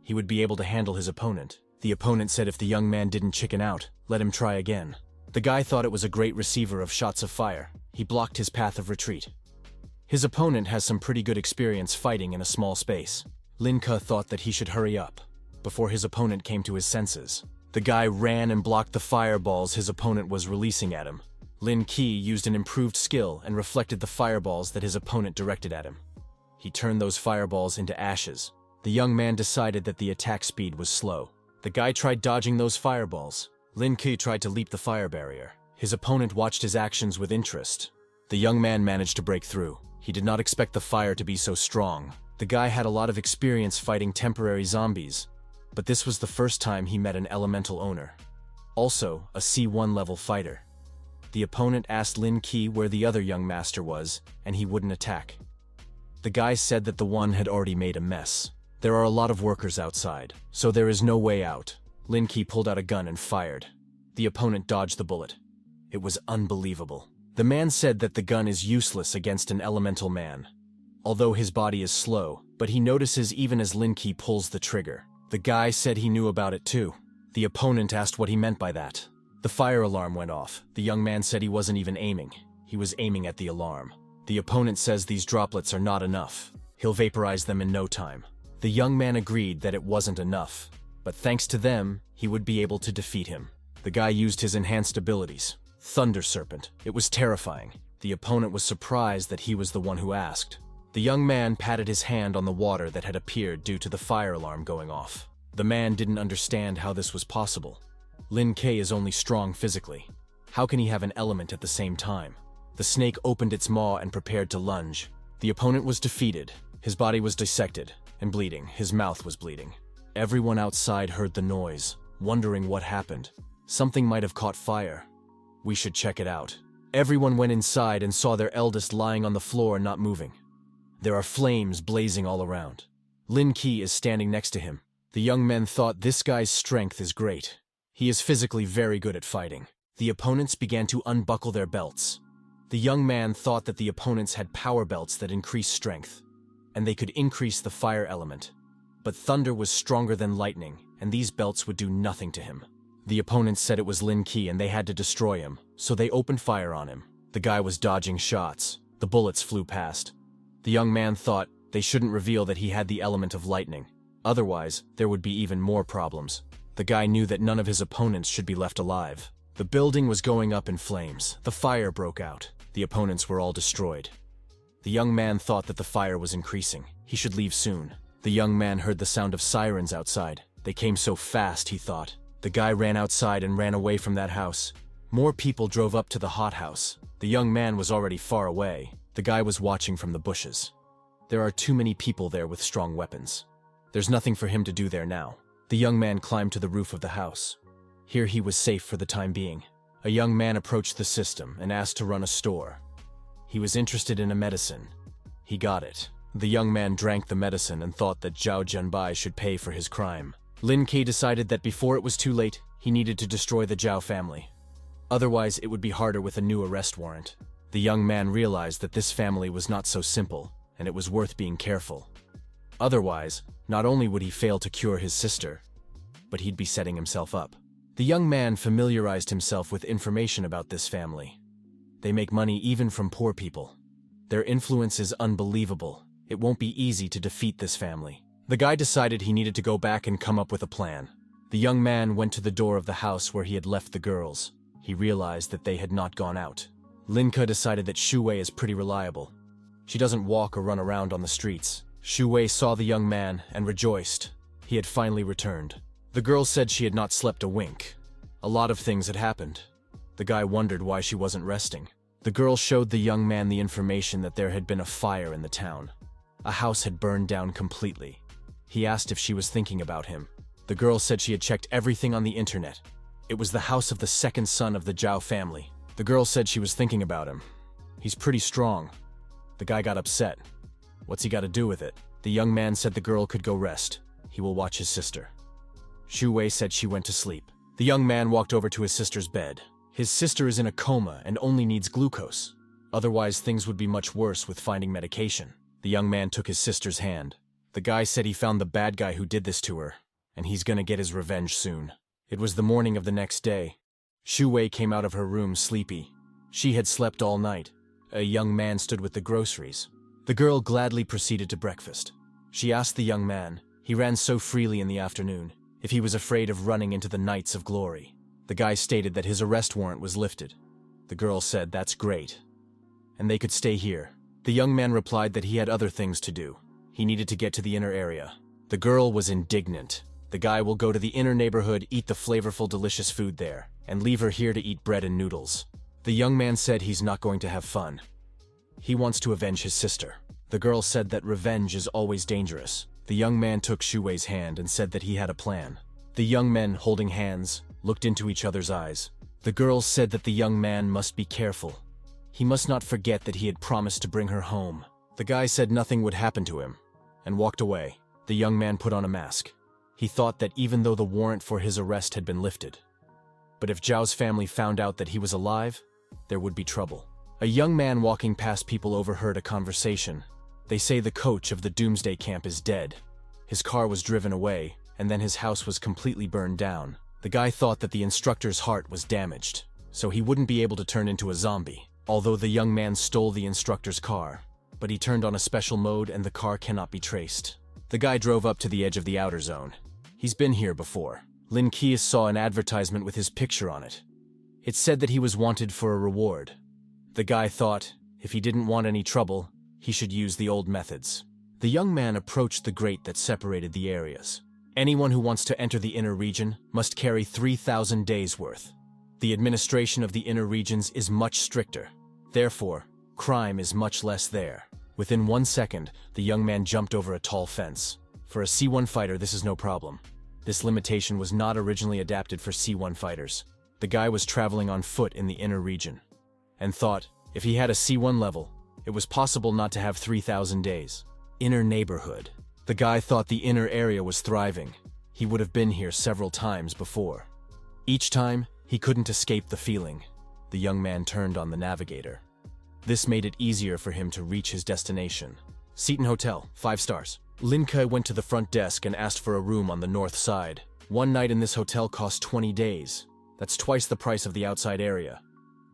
He would be able to handle his opponent. The opponent said if the young man didn't chicken out, let him try again. The guy thought it was a great receiver of shots of fire. He blocked his path of retreat. His opponent has some pretty good experience fighting in a small space. Lin Ke thought that he should hurry up before his opponent came to his senses. The guy ran and blocked the fireballs his opponent was releasing at him. Lin Ke used an improved skill and reflected the fireballs that his opponent directed at him. He turned those fireballs into ashes. The young man decided that the attack speed was slow. The guy tried dodging those fireballs. Lin Ke tried to leap the fire barrier. His opponent watched his actions with interest. The young man managed to break through. He did not expect the fire to be so strong. The guy had a lot of experience fighting temporary zombies, but this was the first time he met an elemental owner. Also, a C1 level fighter. The opponent asked Lin Ke where the other young master was, and he wouldn't attack. The guy said that the one had already made a mess. There are a lot of workers outside, so there is no way out. Lin Ke pulled out a gun and fired. The opponent dodged the bullet. It was unbelievable. The man said that the gun is useless against an elemental man. Although his body is slow, but he notices even as Lin Ke pulls the trigger. The guy said he knew about it too. The opponent asked what he meant by that. The fire alarm went off. The young man said he wasn't even aiming. He was aiming at the alarm. The opponent says these droplets are not enough. He'll vaporize them in no time. The young man agreed that it wasn't enough, but thanks to them, he would be able to defeat him. The guy used his enhanced abilities. Thunder Serpent. It was terrifying. The opponent was surprised that he was the one who asked. The young man patted his hand on the water that had appeared due to the fire alarm going off. The man didn't understand how this was possible. Lin Ke is only strong physically. How can he have an element at the same time? The snake opened its maw and prepared to lunge. The opponent was defeated. His body was dissected and bleeding. His mouth was bleeding. Everyone outside heard the noise, wondering what happened. Something might have caught fire. We should check it out. Everyone went inside and saw their eldest lying on the floor not moving. There are flames blazing all around. Lin Ke is standing next to him. The young men thought this guy's strength is great. He is physically very good at fighting. The opponents began to unbuckle their belts. The young man thought that the opponents had power belts that increased strength, and they could increase the fire element. But thunder was stronger than lightning, and these belts would do nothing to him. The opponents said it was Lin Ke and they had to destroy him, so they opened fire on him. The guy was dodging shots. The bullets flew past. The young man thought they shouldn't reveal that he had the element of lightning. Otherwise, there would be even more problems. The guy knew that none of his opponents should be left alive. The building was going up in flames. The fire broke out. The opponents were all destroyed. The young man thought that the fire was increasing. He should leave soon. The young man heard the sound of sirens outside. They came so fast, he thought. The guy ran outside and ran away from that house. More people drove up to the hothouse. The young man was already far away. The guy was watching from the bushes. There are too many people there with strong weapons. There's nothing for him to do there now. The young man climbed to the roof of the house. Here he was safe for the time being. A young man approached the system and asked to run a store. He was interested in a medicine. He got it. The young man drank the medicine and thought that Zhao Zhenbai should pay for his crime. Lin Ke decided that before it was too late, he needed to destroy the Zhao family. Otherwise, it would be harder with a new arrest warrant. The young man realized that this family was not so simple, and it was worth being careful. Otherwise, not only would he fail to cure his sister, but he'd be setting himself up. The young man familiarized himself with information about this family. They make money even from poor people. Their influence is unbelievable. It won't be easy to defeat this family. The guy decided he needed to go back and come up with a plan. The young man went to the door of the house where he had left the girls. He realized that they had not gone out. Lin Ke decided that Shu Wei is pretty reliable. She doesn't walk or run around on the streets. Shu Wei saw the young man and rejoiced. He had finally returned. The girl said she had not slept a wink. A lot of things had happened. The guy wondered why she wasn't resting. The girl showed the young man the information that there had been a fire in the town. A house had burned down completely. He asked if she was thinking about him. The girl said she had checked everything on the internet. It was the house of the second son of the Zhao family. The girl said she was thinking about him. He's pretty strong. The guy got upset. What's he got to do with it? The young man said the girl could go rest. He will watch his sister. Shu Wei said she went to sleep. The young man walked over to his sister's bed. His sister is in a coma and only needs glucose. Otherwise, things would be much worse with finding medication. The young man took his sister's hand. The guy said he found the bad guy who did this to her, and he's gonna get his revenge soon. It was the morning of the next day. Shu Wei came out of her room sleepy. She had slept all night. A young man stood with the groceries. The girl gladly proceeded to breakfast. She asked the young man, he ran so freely in the afternoon, if he was afraid of running into the Knights of Glory. The guy stated that his arrest warrant was lifted. The girl said, "That's great," and they could stay here. The young man replied that he had other things to do. He needed to get to the inner area. The girl was indignant. The guy will go to the inner neighborhood, eat the flavorful, delicious food there, and leave her here to eat bread and noodles. The young man said he's not going to have fun. He wants to avenge his sister. The girl said that revenge is always dangerous. The young man took Shu Wei's hand and said that he had a plan. The young men, holding hands, looked into each other's eyes. The girl said that the young man must be careful. He must not forget that he had promised to bring her home. The guy said nothing would happen to him, and walked away. The young man put on a mask. He thought that even though the warrant for his arrest had been lifted, but if Zhao's family found out that he was alive, there would be trouble. A young man walking past people overheard a conversation. They say the coach of the Doomsday Camp is dead. His car was driven away, and then his house was completely burned down. The guy thought that the instructor's heart was damaged, so he wouldn't be able to turn into a zombie. Although the young man stole the instructor's car, but he turned on a special mode and the car cannot be traced. The guy drove up to the edge of the outer zone. He's been here before. Lin Ke saw an advertisement with his picture on it. It said that he was wanted for a reward. The guy thought, if he didn't want any trouble, he should use the old methods. The young man approached the grate that separated the areas. Anyone who wants to enter the inner region must carry 3,000 days' worth. The administration of the inner regions is much stricter. Therefore, crime is much less there. Within 1 second, the young man jumped over a tall fence. For a C1 fighter, this is no problem. This limitation was not originally adapted for C1 fighters. The guy was traveling on foot in the inner region, and thought, if he had a C1 level, it was possible not to have 3,000 days. Inner neighborhood. The guy thought the inner area was thriving. He would have been here several times before. Each time, he couldn't escape the feeling. The young man turned on the navigator. This made it easier for him to reach his destination. Seton Hotel, 5 stars. Lin Ke went to the front desk and asked for a room on the north side. One night in this hotel cost 20 days. That's twice the price of the outside area.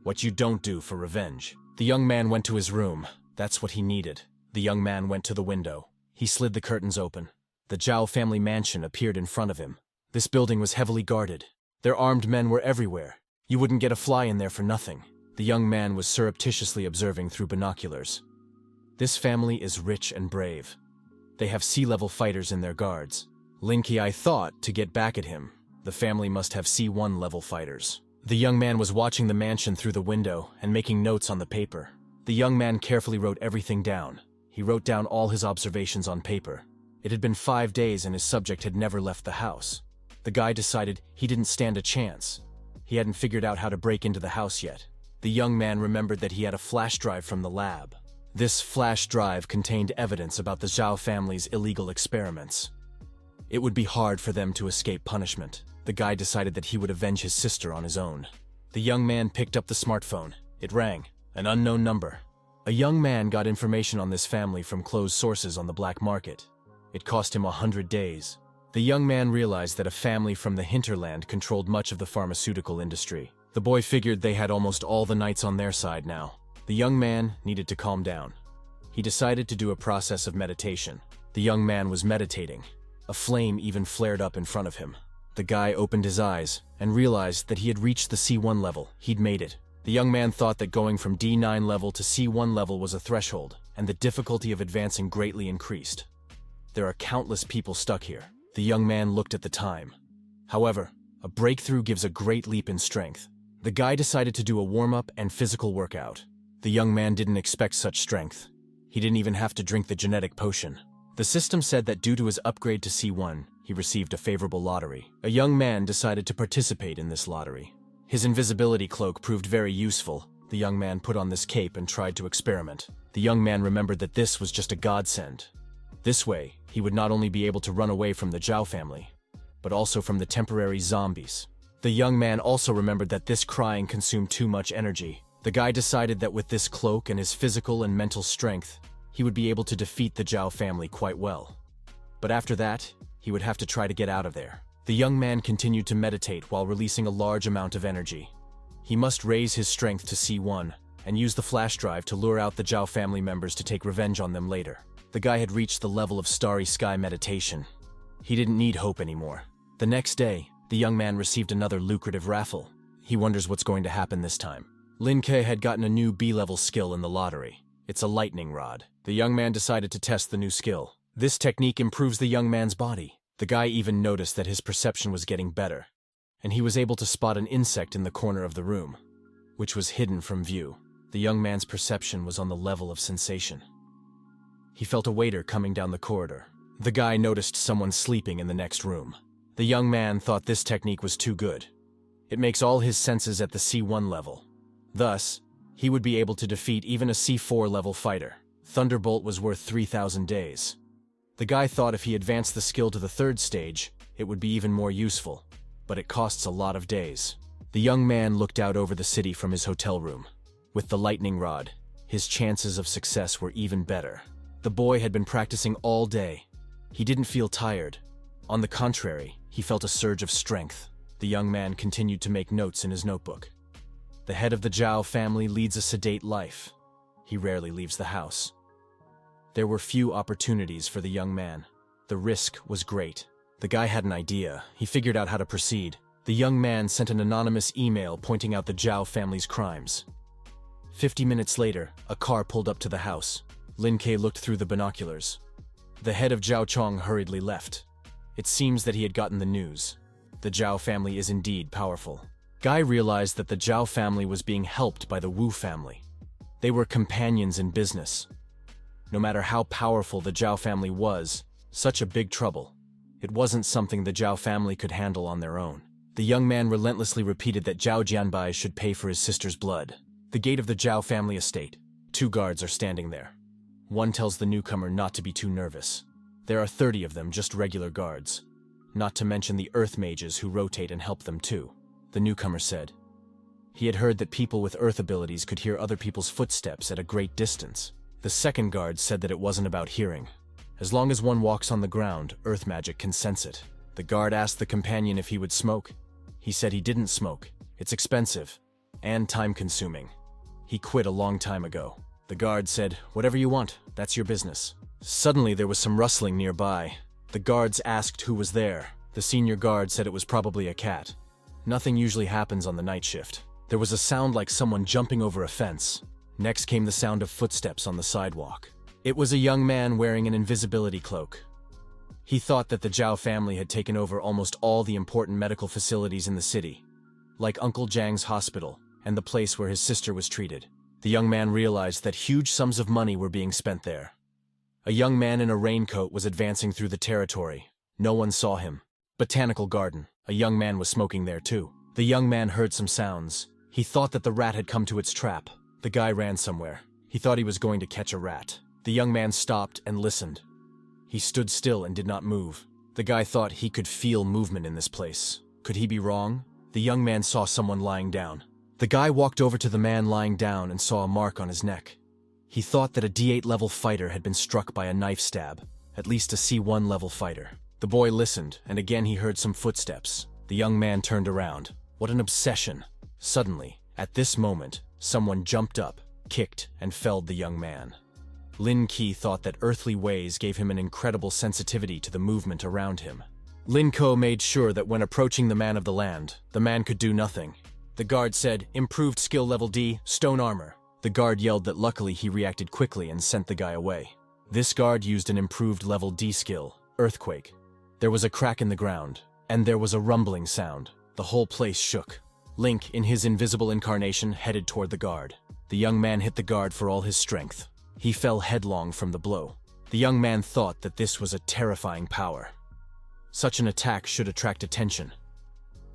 What you don't do for revenge. The young man went to his room. That's what he needed. The young man went to the window. He slid the curtains open. The Zhao family mansion appeared in front of him. This building was heavily guarded. Their armed men were everywhere. You wouldn't get a fly in there for nothing. The young man was surreptitiously observing through binoculars. This family is rich and brave. They have C-level fighters in their guards. Lin Ke thought, to get back at him, the family must have C1 level fighters. The young man was watching the mansion through the window and making notes on the paper. The young man carefully wrote everything down. He wrote down all his observations on paper. It had been 5 days and his subject had never left the house. The guy decided he didn't stand a chance. He hadn't figured out how to break into the house yet. The young man remembered that he had a flash drive from the lab. This flash drive contained evidence about the Zhao family's illegal experiments. It would be hard for them to escape punishment. The guy decided that he would avenge his sister on his own. The young man picked up the smartphone. It rang. An unknown number. A young man got information on this family from closed sources on the black market. It cost him 100 days. The young man realized that a family from the hinterland controlled much of the pharmaceutical industry. The boy figured they had almost all the knights on their side now. The young man needed to calm down. He decided to do a process of meditation. The young man was meditating. A flame even flared up in front of him. The guy opened his eyes and realized that he had reached the C1 level. He'd made it. The young man thought that going from D9 level to C1 level was a threshold, and the difficulty of advancing greatly increased. There are countless people stuck here. The young man looked at the time. However, a breakthrough gives a great leap in strength. The guy decided to do a warm-up and physical workout. The young man didn't expect such strength. He didn't even have to drink the genetic potion. The system said that due to his upgrade to C1, he received a favorable lottery. A young man decided to participate in this lottery. His invisibility cloak proved very useful. The young man put on this cape and tried to experiment. The young man remembered that this was just a godsend. This way, he would not only be able to run away from the Zhao family, but also from the temporary zombies. The young man also remembered that this crying consumed too much energy. The guy decided that with this cloak and his physical and mental strength, he would be able to defeat the Zhao family quite well. But after that, he would have to try to get out of there. The young man continued to meditate while releasing a large amount of energy. He must raise his strength to C1 and use the flash drive to lure out the Zhao family members to take revenge on them later. The guy had reached the level of starry sky meditation. He didn't need hope anymore. The next day, the young man received another lucrative raffle. He wonders what's going to happen this time. Lin Ke had gotten a new B-level skill in the lottery. It's a lightning rod. The young man decided to test the new skill. This technique improves the young man's body. The guy even noticed that his perception was getting better, and he was able to spot an insect in the corner of the room, which was hidden from view. The young man's perception was on the level of sensation. He felt a waiter coming down the corridor. The guy noticed someone sleeping in the next room. The young man thought this technique was too good. It makes all his senses at the C1 level. Thus, he would be able to defeat even a C4 level fighter. Thunderbolt was worth 3,000 days. The guy thought if he advanced the skill to the third stage, it would be even more useful, but it costs a lot of days. The young man looked out over the city from his hotel room. With the lightning rod, his chances of success were even better. The boy had been practicing all day. He didn't feel tired. On the contrary, he felt a surge of strength. The young man continued to make notes in his notebook. The head of the Zhao family leads a sedate life. He rarely leaves the house. There were few opportunities for the young man. The risk was great. The guy had an idea. He figured out how to proceed. The young man sent an anonymous email pointing out the Zhao family's crimes. 50 minutes later, a car pulled up to the house. Lin Ke looked through the binoculars. The head of Zhao Chong hurriedly left. It seems that he had gotten the news. The Zhao family is indeed powerful. Guy realized that the Zhao family was being helped by the Wu family. They were companions in business. No matter how powerful the Zhao family was, such a big trouble. It wasn't something the Zhao family could handle on their own. The young man relentlessly repeated that Zhao Jianbai should pay for his sister's blood. The gate of the Zhao family estate. 2 guards are standing there. One tells the newcomer not to be too nervous. There are 30 of them, just regular guards. Not to mention the earth mages who rotate and help them too. The newcomer said. He had heard that people with earth abilities could hear other people's footsteps at a great distance. The second guard said that it wasn't about hearing. As long as one walks on the ground, earth magic can sense it. The guard asked the companion if he would smoke. He said he didn't smoke. It's expensive and time-consuming. He quit a long time ago. The guard said, "Whatever you want, that's your business." Suddenly there was some rustling nearby. The guards asked who was there. The senior guard said it was probably a cat. Nothing usually happens on the night shift. There was a sound like someone jumping over a fence. Next came the sound of footsteps on the sidewalk. It was a young man wearing an invisibility cloak. He thought that the Zhao family had taken over almost all the important medical facilities in the city, like Uncle Zhang's hospital and the place where his sister was treated. The young man realized that huge sums of money were being spent there. A young man in a raincoat was advancing through the territory. No one saw him. Botanical garden. A young man was smoking there too. The young man heard some sounds. He thought that the rat had come to its trap. The guy ran somewhere. He thought he was going to catch a rat. The young man stopped and listened. He stood still and did not move. The guy thought he could feel movement in this place. Could he be wrong? The young man saw someone lying down. The guy walked over to the man lying down and saw a mark on his neck. He thought that a D8 level fighter had been struck by a knife stab, at least a C1 level fighter. The boy listened, and again he heard some footsteps. The young man turned around. What an obsession! Suddenly, at this moment, someone jumped up, kicked, and felled the young man. Lin Ke thought that earthly ways gave him an incredible sensitivity to the movement around him. Lin Ke made sure that when approaching the man of the land, the man could do nothing. The guard said, "Improved skill level D, stone armor." The guard yelled that luckily he reacted quickly and sent the guy away. This guard used an improved level D skill, earthquake. There was a crack in the ground, and there was a rumbling sound. The whole place shook. Link, in his invisible incarnation, headed toward the guard. The young man hit the guard for all his strength. He fell headlong from the blow. The young man thought that this was a terrifying power. Such an attack should attract attention.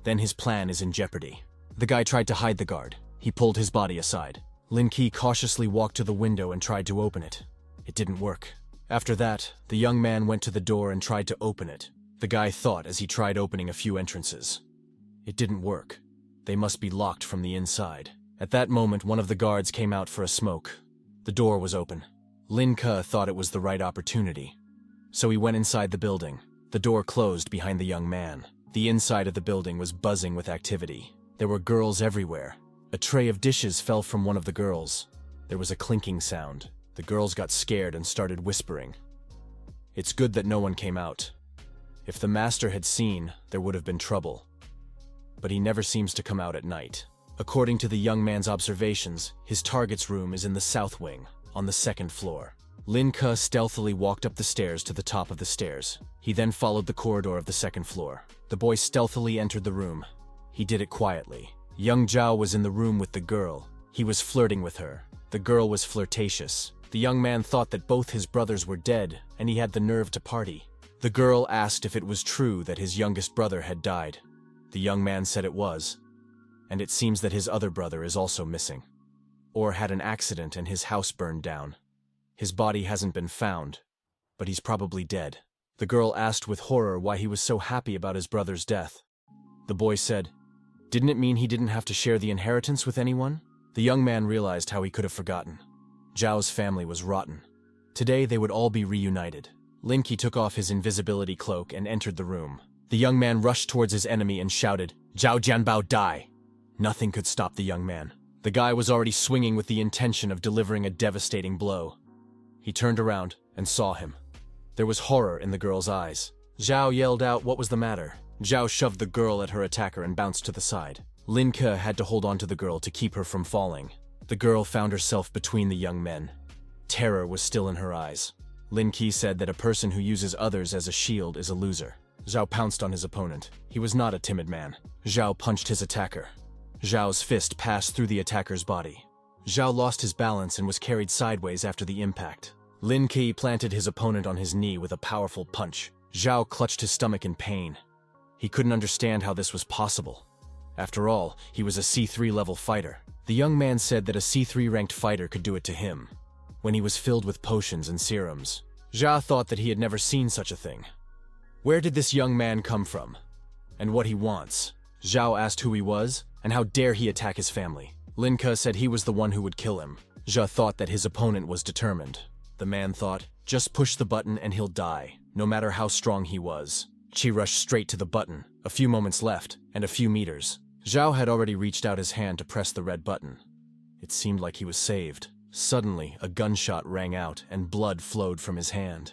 Then his plan is in jeopardy. The guy tried to hide the guard. He pulled his body aside. Lin Ke cautiously walked to the window and tried to open it. It didn't work. After that, the young man went to the door and tried to open it. The guy thought as he tried opening a few entrances. It didn't work. They must be locked from the inside. At that moment, one of the guards came out for a smoke. The door was open. Lin Ke thought it was the right opportunity. So he went inside the building. The door closed behind the young man. The inside of the building was buzzing with activity. There were girls everywhere. A tray of dishes fell from one of the girls. There was a clinking sound. The girls got scared and started whispering. It's good that no one came out. If the master had seen, there would have been trouble. But he never seems to come out at night. According to the young man's observations, his target's room is in the south wing, on the second floor. Lin Ke stealthily walked up the stairs to the top of the stairs. He then followed the corridor of the second floor. The boy stealthily entered the room. He did it quietly. Young Zhao was in the room with the girl. He was flirting with her. The girl was flirtatious. The young man thought that both his brothers were dead, and he had the nerve to party. The girl asked if it was true that his youngest brother had died. The young man said it was, and it seems that his other brother is also missing, or had an accident and his house burned down. His body hasn't been found, but he's probably dead. The girl asked with horror why he was so happy about his brother's death. The boy said, "Didn't it mean he didn't have to share the inheritance with anyone?" The young man realized how he could have forgotten. Zhao's family was rotten. Today they would all be reunited. Lin Ke took off his invisibility cloak and entered the room. The young man rushed towards his enemy and shouted, "Zhao Jianbao, die!" Nothing could stop the young man. The guy was already swinging with the intention of delivering a devastating blow. He turned around and saw him. There was horror in the girl's eyes. Zhao yelled out what was the matter. Zhao shoved the girl at her attacker and bounced to the side. Lin Ke had to hold on to the girl to keep her from falling. The girl found herself between the young men. Terror was still in her eyes. Lin Ke said that a person who uses others as a shield is a loser. Zhao pounced on his opponent. He was not a timid man. Zhao punched his attacker. Zhao's fist passed through the attacker's body. Zhao lost his balance and was carried sideways after the impact. Lin Ke planted his opponent on his knee with a powerful punch. Zhao clutched his stomach in pain. He couldn't understand how this was possible. After all, he was a C3 level fighter. The young man said that a C3 ranked fighter could do it to him, when he was filled with potions and serums. Zhao thought that he had never seen such a thing. Where did this young man come from? And what he wants? Zhao asked who he was, and how dare he attack his family. Lin Ke said he was the one who would kill him. Zhao thought that his opponent was determined. The man thought, just push the button and he'll die, no matter how strong he was. Qi rushed straight to the button. A few moments left, and a few meters. Zhao had already reached out his hand to press the red button. It seemed like he was saved. Suddenly, a gunshot rang out and blood flowed from his hand.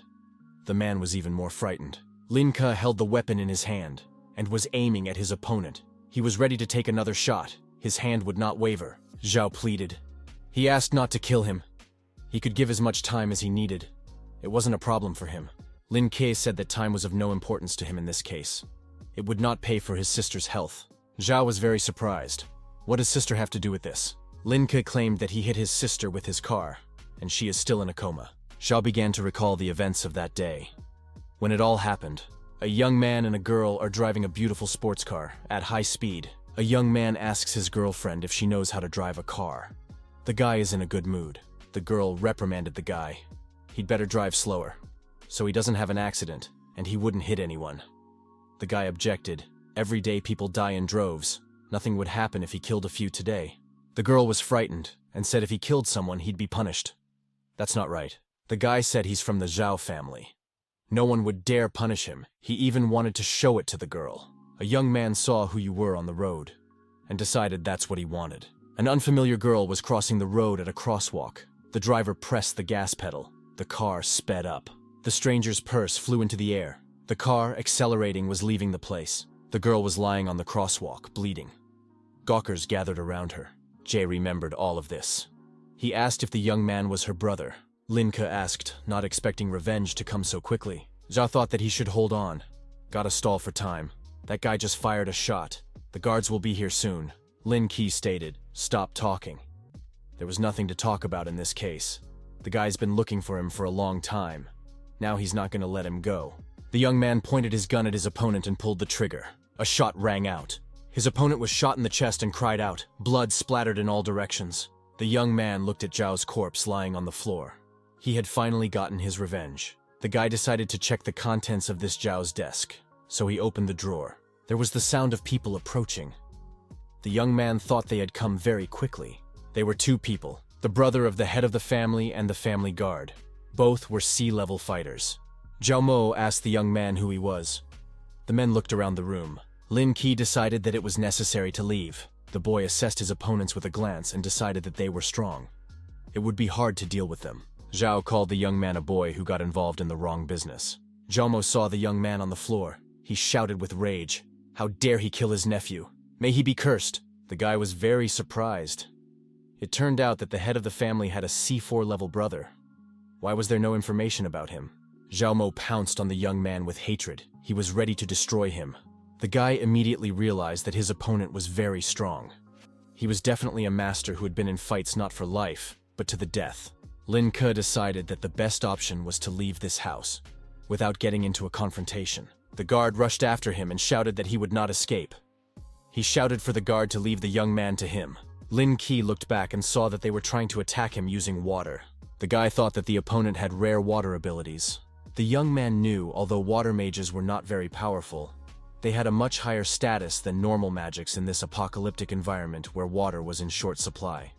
The man was even more frightened. Lin Ke held the weapon in his hand and was aiming at his opponent. He was ready to take another shot. His hand would not waver. Zhao pleaded. He asked not to kill him. He could give as much time as he needed. It wasn't a problem for him. Lin Ke said that time was of no importance to him in this case. It would not pay for his sister's health. Zhao was very surprised. What does sister have to do with this? Lin Ke claimed that he hit his sister with his car, and she is still in a coma. Zhao began to recall the events of that day. When it all happened, a young man and a girl are driving a beautiful sports car at high speed. A young man asks his girlfriend if she knows how to drive a car. The guy is in a good mood. The girl reprimanded the guy. He'd better drive slower, so he doesn't have an accident, and he wouldn't hit anyone. The guy objected. Every day people die in droves. Nothing would happen if he killed a few today. The girl was frightened and said if he killed someone, he'd be punished. That's not right. The guy said he's from the Zhao family. No one would dare punish him. He even wanted to show it to the girl. A young man saw who you were on the road and decided that's what he wanted. An unfamiliar girl was crossing the road at a crosswalk. The driver pressed the gas pedal. The car sped up. The stranger's purse flew into the air. The car, accelerating, was leaving the place. The girl was lying on the crosswalk, bleeding. Gawkers gathered around her. Jay remembered all of this. He asked if the young man was her brother. Lin Ke asked, not expecting revenge to come so quickly. Zhao thought that he should hold on. Gotta stall for time. That guy just fired a shot. The guards will be here soon. Lin Ke stated, stop talking. There was nothing to talk about in this case. The guy's been looking for him for a long time. Now he's not gonna let him go. The young man pointed his gun at his opponent and pulled the trigger. A shot rang out. His opponent was shot in the chest and cried out. Blood splattered in all directions. The young man looked at Zhao's corpse lying on the floor. He had finally gotten his revenge. The guy decided to check the contents of this Zhao's desk, so he opened the drawer. There was the sound of people approaching. The young man thought they had come very quickly. They were two people, the brother of the head of the family and the family guard. Both were sea-level fighters. Zhao Mo asked the young man who he was. The men looked around the room. Lin Ke decided that it was necessary to leave. The boy assessed his opponents with a glance and decided that they were strong. It would be hard to deal with them. Zhao called the young man a boy who got involved in the wrong business. Zhao Mo saw the young man on the floor. He shouted with rage. How dare he kill his nephew? May he be cursed. The guy was very surprised. It turned out that the head of the family had a C4 level brother. Why was there no information about him? Zhao Mo pounced on the young man with hatred. He was ready to destroy him. The guy immediately realized that his opponent was very strong. He was definitely a master who had been in fights not for life, but to the death. Lin Ke decided that the best option was to leave this house, without getting into a confrontation. The guard rushed after him and shouted that he would not escape. He shouted for the guard to leave the young man to him. Lin Ke looked back and saw that they were trying to attack him using water. The guy thought that the opponent had rare water abilities. The young man knew, although water mages were not very powerful, they had a much higher status than normal magics in this apocalyptic environment where water was in short supply.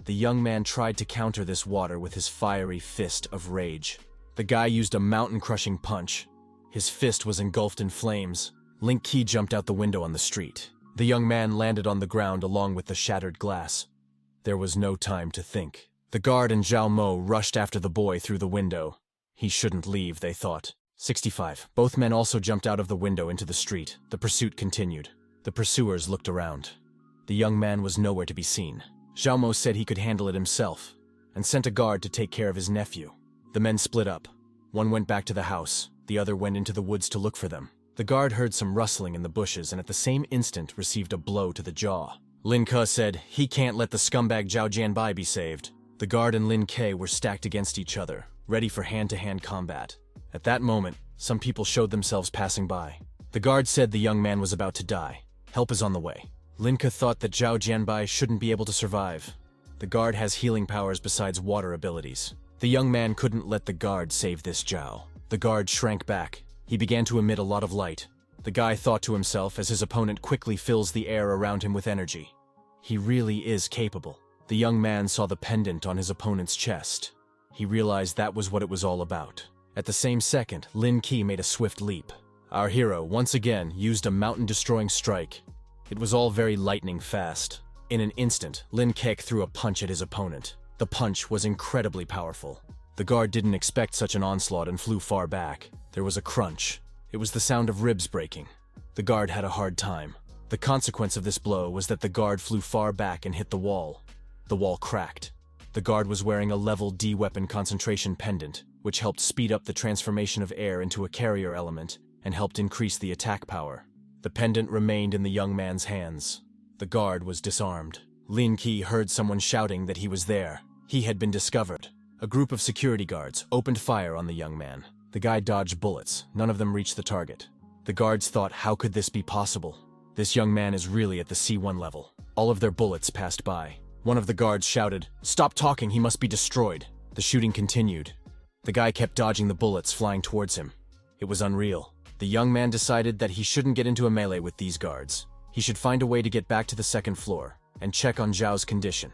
The young man tried to counter this water with his fiery fist of rage. The guy used a mountain-crushing punch. His fist was engulfed in flames. Lin Ke jumped out the window on the street. The young man landed on the ground along with the shattered glass. There was no time to think. The guard and Zhao Mo rushed after the boy through the window. He shouldn't leave, they thought. 65. Both men also jumped out of the window into the street. The pursuit continued. The pursuers looked around. The young man was nowhere to be seen. Zhao Mo said he could handle it himself, and sent a guard to take care of his nephew. The men split up. One went back to the house. The other went into the woods to look for them. The guard heard some rustling in the bushes and at the same instant received a blow to the jaw. Lin Ke said, "He can't let the scumbag Zhao Jianbai be saved." The guard and Lin Ke were stacked against each other, ready for hand-to-hand combat. At that moment, some people showed themselves passing by. The guard said the young man was about to die. Help is on the way. Lin Ke thought that Zhao Jianbai shouldn't be able to survive. The guard has healing powers besides water abilities. The young man couldn't let the guard save this Zhao. The guard shrank back. He began to emit a lot of light. The guy thought to himself as his opponent quickly fills the air around him with energy. He really is capable. The young man saw the pendant on his opponent's chest. He realized that was what it was all about. At the same second, Lin Ke made a swift leap. Our hero, once again, used a mountain-destroying strike. It was all very lightning fast. In an instant, Lin Ke threw a punch at his opponent. The punch was incredibly powerful. The guard didn't expect such an onslaught and flew far back. There was a crunch. It was the sound of ribs breaking. The guard had a hard time. The consequence of this blow was that the guard flew far back and hit the wall. The wall cracked. The guard was wearing a level D weapon concentration pendant, which helped speed up the transformation of air into a carrier element and helped increase the attack power. The pendant remained in the young man's hands. The guard was disarmed. Lin Ke heard someone shouting that he was there. He had been discovered. A group of security guards opened fire on the young man. The guy dodged bullets. None of them reached the target. The guards thought, how could this be possible? This young man is really at the C1 level. All of their bullets passed by. One of the guards shouted, "Stop talking, he must be destroyed." The shooting continued. The guy kept dodging the bullets flying towards him. It was unreal. The young man decided that he shouldn't get into a melee with these guards. He should find a way to get back to the second floor and check on Zhao's condition.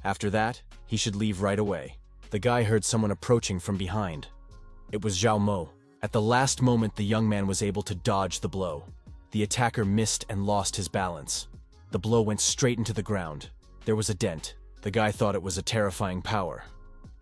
After that, he should leave right away. The guy heard someone approaching from behind. It was Zhao Mo. At the last moment, the young man was able to dodge the blow. The attacker missed and lost his balance. The blow went straight into the ground. There was a dent. The guy thought it was a terrifying power.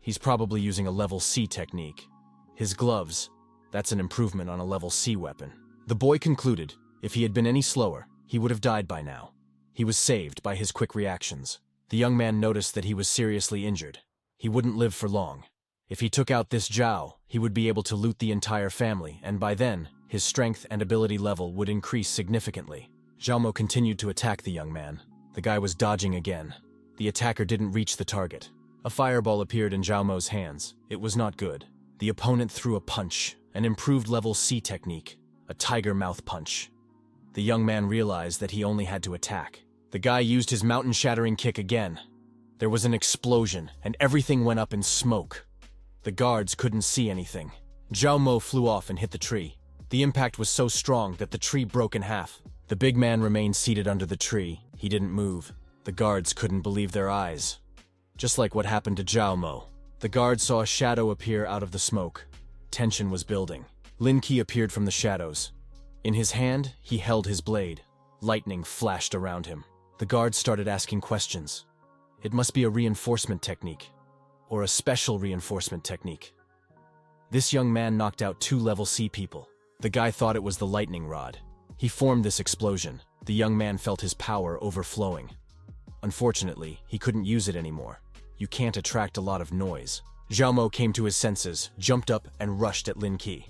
He's probably using a level C technique. His gloves, that's an improvement on a level C weapon. The boy concluded, if he had been any slower, he would have died by now. He was saved by his quick reactions. The young man noticed that he was seriously injured. He wouldn't live for long. If he took out this Zhao, he would be able to loot the entire family, and by then, his strength and ability level would increase significantly. Zhao Mo continued to attack the young man. The guy was dodging again. The attacker didn't reach the target. A fireball appeared in Zhao Mo's hands. It was not good. The opponent threw a punch, an improved level C technique, a tiger mouth punch. The young man realized that he only had to attack. The guy used his mountain-shattering kick again. There was an explosion, and everything went up in smoke. The guards couldn't see anything. Zhao Mo flew off and hit the tree. The impact was so strong that the tree broke in half. The big man remained seated under the tree. He didn't move. The guards couldn't believe their eyes. Just like what happened to Zhao Mo. The guards saw a shadow appear out of the smoke. Tension was building. Lin Ke appeared from the shadows. In his hand, he held his blade. Lightning flashed around him. The guards started asking questions. It must be a reinforcement technique, or a special reinforcement technique. This young man knocked out 2 level C people. The guy thought it was the lightning rod. He formed this explosion. The young man felt his power overflowing. Unfortunately, he couldn't use it anymore. You can't attract a lot of noise. Zhao Mo came to his senses, jumped up, and rushed at Lin Ke.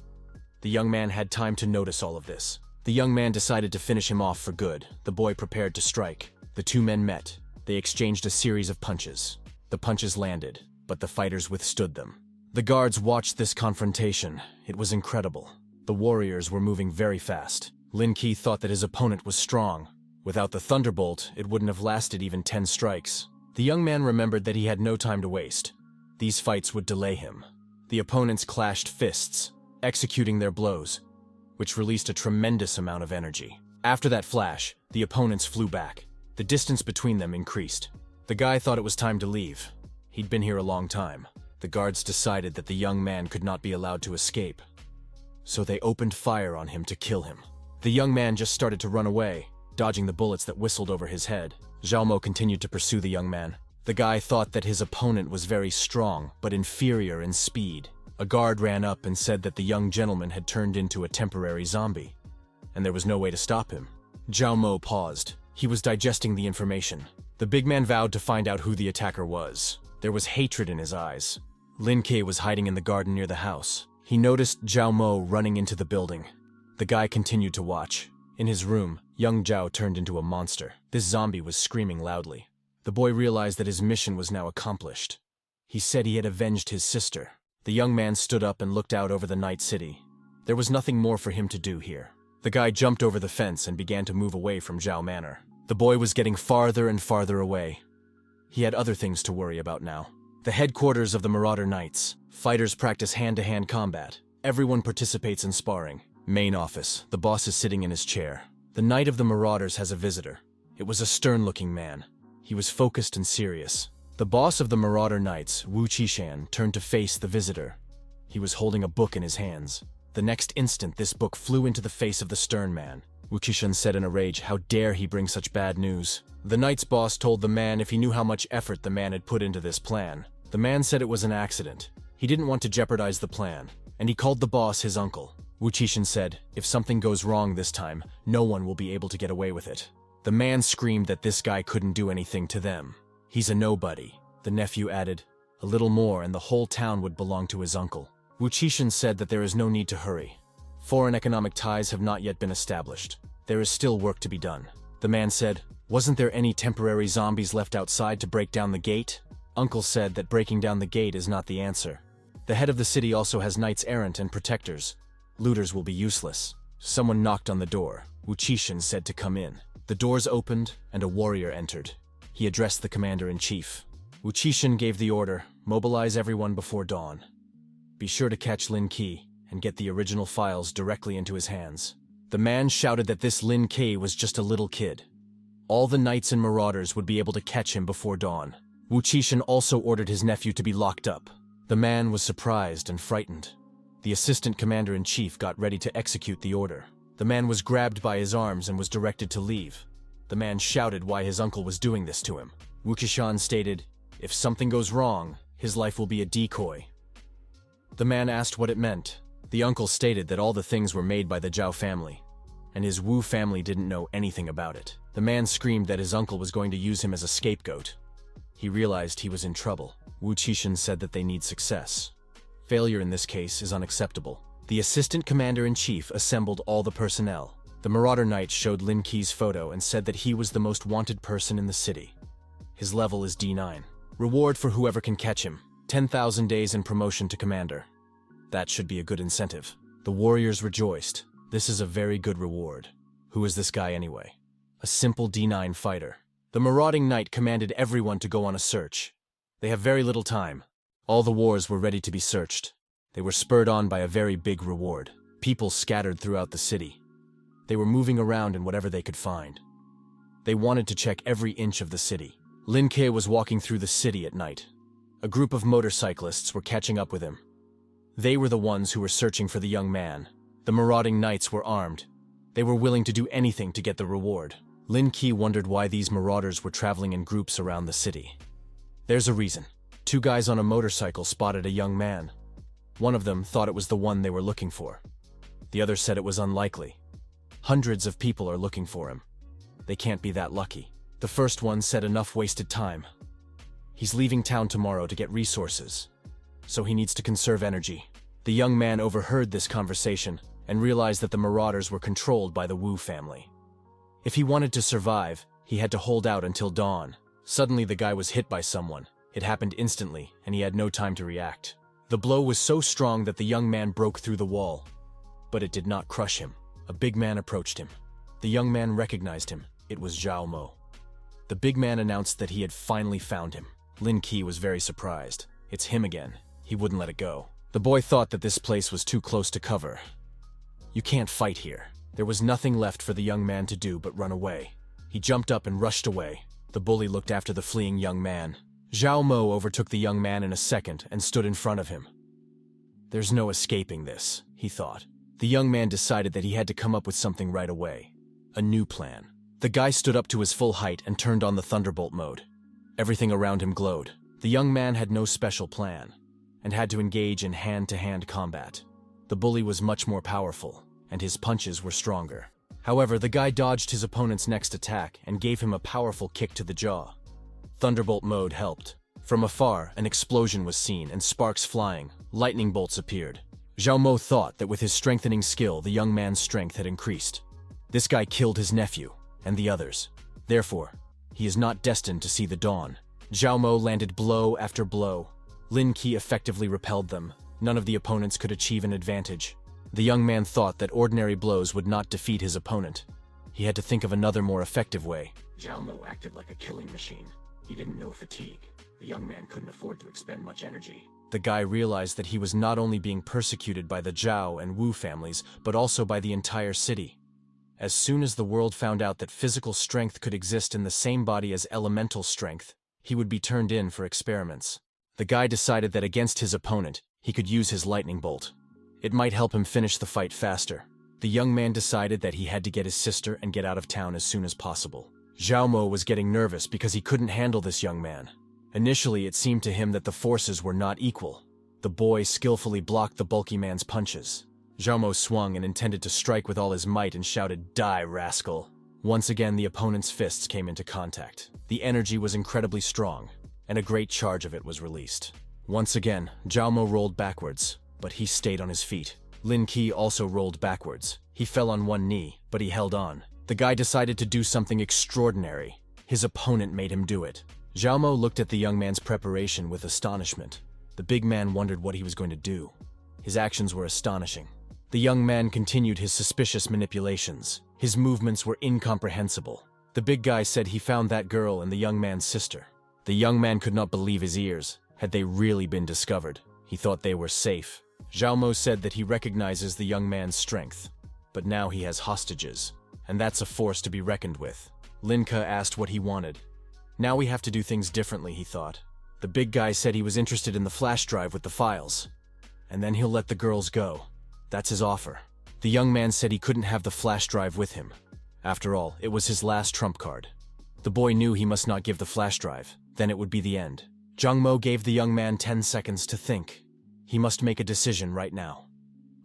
The young man had time to notice all of this. The young man decided to finish him off for good. The boy prepared to strike. The 2 men met. They exchanged a series of punches. The punches landed, but the fighters withstood them. The guards watched this confrontation. It was incredible. The warriors were moving very fast. Lin Ke thought that his opponent was strong. Without the thunderbolt, it wouldn't have lasted even 10 strikes. The young man remembered that he had no time to waste. These fights would delay him. The opponents clashed fists, executing their blows, which released a tremendous amount of energy. After that flash, the opponents flew back. The distance between them increased. The guy thought it was time to leave. He'd been here a long time. The guards decided that the young man could not be allowed to escape. So they opened fire on him to kill him. The young man just started to run away, dodging the bullets that whistled over his head. Zhao Mo continued to pursue the young man. The guy thought that his opponent was very strong, but inferior in speed. A guard ran up and said that the young gentleman had turned into a temporary zombie, and there was no way to stop him. Zhao Mo paused. He was digesting the information. The big man vowed to find out who the attacker was. There was hatred in his eyes. Lin Ke was hiding in the garden near the house. He noticed Zhao Mo running into the building. The guy continued to watch. In his room, young Zhao turned into a monster. This zombie was screaming loudly. The boy realized that his mission was now accomplished. He said he had avenged his sister. The young man stood up and looked out over the night city. There was nothing more for him to do here. The guy jumped over the fence and began to move away from Zhao Manor. The boy was getting farther and farther away. He had other things to worry about now. The headquarters of the Marauder Knights. Fighters practice hand-to-hand combat. Everyone participates in sparring. Main office. The boss is sitting in his chair. The Knight of the Marauders has a visitor. It was a stern-looking man. He was focused and serious. The boss of the Marauder Knights, Wu Qishan, turned to face the visitor. He was holding a book in his hands. The next instant, this book flew into the face of the stern man. Wu Qishan said in a rage, "How dare he bring such bad news?" The Knight's boss told the man if he knew how much effort the man had put into this plan. The man said it was an accident. He didn't want to jeopardize the plan, and he called the boss his uncle. Wu Qishan said, "If something goes wrong this time, no one will be able to get away with it." The man screamed that this guy couldn't do anything to them. "He's a nobody." The nephew added, "A little more and the whole town would belong to his uncle." Wu Qishan said that there is no need to hurry. Foreign economic ties have not yet been established. There is still work to be done. The man said, "Wasn't there any temporary zombies left outside to break down the gate?" Uncle said that breaking down the gate is not the answer. The head of the city also has knights errant and protectors. Looters will be useless. Someone knocked on the door. Wu Qishan said to come in. The doors opened, and a warrior entered. He addressed the commander-in-chief. Wu Qishan gave the order, "Mobilize everyone before dawn. Be sure to catch Lin Ke, and get the original files directly into his hands." The man shouted that this Lin Ke was just a little kid. All the knights and marauders would be able to catch him before dawn. Wu Qishan also ordered his nephew to be locked up. The man was surprised and frightened. The assistant commander-in-chief got ready to execute the order. The man was grabbed by his arms and was directed to leave. The man shouted why his uncle was doing this to him. Wu Qishan stated, "If something goes wrong, his life will be a decoy." The man asked what it meant. The uncle stated that all the things were made by the Zhao family, and his Wu family didn't know anything about it. The man screamed that his uncle was going to use him as a scapegoat. He realized he was in trouble. Wu Qishan said that they need success. Failure in this case is unacceptable. The assistant commander-in-chief assembled all the personnel. The Marauder Knight showed Lin Ke's photo and said that he was the most wanted person in the city. His level is D9. Reward for whoever can catch him. 10,000 days and promotion to commander. That should be a good incentive. The warriors rejoiced. This is a very good reward. Who is this guy anyway? A simple D9 fighter. The marauding knight commanded everyone to go on a search. They have very little time. All the wars were ready to be searched. They were spurred on by a very big reward. People scattered throughout the city. They were moving around in whatever they could find. They wanted to check every inch of the city. Lin Ke was walking through the city at night. A group of motorcyclists were catching up with him. They were the ones who were searching for the young man. The marauding knights were armed. They were willing to do anything to get the reward. Lin Ke wondered why these marauders were traveling in groups around the city. There's a reason. 2 guys on a motorcycle spotted a young man. One of them thought it was the one they were looking for. The other said it was unlikely. Hundreds of people are looking for him. They can't be that lucky. The first one said enough wasted time. He's leaving town tomorrow to get resources, so he needs to conserve energy. The young man overheard this conversation and realized that the marauders were controlled by the Wu family. If he wanted to survive, he had to hold out until dawn. Suddenly the guy was hit by someone. It happened instantly, and he had no time to react. The blow was so strong that the young man broke through the wall. But it did not crush him. A big man approached him. The young man recognized him. It was Zhao Mo. The big man announced that he had finally found him. Lin Ke was very surprised. It's him again. He wouldn't let it go. The boy thought that this place was too close to cover. You can't fight here. There was nothing left for the young man to do but run away. He jumped up and rushed away. The bully looked after the fleeing young man. Zhao Mo overtook the young man in a second and stood in front of him. There's no escaping this, he thought. The young man decided that he had to come up with something right away. A new plan. The guy stood up to his full height and turned on the thunderbolt mode. Everything around him glowed. The young man had no special plan and had to engage in hand-to-hand combat. The bully was much more powerful, and his punches were stronger. However, the guy dodged his opponent's next attack and gave him a powerful kick to the jaw. Thunderbolt mode helped. From afar, an explosion was seen and sparks flying. Lightning bolts appeared. Zhao Mo thought that with his strengthening skill, the young man's strength had increased. This guy killed his nephew and the others. Therefore, he is not destined to see the dawn. Zhao Mo landed blow after blow. Lin Ke effectively repelled them. None of the opponents could achieve an advantage. The young man thought that ordinary blows would not defeat his opponent. He had to think of another more effective way. Zhao Mo acted like a killing machine. He didn't know fatigue. The young man couldn't afford to expend much energy. The guy realized that he was not only being persecuted by the Zhao and Wu families, but also by the entire city. As soon as the world found out that physical strength could exist in the same body as elemental strength, he would be turned in for experiments. The guy decided that against his opponent, he could use his lightning bolt. It might help him finish the fight faster. The young man decided that he had to get his sister and get out of town as soon as possible. Zhao Mo was getting nervous because he couldn't handle this young man. Initially, it seemed to him that the forces were not equal. The boy skillfully blocked the bulky man's punches. Zhao Mo swung and intended to strike with all his might and shouted, "Die, rascal!" Once again, the opponent's fists came into contact. The energy was incredibly strong, and a great charge of it was released. Once again, Zhao Mo rolled backwards, but he stayed on his feet. Lin Ke also rolled backwards. He fell on one knee, but he held on. The guy decided to do something extraordinary. His opponent made him do it. Zhao Mo looked at the young man's preparation with astonishment. The big man wondered what he was going to do. His actions were astonishing. The young man continued his suspicious manipulations. His movements were incomprehensible. The big guy said he found that girl and the young man's sister. The young man could not believe his ears. Had they really been discovered? He thought they were safe. Zhao Mo said that he recognizes the young man's strength, but now he has hostages, and that's a force to be reckoned with. Lin Ke asked what he wanted. Now we have to do things differently, he thought. The big guy said he was interested in the flash drive with the files, and then he'll let the girls go. That's his offer. The young man said he couldn't have the flash drive with him. After all, it was his last trump card. The boy knew he must not give the flash drive, then it would be the end. Zhang Mo gave the young man 10 seconds to think. He must make a decision right now.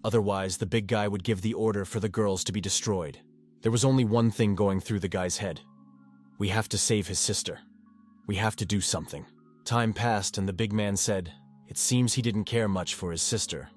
Otherwise, the big guy would give the order for the girls to be destroyed. There was only one thing going through the guy's head. We have to save his sister. We have to do something. Time passed and the big man said, it seems he didn't care much for his sister.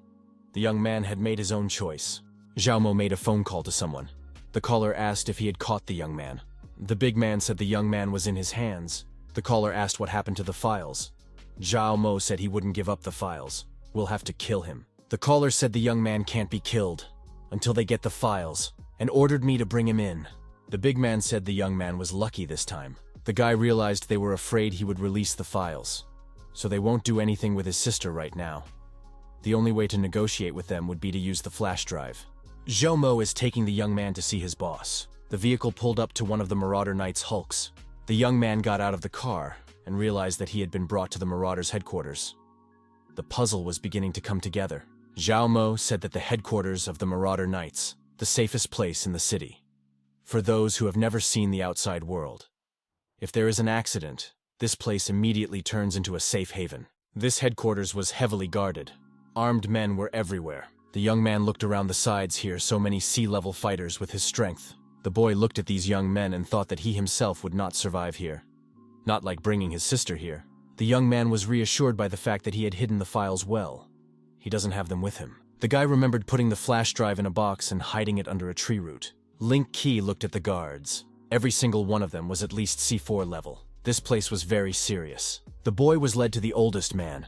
The young man had made his own choice. Zhao Mo made a phone call to someone. The caller asked if he had caught the young man. The big man said the young man was in his hands. The caller asked what happened to the files. Zhao Mo said he wouldn't give up the files. We'll have to kill him. The caller said the young man can't be killed until they get the files, and ordered me to bring him in. The big man said the young man was lucky this time. The guy realized they were afraid he would release the files, so they won't do anything with his sister right now. The only way to negotiate with them would be to use the flash drive. Zhou Mo is taking the young man to see his boss. The vehicle pulled up to one of the Marauder Knights' hulks. The young man got out of the car and realized that he had been brought to the Marauders' headquarters. The puzzle was beginning to come together. Zhou Mo said that the headquarters of the Marauder Knights, the safest place in the city, for those who have never seen the outside world. If there is an accident, this place immediately turns into a safe haven. This headquarters was heavily guarded. Armed men were everywhere. The young man looked around the sides here, so many sea-level fighters with his strength. The boy looked at these young men and thought that he himself would not survive here. Not like bringing his sister here. The young man was reassured by the fact that he had hidden the files well. He doesn't have them with him. The guy remembered putting the flash drive in a box and hiding it under a tree root. Lin Ke looked at the guards. Every single one of them was at least C4 level. This place was very serious. The boy was led to the oldest man.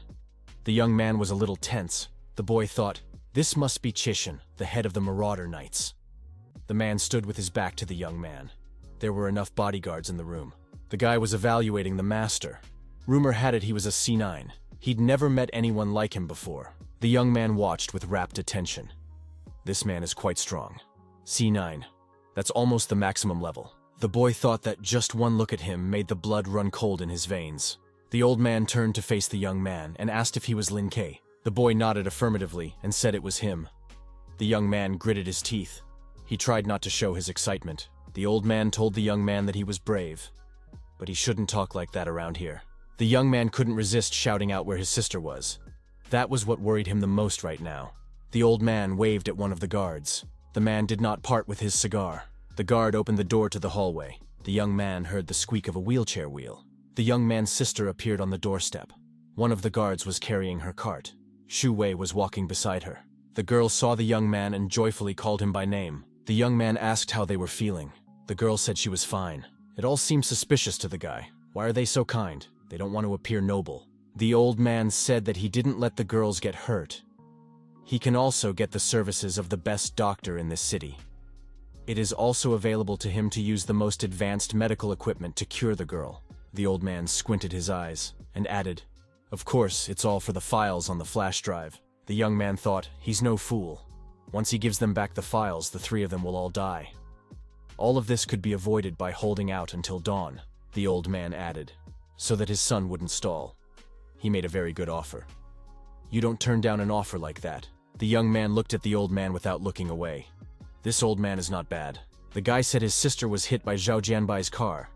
The young man was a little tense. The boy thought, this must be Chishan, the head of the Marauder Knights. The man stood with his back to the young man. There were enough bodyguards in the room. The guy was evaluating the master. Rumor had it he was a C9. He'd never met anyone like him before. The young man watched with rapt attention. This man is quite strong. C9. That's almost the maximum level. The boy thought that just one look at him made the blood run cold in his veins. The old man turned to face the young man and asked if he was Lin Ke. The boy nodded affirmatively and said it was him. The young man gritted his teeth. He tried not to show his excitement. The old man told the young man that he was brave, but he shouldn't talk like that around here. The young man couldn't resist shouting out where his sister was. That was what worried him the most right now. The old man waved at one of the guards. The man did not part with his cigar. The guard opened the door to the hallway. The young man heard the squeak of a wheelchair wheel. The young man's sister appeared on the doorstep. One of the guards was carrying her cart. Shu Wei was walking beside her. The girl saw the young man and joyfully called him by name. The young man asked how they were feeling. The girl said she was fine. It all seemed suspicious to the guy. Why are they so kind? They don't want to appear noble. The old man said that he didn't let the girls get hurt. He can also get the services of the best doctor in this city. It is also available to him to use the most advanced medical equipment to cure the girl. The old man squinted his eyes and added, "Of course, it's all for the files on the flash drive." The young man thought, he's no fool. Once he gives them back the files, the three of them will all die. All of this could be avoided by holding out until dawn, the old man added, so that his son wouldn't stall. He made a very good offer. You don't turn down an offer like that. The young man looked at the old man without looking away. This old man is not bad. The guy said his sister was hit by Zhao Jianbai's car,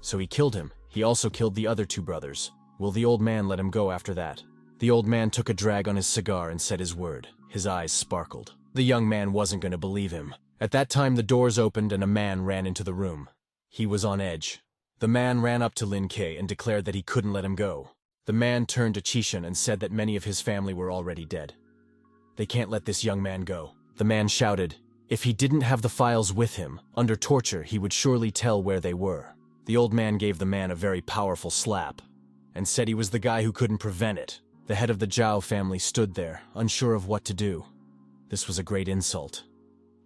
so he killed him. He also killed the other two brothers. Will the old man let him go after that? The old man took a drag on his cigar and said his word. His eyes sparkled. The young man wasn't going to believe him. At that time, the doors opened and a man ran into the room. He was on edge. The man ran up to Lin Ke and declared that he couldn't let him go. The man turned to Chishan and said that many of his family were already dead. They can't let this young man go. The man shouted, if he didn't have the files with him, under torture, he would surely tell where they were. The old man gave the man a very powerful slap and said he was the guy who couldn't prevent it. The head of the Zhao family stood there, unsure of what to do. This was a great insult,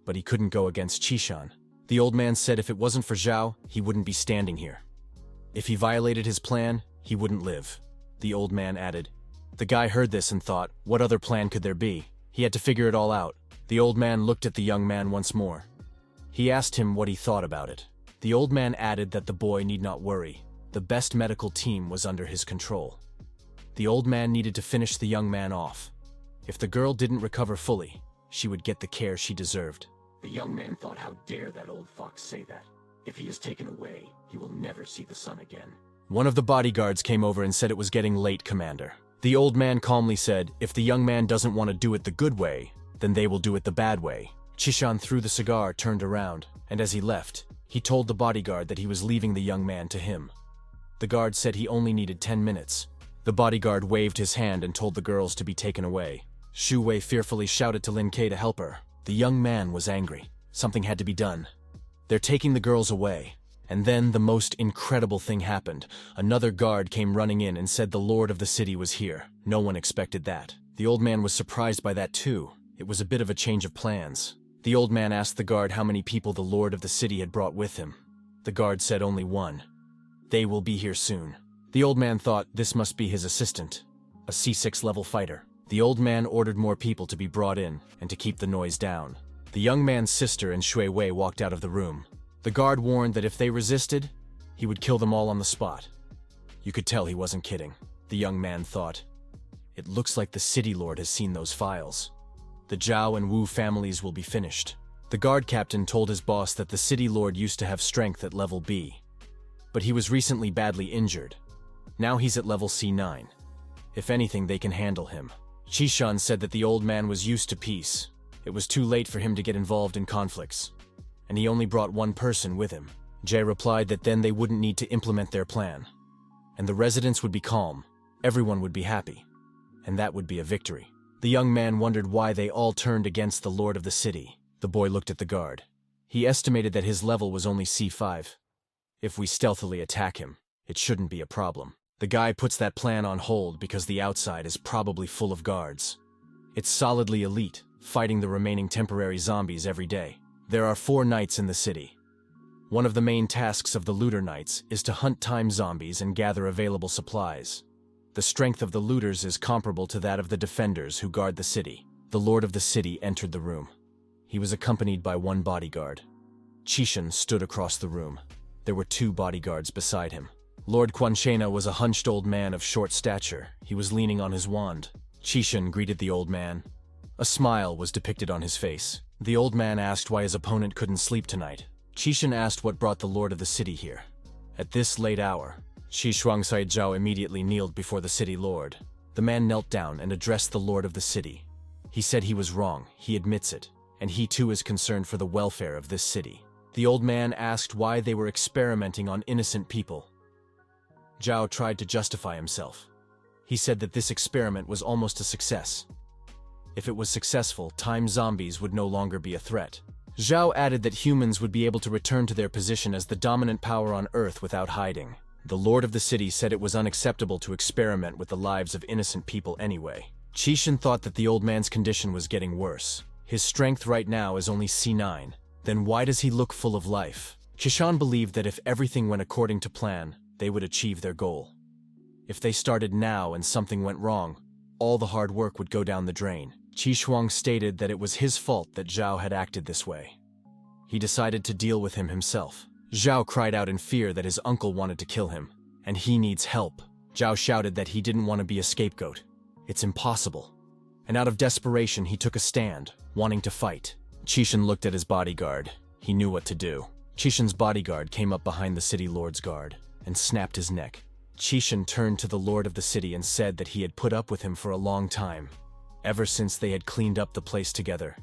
but he couldn't go against Chishan. The old man said if it wasn't for Zhao, he wouldn't be standing here. If he violated his plan, he wouldn't live. The old man added. The guy heard this and thought, what other plan could there be? He had to figure it all out. The old man looked at the young man once more. He asked him what he thought about it. The old man added that the boy need not worry. The best medical team was under his control. The old man needed to finish the young man off. If the girl didn't recover fully, she would get the care she deserved. The young man thought, how dare that old fox say that? If he is taken away, he will never see the sun again. One of the bodyguards came over and said it was getting late, Commander. The old man calmly said, if the young man doesn't want to do it the good way, then they will do it the bad way. Chishan threw the cigar, turned around, and as he left, he told the bodyguard that he was leaving the young man to him. The guard said he only needed 10 minutes. The bodyguard waved his hand and told the girls to be taken away. Shu Wei fearfully shouted to Lin Ke to help her. The young man was angry. Something had to be done. They're taking the girls away. And then the most incredible thing happened. Another guard came running in and said the lord of the city was here. No one expected that. The old man was surprised by that too. It was a bit of a change of plans. The old man asked the guard how many people the lord of the city had brought with him. The guard said only one. They will be here soon. The old man thought this must be his assistant, a C6 level fighter. The old man ordered more people to be brought in and to keep the noise down. The young man's sister and Shui Wei walked out of the room. The guard warned that if they resisted, he would kill them all on the spot. You could tell he wasn't kidding. The young man thought, "It looks like the city lord has seen those files. The Zhao and Wu families will be finished." The guard captain told his boss that the city lord used to have strength at level B, but he was recently badly injured. Now he's at level C9. If anything, they can handle him. Qishan said that the old man was used to peace. It was too late for him to get involved in conflicts, and he only brought one person with him. Jay replied that then they wouldn't need to implement their plan, and the residents would be calm, everyone would be happy, and that would be a victory. The young man wondered why they all turned against the lord of the city. The boy looked at the guard. He estimated that his level was only C5. If we stealthily attack him, it shouldn't be a problem. The guy puts that plan on hold because the outside is probably full of guards. It's solidly elite, fighting the remaining temporary zombies every day. There are 4 knights in the city. One of the main tasks of the looter knights is to hunt time zombies and gather available supplies. The strength of the looters is comparable to that of the defenders who guard the city. The lord of the city entered the room. He was accompanied by 1 bodyguard. Qishan stood across the room. There were 2 bodyguards beside him. Lord Quanshena was a hunched old man of short stature. He was leaning on his wand. Qishan greeted the old man. A smile was depicted on his face. The old man asked why his opponent couldn't sleep tonight. Qishan asked what brought the lord of the city here. At this late hour, Shi Shuangcai Zhao immediately kneeled before the city lord. The man knelt down and addressed the lord of the city. He said he was wrong, he admits it, and he too is concerned for the welfare of this city. The old man asked why they were experimenting on innocent people. Zhao tried to justify himself. He said that this experiment was almost a success. If it was successful, time zombies would no longer be a threat. Zhao added that humans would be able to return to their position as the dominant power on Earth without hiding. The lord of the city said it was unacceptable to experiment with the lives of innocent people anyway. Qishan thought that the old man's condition was getting worse. His strength right now is only C9. Then why does he look full of life? Qishan believed that if everything went according to plan, they would achieve their goal. If they started now and something went wrong, all the hard work would go down the drain. Qishuang stated that it was his fault that Zhao had acted this way. He decided to deal with him himself. Zhao cried out in fear that his uncle wanted to kill him, and he needs help. Zhao shouted that he didn't want to be a scapegoat. It's impossible. And out of desperation, he took a stand, wanting to fight. Qishan looked at his bodyguard. He knew what to do. Qishan's bodyguard came up behind the city lord's guard and snapped his neck. Qishan turned to the lord of the city and said that he had put up with him for a long time, ever since they had cleaned up the place together.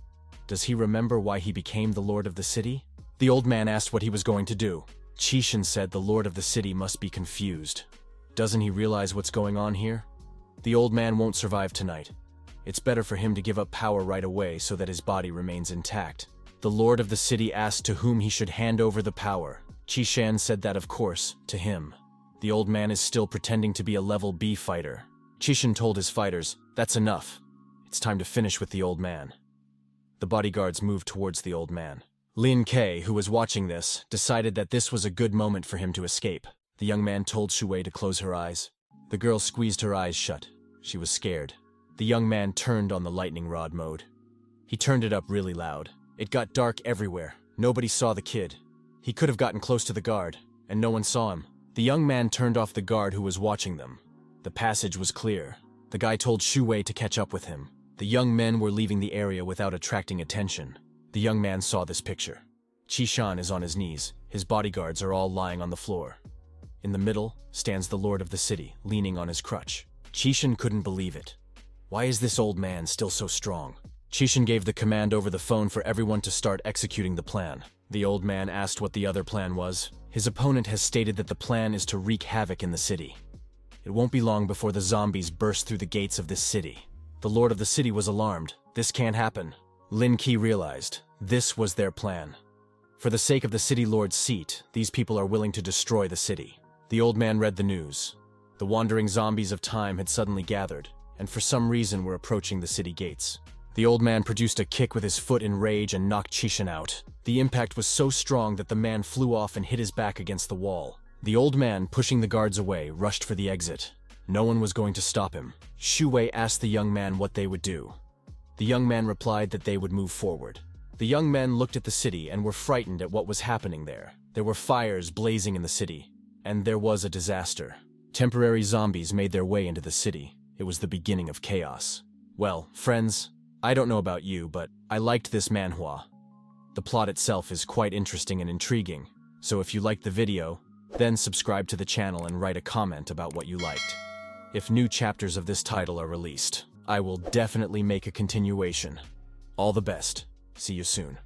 Does he remember why he became the lord of the city? The old man asked what he was going to do. Qishan said the lord of the city must be confused. Doesn't he realize what's going on here? The old man won't survive tonight. It's better for him to give up power right away so that his body remains intact. The lord of the city asked to whom he should hand over the power. Qishan said that, of course, to him. The old man is still pretending to be a level B fighter. Qishan told his fighters, "That's enough. It's time to finish with the old man." The bodyguards moved towards the old man. Lin Ke, who was watching this, decided that this was a good moment for him to escape. The young man told Shu Wei to close her eyes. The girl squeezed her eyes shut. She was scared. The young man turned on the lightning rod mode. He turned it up really loud. It got dark everywhere. Nobody saw the kid. He could have gotten close to the guard, and no one saw him. The young man turned off the guard who was watching them. The passage was clear. The guy told Shu Wei to catch up with him. The young men were leaving the area without attracting attention. The young man saw this picture. Qishan is on his knees. His bodyguards are all lying on the floor. In the middle stands the lord of the city, leaning on his crutch. Qishan couldn't believe it. Why is this old man still so strong? Qishan gave the command over the phone for everyone to start executing the plan. The old man asked what the other plan was. His opponent has stated that the plan is to wreak havoc in the city. It won't be long before the zombies burst through the gates of this city. The lord of the city was alarmed. This can't happen. Lin Ke realized this was their plan. For the sake of the city lord's seat, these people are willing to destroy the city. The old man read the news. The wandering zombies of time had suddenly gathered, and for some reason were approaching the city gates. The old man produced a kick with his foot in rage and knocked Qishan out. The impact was so strong that the man flew off and hit his back against the wall. The old man, pushing the guards away, rushed for the exit. No one was going to stop him. Shu Wei asked the young man what they would do. The young man replied that they would move forward. The young men looked at the city and were frightened at what was happening there. There were fires blazing in the city, and there was a disaster. Temporary zombies made their way into the city. It was the beginning of chaos. Well, friends, I don't know about you, but I liked this manhwa. The plot itself is quite interesting and intriguing, so if you liked the video, then subscribe to the channel and write a comment about what you liked. If new chapters of this title are released, I will definitely make a continuation. All the best. See you soon.